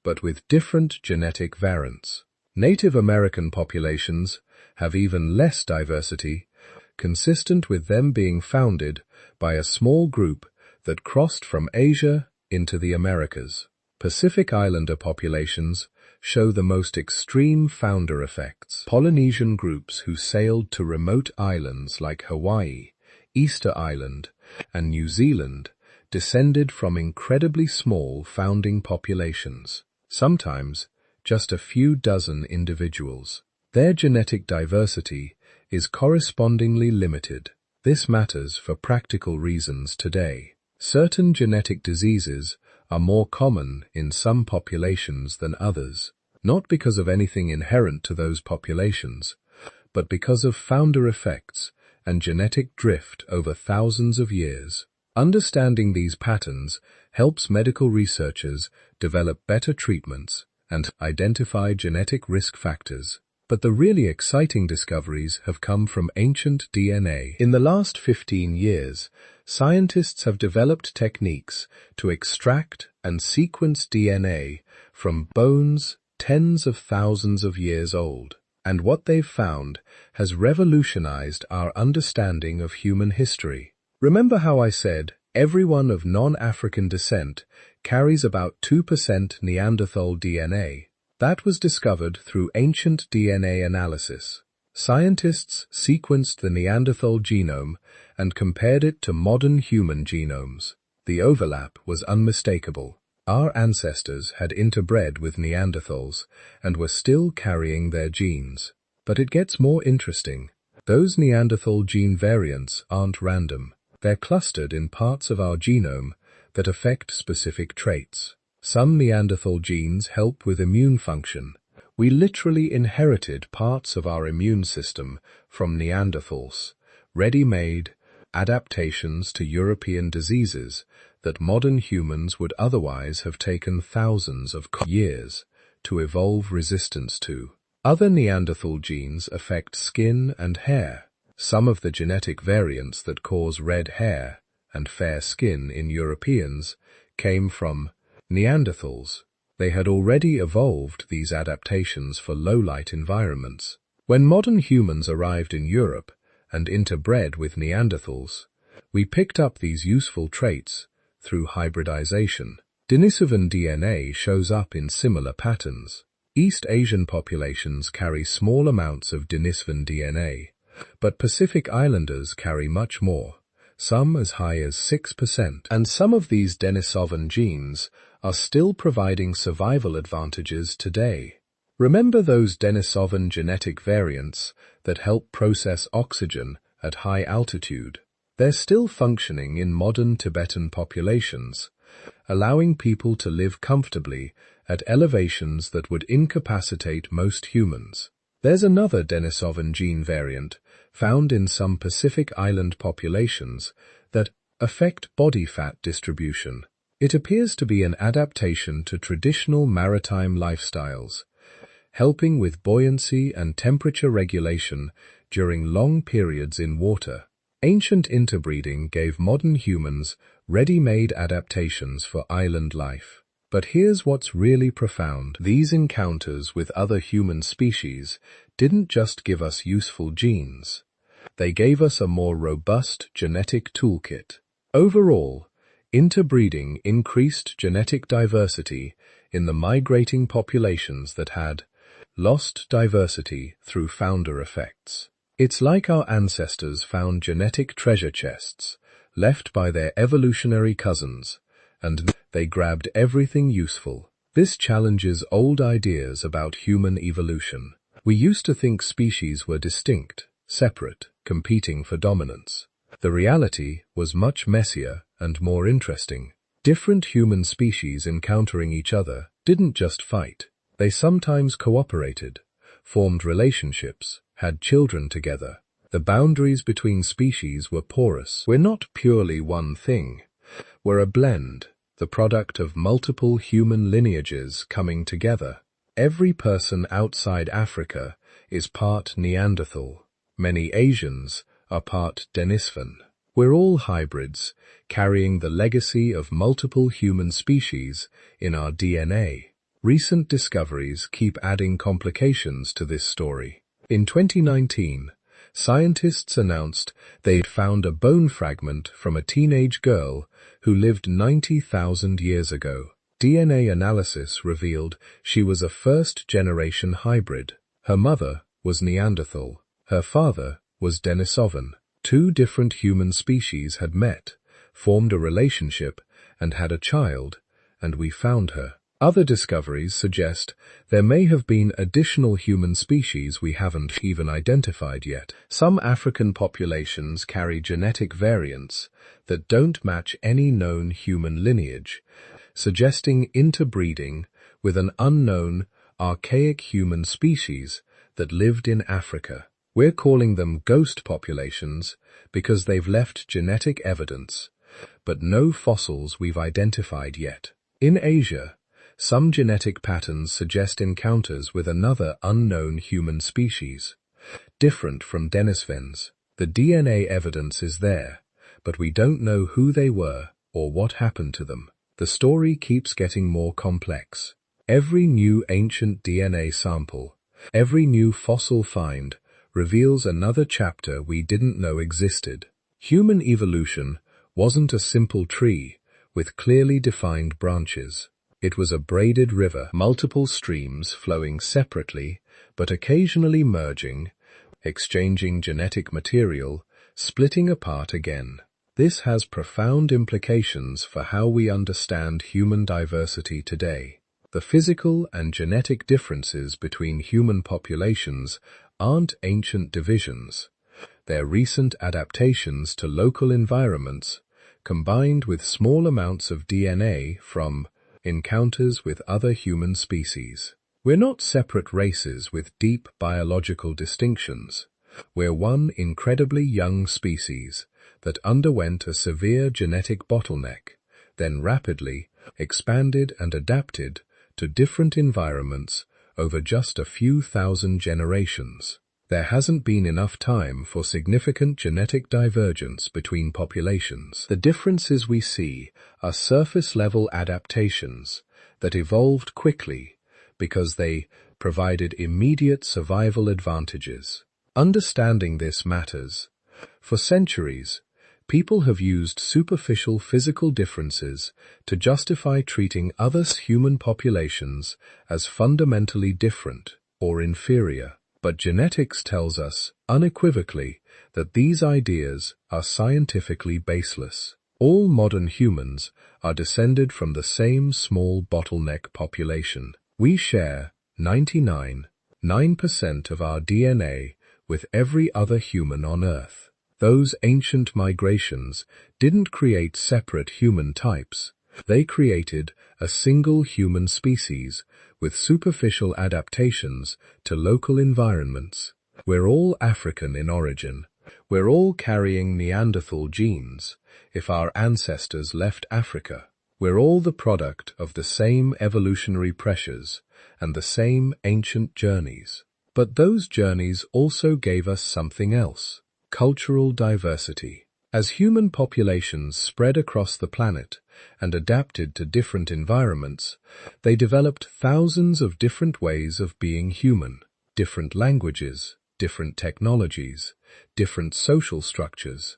but with different genetic variants. Native American populations have even less diversity, consistent with them being founded by a small group that crossed from Asia into the Americas. Pacific Islander populations show the most extreme founder effects. Polynesian groups who sailed to remote islands like Hawaii, Easter Island, and New Zealand descended from incredibly small founding populations, sometimes just a few dozen individuals. Their genetic diversity is correspondingly limited. This matters for practical reasons today. Certain genetic diseases are more common in some populations than others, not because of anything inherent to those populations, but because of founder effects and genetic drift over thousands of years. Understanding these patterns helps medical researchers develop better treatments and identify genetic risk factors. But the really exciting discoveries have come from ancient DNA. In the last 15 years, scientists have developed techniques to extract and sequence DNA from bones tens of thousands of years old. And what they've found has revolutionized our understanding of human history. Remember how I said everyone of non-African descent carries about 2% Neanderthal DNA? That was discovered through ancient DNA analysis. Scientists sequenced the Neanderthal genome and compared it to modern human genomes. The overlap was unmistakable. Our ancestors had interbred with Neanderthals and were still carrying their genes. But it gets more interesting. Those Neanderthal gene variants aren't random. They're clustered in parts of our genome that affect specific traits. Some Neanderthal genes help with immune function. We literally inherited parts of our immune system from Neanderthals, ready-made adaptations to European diseases that modern humans would otherwise have taken thousands of years to evolve resistance to. Other Neanderthal genes affect skin and hair. Some of the genetic variants that cause red hair and fair skin in Europeans came from Neanderthals. They had already evolved these adaptations for low-light environments. When modern humans arrived in Europe and interbred with Neanderthals, we picked up these useful traits through hybridization. Denisovan DNA shows up in similar patterns. East Asian populations carry small amounts of Denisovan DNA, but Pacific Islanders carry much more, some as high as 6%. And some of these Denisovan genes are still providing survival advantages today. Remember those Denisovan genetic variants that help process oxygen at high altitude? They're still functioning in modern Tibetan populations, allowing people to live comfortably at elevations that would incapacitate most humans. There's another Denisovan gene variant found in some Pacific Island populations that affect body fat distribution. It appears to be an adaptation to traditional maritime lifestyles, helping with buoyancy and temperature regulation during long periods in water. Ancient interbreeding gave modern humans ready-made adaptations for island life. But here's what's really profound. These encounters with other human species didn't just give us useful genes. They gave us a more robust genetic toolkit. Overall, interbreeding increased genetic diversity in the migrating populations that had lost diversity through founder effects. It's like our ancestors found genetic treasure chests left by their evolutionary cousins, and they grabbed everything useful. This challenges old ideas about human evolution. We used to think species were distinct, separate, competing for dominance. The reality was much messier and more interesting. Different human species encountering each other didn't just fight. They sometimes cooperated, formed relationships, had children together. The boundaries between species were porous. We're not purely one thing. We're a blend, the product of multiple human lineages coming together. Every person outside Africa is part Neanderthal. Many Asians are part Denisovan. We're all hybrids, carrying the legacy of multiple human species in our DNA. Recent discoveries keep adding complications to this story. In 2019, scientists announced they'd found a bone fragment from a teenage girl who lived 90,000 years ago. DNA analysis revealed she was a first-generation hybrid. Her mother was Neanderthal. Her father was Denisovan. Two different human species had met, formed a relationship, and had a child, and we found her. Other discoveries suggest there may have been additional human species we haven't even identified yet. Some African populations carry genetic variants that don't match any known human lineage, suggesting interbreeding with an unknown, archaic human species that lived in Africa. We're calling them ghost populations because they've left genetic evidence, but no fossils we've identified yet. In Asia, some genetic patterns suggest encounters with another unknown human species, different from Denisovans. The DNA evidence is there, but we don't know who they were or what happened to them. The story keeps getting more complex. Every new ancient DNA sample, every new fossil find, reveals another chapter we didn't know existed. Human evolution wasn't a simple tree with clearly defined branches. It was a braided river, multiple streams flowing separately, but occasionally merging, exchanging genetic material, splitting apart again. This has profound implications for how we understand human diversity today. The physical and genetic differences between human populations aren't ancient divisions. They're recent adaptations to local environments, combined with small amounts of DNA from encounters with other human species. We're not separate races with deep biological distinctions. We're one incredibly young species that underwent a severe genetic bottleneck, then rapidly expanded and adapted to different environments over just a few thousand generations. There hasn't been enough time for significant genetic divergence between populations. The differences we see are surface-level adaptations that evolved quickly because they provided immediate survival advantages. Understanding this matters. For centuries, People have used superficial physical differences to justify treating other human populations as fundamentally different or inferior. But genetics tells us unequivocally that these ideas are scientifically baseless. All modern humans are descended from the same small bottleneck population. We share 99.9% of our DNA with every other human on Earth. Those ancient migrations didn't create separate human types. They created a single human species with superficial adaptations to local environments. We're all African in origin. We're all carrying Neanderthal genes if our ancestors left Africa. We're all the product of the same evolutionary pressures and the same ancient journeys. But those journeys also gave us something else: cultural diversity. As human populations spread across the planet and adapted to different environments, they developed thousands of different ways of being human, different languages, different technologies, different social structures,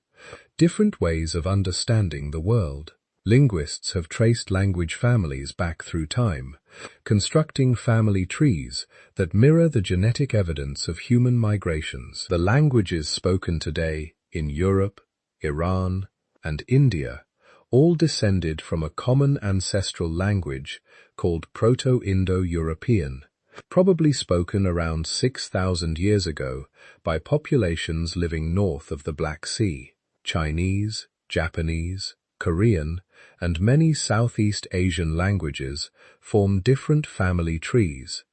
different ways of understanding the world. Linguists have traced language families back through time, constructing family trees that mirror the genetic evidence of human migrations. The languages spoken today in Europe, Iran, and India all descended from a common ancestral language called Proto-Indo-European, probably spoken around 6,000 years ago by populations living north of the Black Sea. Chinese, Japanese, Korean, and many Southeast Asian languages form different family trees,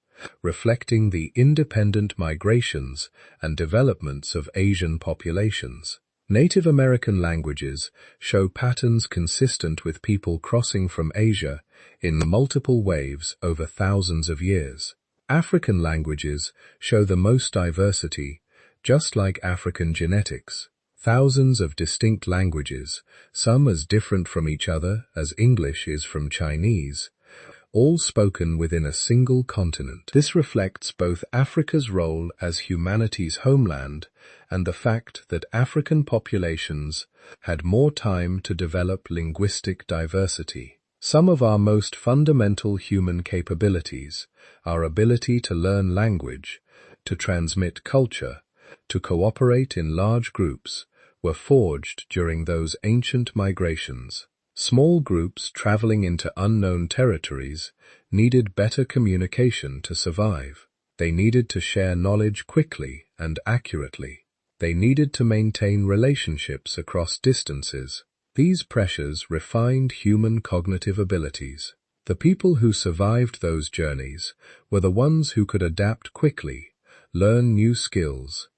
reflecting the independent migrations and developments of Asian populations. Native American languages show patterns consistent with people crossing from Asia in multiple waves over thousands of years. African languages show the most diversity, just like African genetics. Thousands of distinct languages, some as different from each other as English is from Chinese, all spoken within a single continent. This reflects both Africa's role as humanity's homeland and the fact that African populations had more time to develop linguistic diversity. Some of our most fundamental human capabilities, our ability to learn language, to transmit culture, to cooperate in large groups, were forged during those ancient migrations. Small groups traveling into unknown territories needed better communication to survive. They needed to share knowledge quickly and accurately. They needed to maintain relationships across distances. These pressures refined human cognitive abilities. The people who survived those journeys were the ones who could adapt quickly, learn new skills,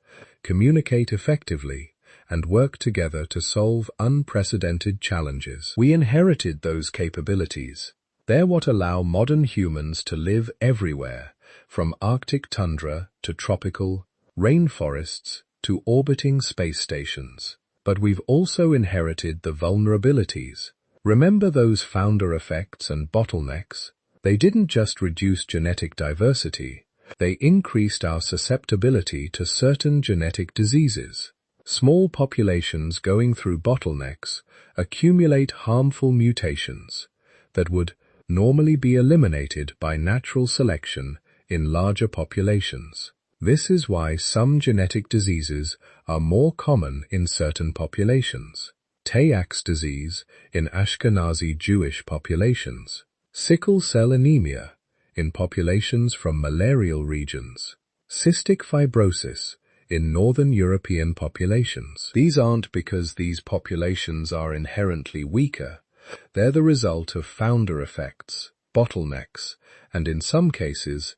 communicate effectively, and work together to solve unprecedented challenges. We inherited those capabilities. They're what allow modern humans to live everywhere, from Arctic tundra to tropical rainforests to orbiting space stations. But we've also inherited the vulnerabilities. Remember those founder effects and bottlenecks? They didn't just reduce genetic diversity, they increased our susceptibility to certain genetic diseases. Small populations going through bottlenecks accumulate harmful mutations that would normally be eliminated by natural selection in larger populations. This is why some genetic diseases are more common in certain populations. Tay-Sachs disease in Ashkenazi Jewish populations. Sickle cell anemia in populations from malarial regions. Cystic fibrosis in Northern European populations. These aren't because these populations are inherently weaker. They're the result of founder effects, bottlenecks, and in some cases,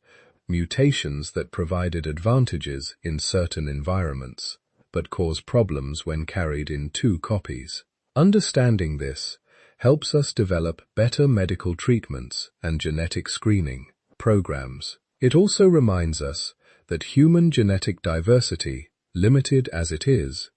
mutations that provided advantages in certain environments, but cause problems when carried in two copies. Understanding this helps us develop better medical treatments and genetic screening programs. It also reminds us that human genetic diversity, limited as it is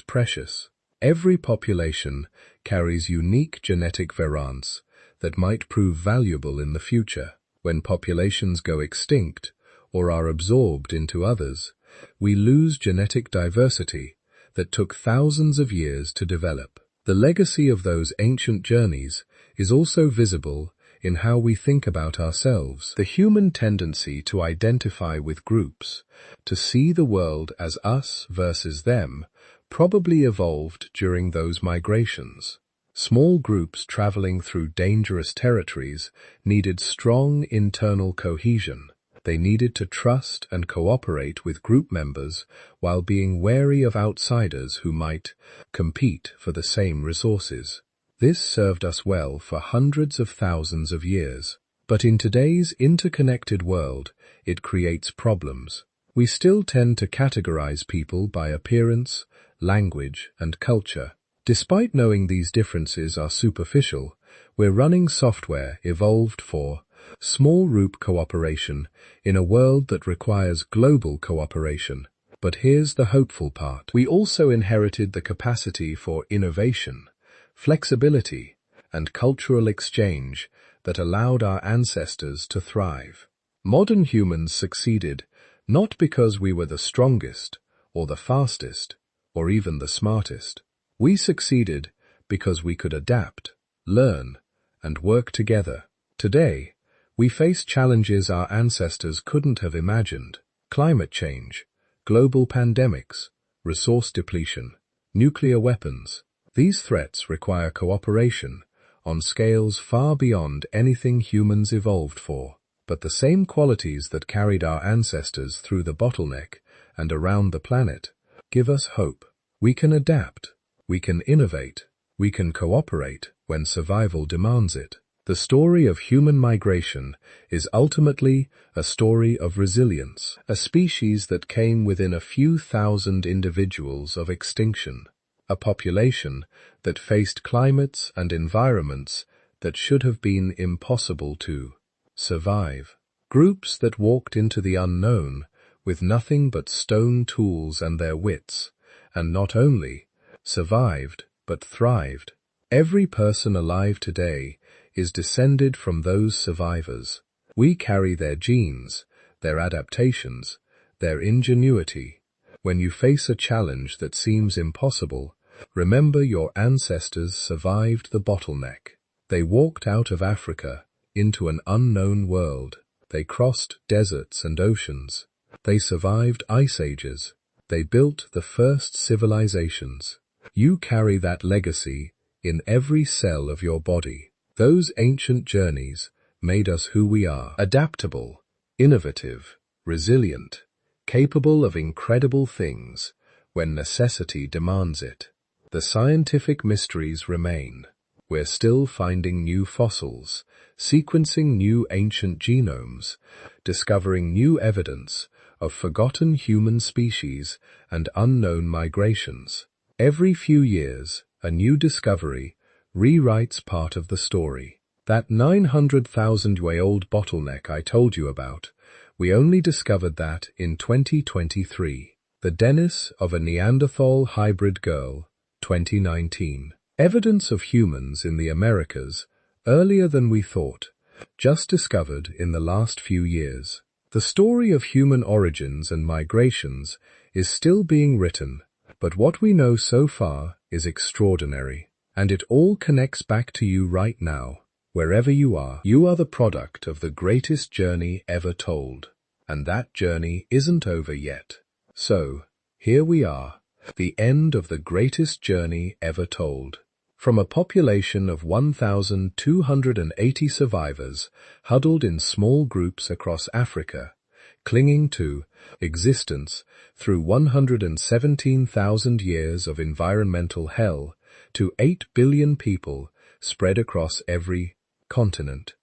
precious. Every population carries unique genetic variants that might prove valuable in the future. When populations go extinct or are absorbed into others, we lose genetic diversity that took thousands of years to develop. The legacy of those ancient journeys is also visible in how we think about ourselves. The human tendency to identify with groups, to see the world as us versus them, probably evolved during those migrations. Small groups traveling through dangerous territories needed strong internal cohesion. They needed to trust and cooperate with group members while being wary of outsiders who might compete for the same resources. This served us well for hundreds of thousands of years. But in today's interconnected world, it creates problems. We still tend to categorize people by appearance, language, and culture. Despite knowing these differences are superficial, we're running software evolved for small group cooperation in a world that requires global cooperation. But here's the hopeful part. We also inherited the capacity for innovation, flexibility, and cultural exchange that allowed our ancestors to thrive. Modern humans succeeded not because we were the strongest, or the fastest, or even the smartest. We succeeded because we could adapt, learn, and work together. Today, we face challenges our ancestors couldn't have imagined: climate change, global pandemics, resource depletion, nuclear weapons. These threats require cooperation on scales far beyond anything humans evolved for. But the same qualities that carried our ancestors through the bottleneck and around the planet give us hope. We can adapt, we can innovate, we can cooperate when survival demands it. The story of human migration is ultimately a story of resilience, a species that came within a few thousand individuals of extinction, a population that faced climates and environments that should have been impossible to survive. Groups that walked into the unknown with nothing but stone tools and their wits, and not only survived, but thrived. Every person alive today is descended from those survivors. We carry their genes, their adaptations, their ingenuity. When you face a challenge that seems impossible, remember your ancestors survived the bottleneck. They walked out of Africa into an unknown world. They crossed deserts and oceans. They survived ice ages. They built the first civilizations. You carry that legacy in every cell of your body. Those ancient journeys made us who we are: adaptable, innovative, resilient, capable of incredible things when necessity demands it. The scientific mysteries remain. We're still finding new fossils, sequencing new ancient genomes, discovering new evidence of forgotten human species and unknown migrations. Every few years, a new discovery rewrites part of the story. That 900,000-year-old bottleneck I told you about, we only discovered that in 2023. The Denis of a Neanderthal hybrid girl, 2019. Evidence of humans in the Americas, earlier than we thought, just discovered in the last few years. The story of human origins and migrations is still being written, but what we know so far is extraordinary. And it all connects back to you right now. Wherever you are the product of the greatest journey ever told. And that journey isn't over yet. So, here we are, the end of the greatest journey ever told. From a population of 1,280 survivors huddled in small groups across Africa, clinging to existence through 117,000 years of environmental hell, to 8 billion people spread across every continent,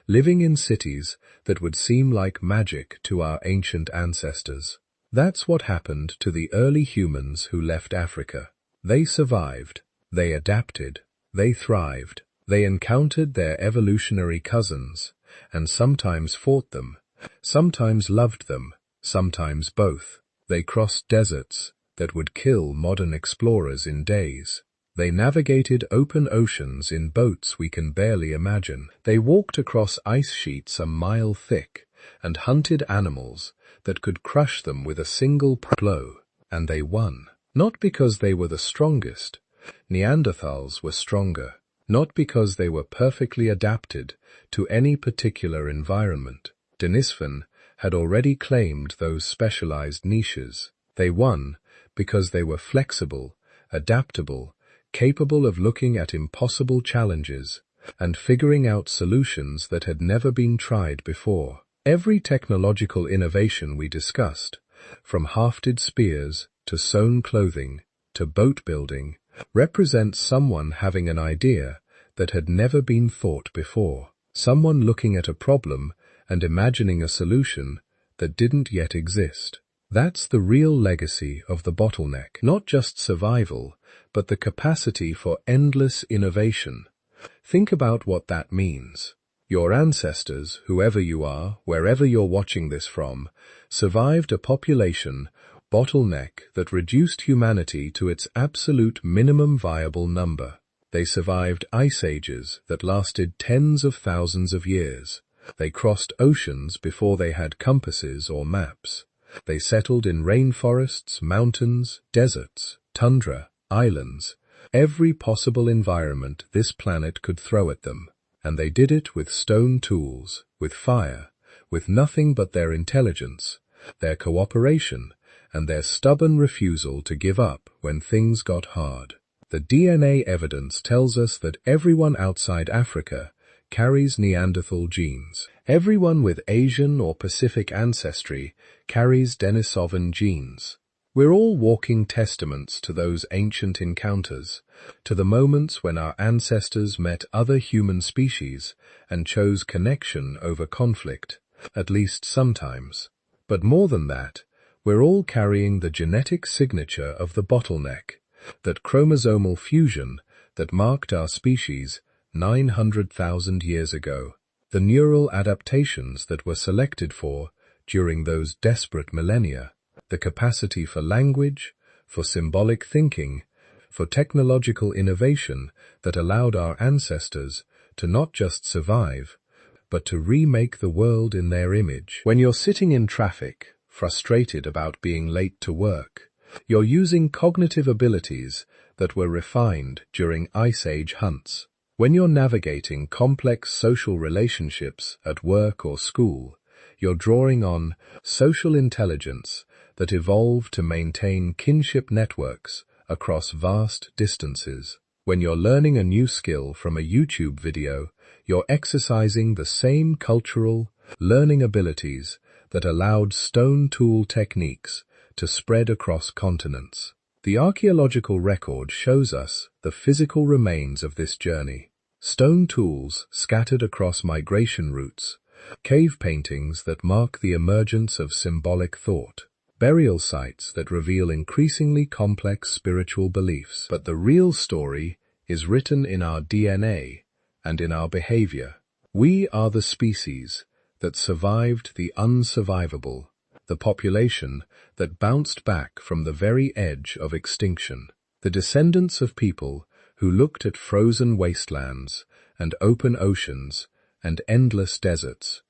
living in cities that would seem like magic to our ancient ancestors. That's what happened to the early humans who left Africa. They survived, they adapted, they thrived, they encountered their evolutionary cousins, and sometimes fought them, sometimes loved them, sometimes both. They crossed deserts that would kill modern explorers in days. They navigated open oceans in boats we can barely imagine. They walked across ice sheets a mile thick and hunted animals that could crush them with a single blow. And they won. Not because they were the strongest, Neanderthals were stronger, not because they were perfectly adapted to any particular environment. Denisovan had already claimed those specialized niches. They won because they were flexible, adaptable, capable of looking at impossible challenges and figuring out solutions that had never been tried before. Every technological innovation we discussed, from hafted spears to sewn clothing to boat building, represents someone having an idea that had never been thought before. Someone looking at a problem and imagining a solution that didn't yet exist. That's the real legacy of the bottleneck. Not just survival, but the capacity for endless innovation. Think about what that means. Your ancestors, whoever you are, wherever you're watching this from, survived a population bottleneck that reduced humanity to its absolute minimum viable number. They survived ice ages that lasted tens of thousands of years. They crossed oceans before they had compasses or maps. They settled in rainforests, mountains, deserts, tundra, islands, every possible environment this planet could throw at them. And they did it with stone tools, with fire, with nothing but their intelligence, their cooperation, and their stubborn refusal to give up when things got hard. The DNA evidence tells us that everyone outside Africa carries Neanderthal genes. Everyone with Asian or Pacific ancestry carries Denisovan genes. We're all walking testaments to those ancient encounters, to the moments when our ancestors met other human species and chose connection over conflict, at least sometimes. But more than that, we're all carrying the genetic signature of the bottleneck, that chromosomal fusion that marked our species 900,000 years ago, the neural adaptations that were selected for during those desperate millennia, the capacity for language, for symbolic thinking, for technological innovation that allowed our ancestors to not just survive, but to remake the world in their image. When you're sitting in traffic, frustrated about being late to work, you're using cognitive abilities that were refined during Ice Age hunts. When you're navigating complex social relationships at work or school, you're drawing on social intelligence that evolved to maintain kinship networks across vast distances. When you're learning a new skill from a YouTube video, you're exercising the same cultural learning abilities that allowed stone tool techniques to spread across continents. The archaeological record shows us the physical remains of this journey. Stone tools scattered across migration routes, cave paintings that mark the emergence of symbolic thought, burial sites that reveal increasingly complex spiritual beliefs. But the real story is written in our DNA and in our behavior. We are the species that survived the unsurvivable, the population that bounced back from the very edge of extinction, the descendants of people who looked at frozen wastelands and open oceans and endless deserts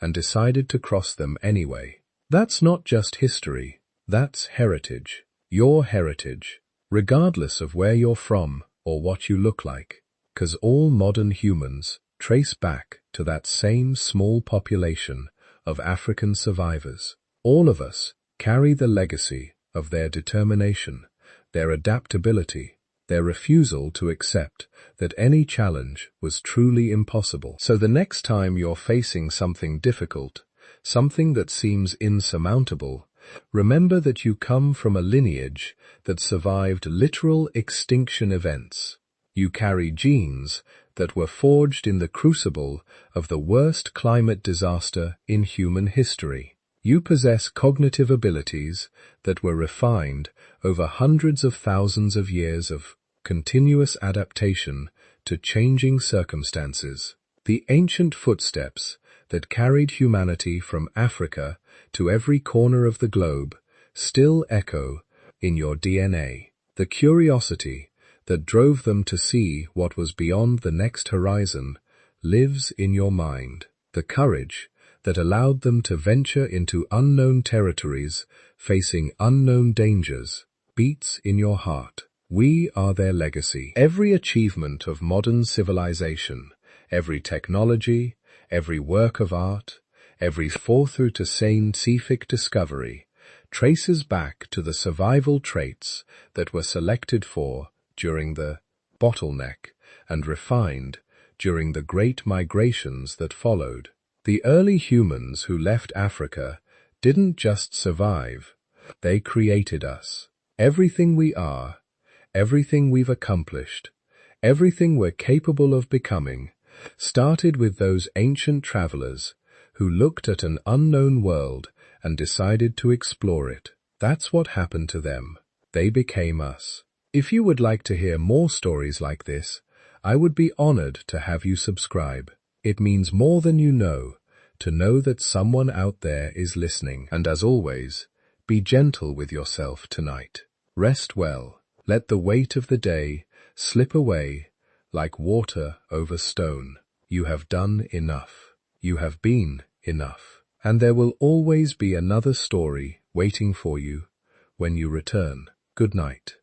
and decided to cross them anyway. That's not just history, that's heritage. Your heritage, regardless of where you're from or what you look like, 'cause all modern humans trace back to that same small population of African survivors. All of us carry the legacy of their determination, their adaptability, their refusal to accept that any challenge was truly impossible. So the next time you're facing something difficult, something that seems insurmountable, remember that you come from a lineage that survived literal extinction events. You carry genes that were forged in the crucible of the worst climate disaster in human history. You possess cognitive abilities that were refined over hundreds of thousands of years of continuous adaptation to changing circumstances. The ancient footsteps that carried humanity from Africa to every corner of the globe still echo in your DNA. The curiosity that drove them to see what was beyond the next horizon lives in your mind. The courage that allowed them to venture into unknown territories, facing unknown dangers, beats in your heart. We are their legacy. Every achievement of modern civilization, every technology, every work of art, every through to scientific discovery, traces back to the survival traits that were selected for during the bottleneck and refined during the great migrations that followed. The early humans who left Africa didn't just survive, they created us. Everything we are, everything we've accomplished, everything we're capable of becoming, started with those ancient travelers who looked at an unknown world and decided to explore it. That's what happened to them. They became us. If you would like to hear more stories like this, I would be honored to have you subscribe. It means more than you know to know that someone out there is listening. And as always, be gentle with yourself tonight. Rest well. Let the weight of the day slip away like water over stone. You have done enough. You have been enough. And there will always be another story waiting for you when you return. Good night.